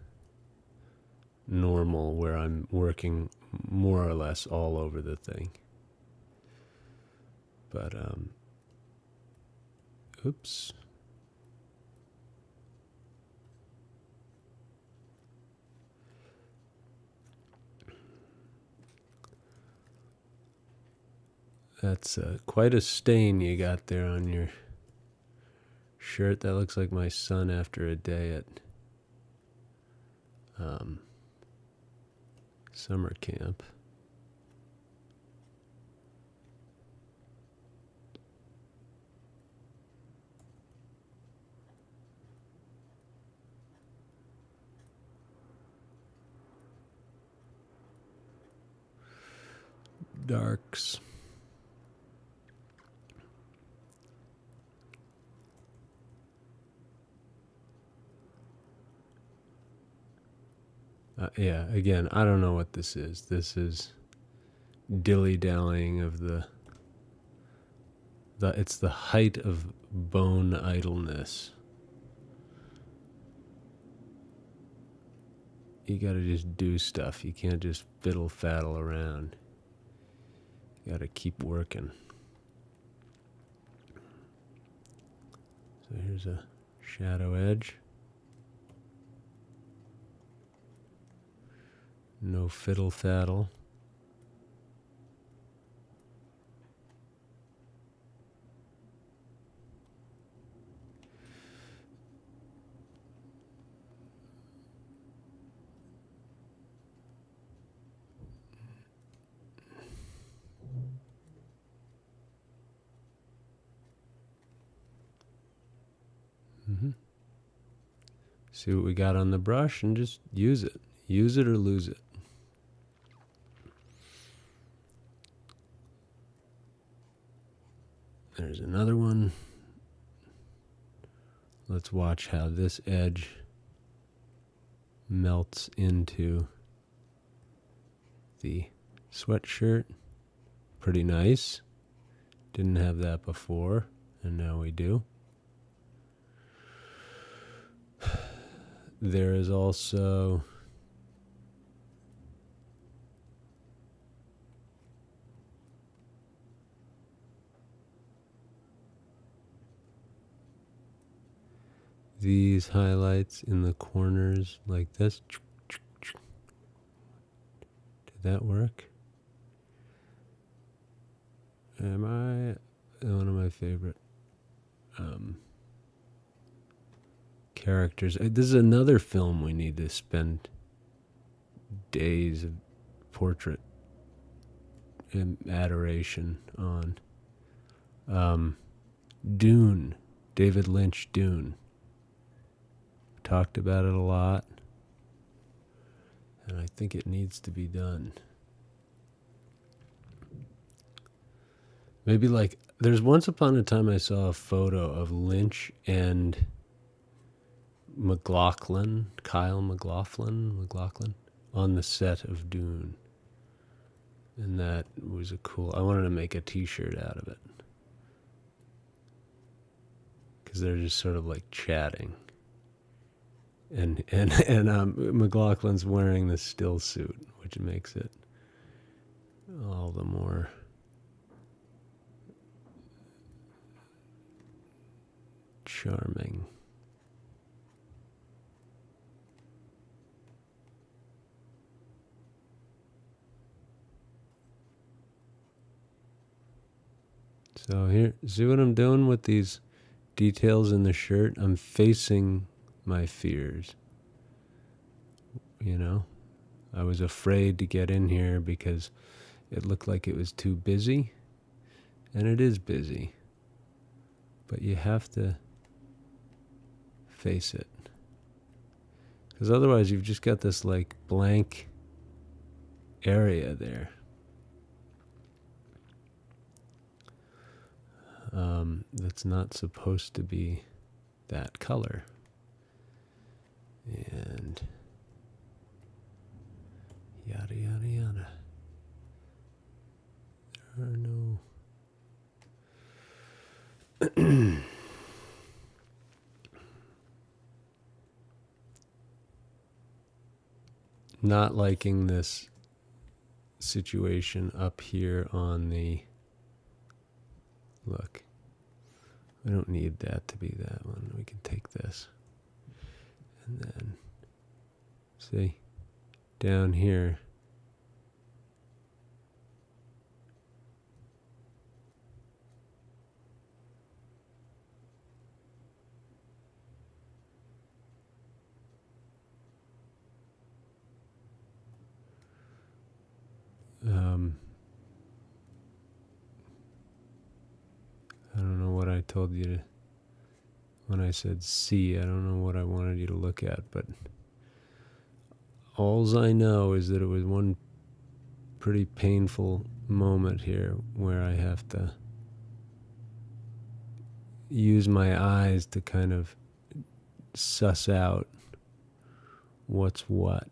normal, where I'm working more or less all over the thing. But, oops. That's quite a stain you got there on your shirt. That looks like my son after a day at summer camp. Darks. Yeah, again, I don't know what this is. This is dilly-dallying of it's the height of bone idleness. You gotta just do stuff. You can't just fiddle-faddle around. You gotta keep working. So here's a shadow edge. No fiddle-faddle. See what we got on the brush and just use it. Use it or lose it. There's another one. Let's watch how this edge melts into the sweatshirt. Pretty nice. Didn't have that before, and now we do. There is also these highlights in the corners like this. Did that work? Am I one of my favorite characters? This is another film we need to spend days of portrait and adoration on. Dune, David Lynch, Dune. Talked about it a lot, and I think it needs to be done. Maybe like, there's once upon a time I saw a photo of Lynch and Kyle MacLachlan, on the set of Dune. And that was I wanted to make a t-shirt out of it. Because they're just sort of like chatting. And McLaughlin's wearing the still suit, which makes it all the more charming. So here, see what I'm doing with these details in the shirt? I'm facing my fears. You know, I was afraid to get in here because it looked like it was too busy, and it is busy. But you have to face it. Because otherwise you've just got this like blank area there. That's not supposed to be that color. And yada yada yada. There are no not liking this situation up here on the look. We don't need that to be that one. We can take this. And then, see, down here, I don't know what I told you to, when I said see, I don't know what I wanted you to look at, but alls I know is that it was one pretty painful moment here where I have to use my eyes to kind of suss out what's what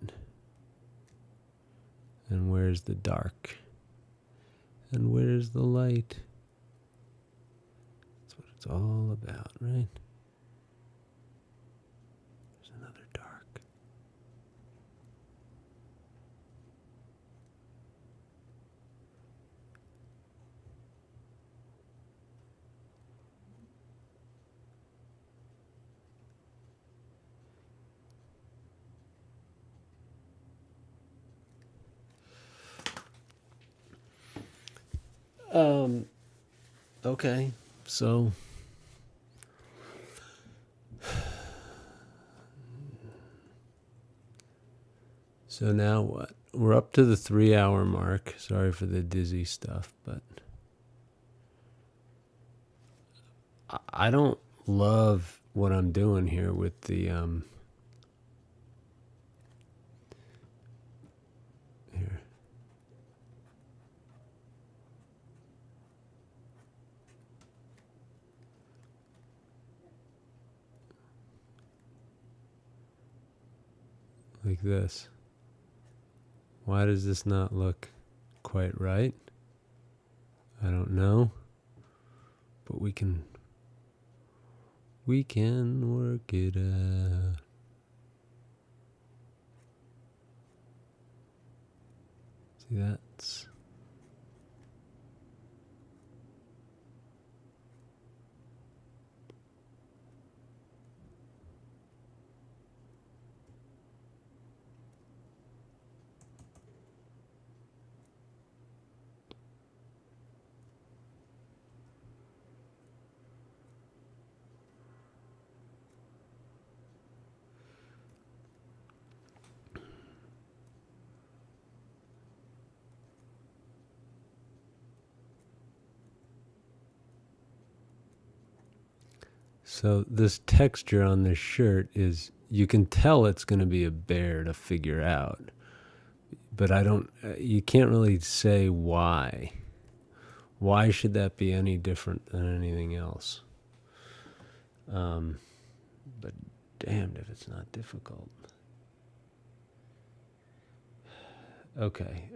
and where's the dark and where's the light. That's what it's all about, right? There's another dark. Okay, so now what? We're up to the 3-hour mark. Sorry for the dizzy stuff, but I don't love what I'm doing here with the here. Like this. Why does this not look quite right? I don't know. But we can work it out. See, that's so this texture on this shirt is, you can tell it's going to be a bear to figure out, but you can't really say why. Why should that be any different than anything else? But damned if it's not difficult. Okay.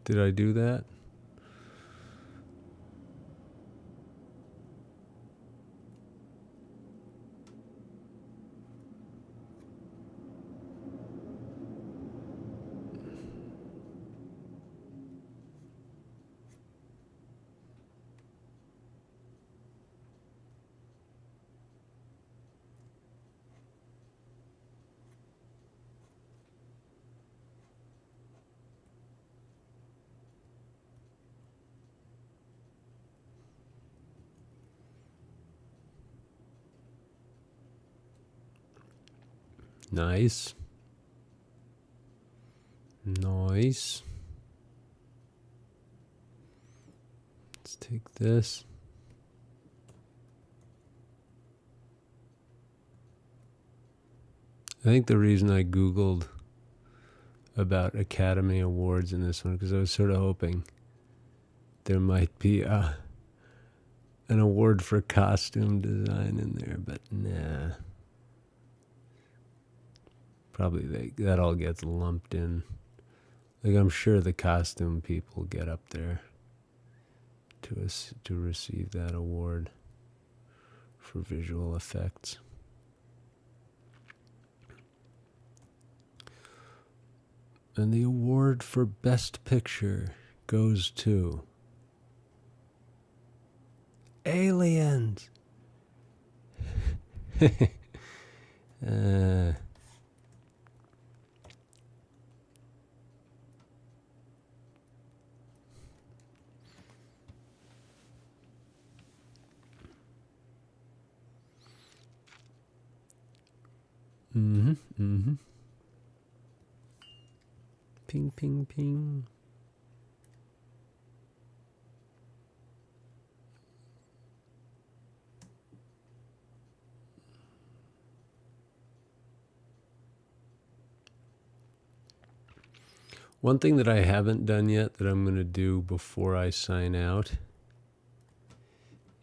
Did I do that? Nice. Nice. Let's take this. I think the reason I Googled about Academy Awards in this one, because I was sort of hoping there might be an award for costume design in there, but nah. Probably that all gets lumped in. Like, I'm sure the costume people get up there to receive that award for visual effects. And the award for Best Picture goes to Aliens. Ping, ping, ping. One thing that I haven't done yet that I'm going to do before I sign out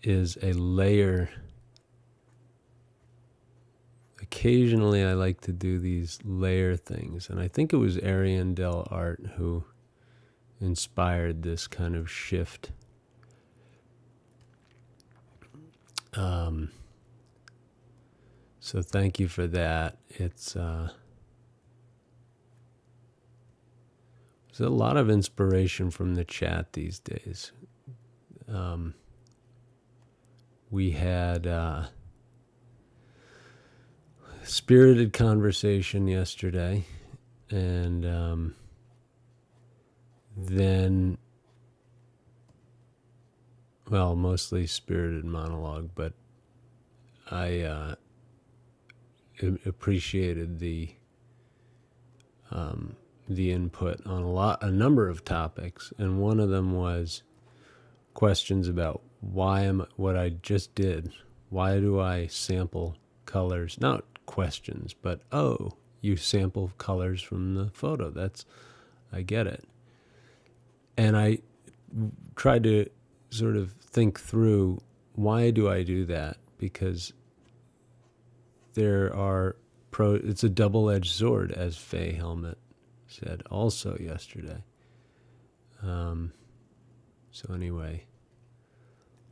is a layer. Occasionally I like to do these layer things, and I think it was Ariane Del Art who inspired this kind of shift. So thank you for that. It's there's a lot of inspiration from the chat these days. We had spirited conversation yesterday, and then, well, mostly spirited monologue, but I appreciated the input on a number of topics, and one of them was questions about what I just did. Why do I sample colors? Not questions, but you sample colors from the photo. I get it. And I tried to sort of think through, why do I do that? Because it's a double-edged sword, as Faye Helmet said also yesterday. So anyway,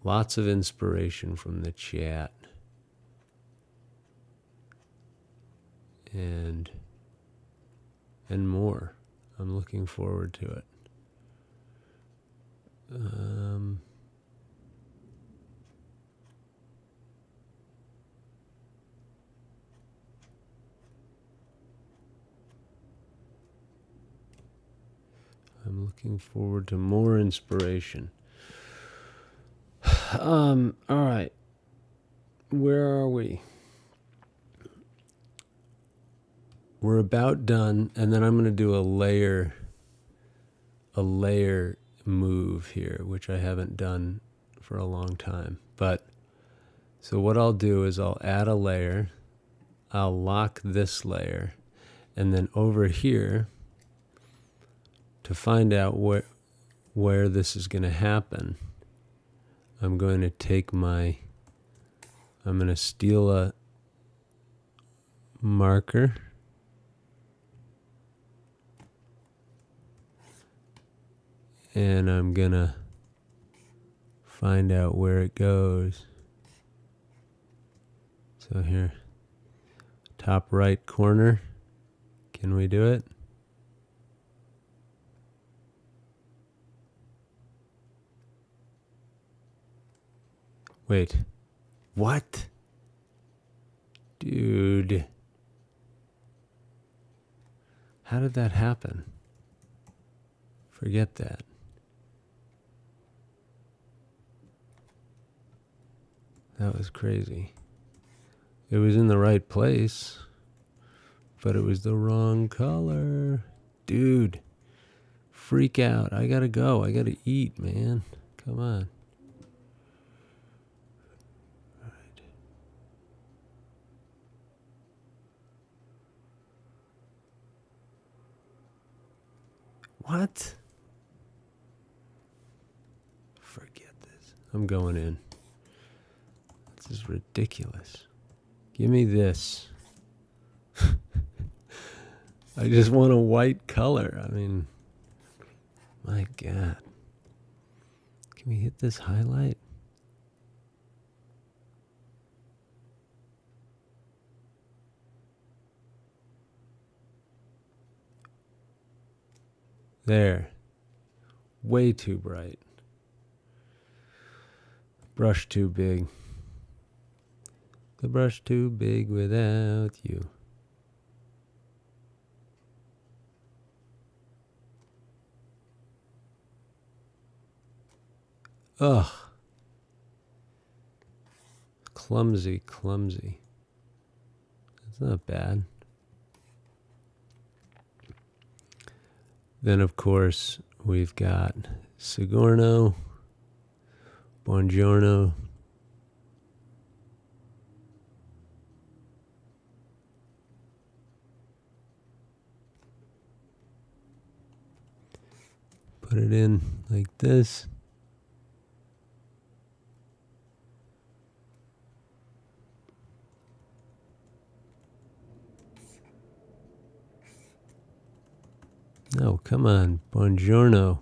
lots of inspiration from the chat. And more. I'm looking forward to it. I'm looking forward to more inspiration. All right. Where are we? We're about done, and then I'm going to do a layer move here, which I haven't done for a long time. But so what I'll do is I'll add a layer, I'll lock this layer, and then over here, to find out where this is going to happen, I'm going to steal a marker, and I'm going to find out where it goes. So here, top right corner. Can we do it? Wait. What? Dude. How did that happen? Forget that. That was crazy. It was in the right place, But it was the wrong color. Dude, freak out. I gotta go. I gotta eat, man. Come on. All right. What? Forget this. I'm going in. This is ridiculous. Give me this. I just want a white color. I mean, my God. Can we hit this highlight? There. Way too bright. Brush too big. The brush too big without you. Ugh. Clumsy, clumsy. That's not bad. Then, of course, we've got Sigourney, Buongiorno. Put it in like this. No, come on. Buongiorno.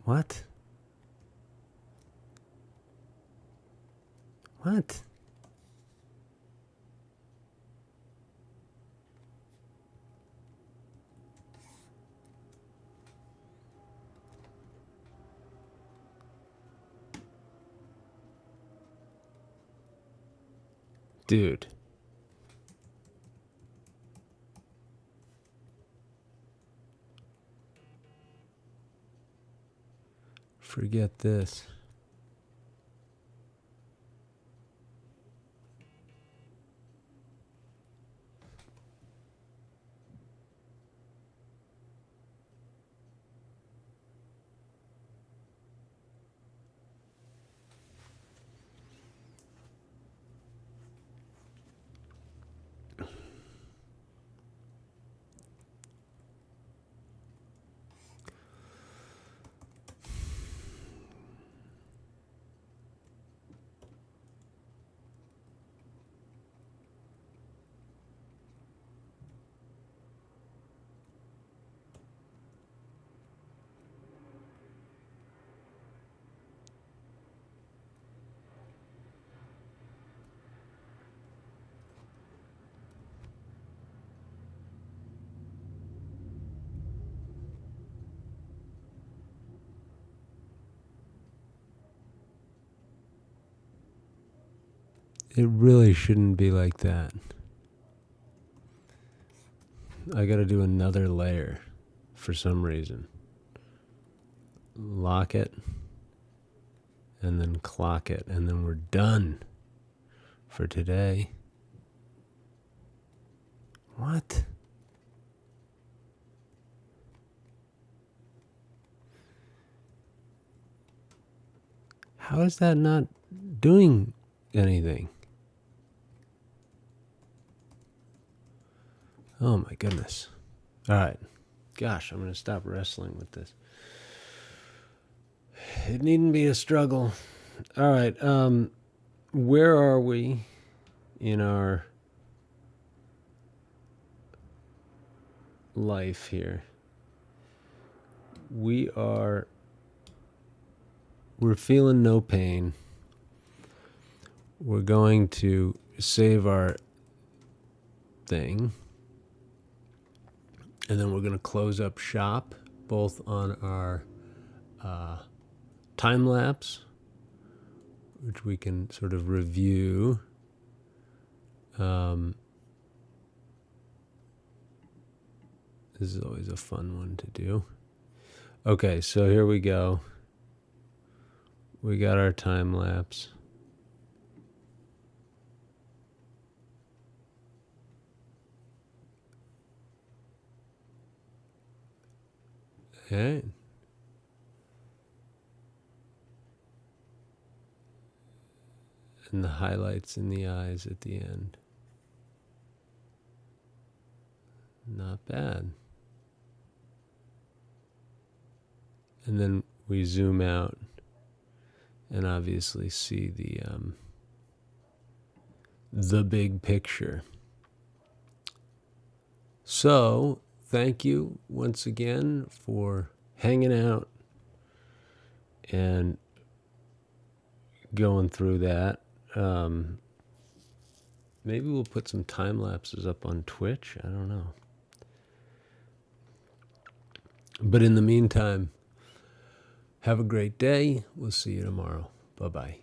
What? What? Dude. Forget this. It really shouldn't be like that. I gotta do another layer for some reason. Lock it, and then clock it, and then we're done for today. What? How is that not doing anything? Oh my goodness. All right. Gosh, I'm going to stop wrestling with this. It needn't be a struggle. All right. Where are we in our life here? We're feeling no pain. We're going to save our thing. And then we're going to close up shop, both on our time lapse, which we can sort of review. This is always a fun one to do. Okay, so here we go. We got our time lapse. Okay. And the highlights in the eyes at the end. Not bad. And then we zoom out and obviously see the big picture. So, thank you once again for hanging out and going through that. Maybe we'll put some time lapses up on Twitch. I don't know. But in the meantime, have a great day. We'll see you tomorrow. Bye-bye.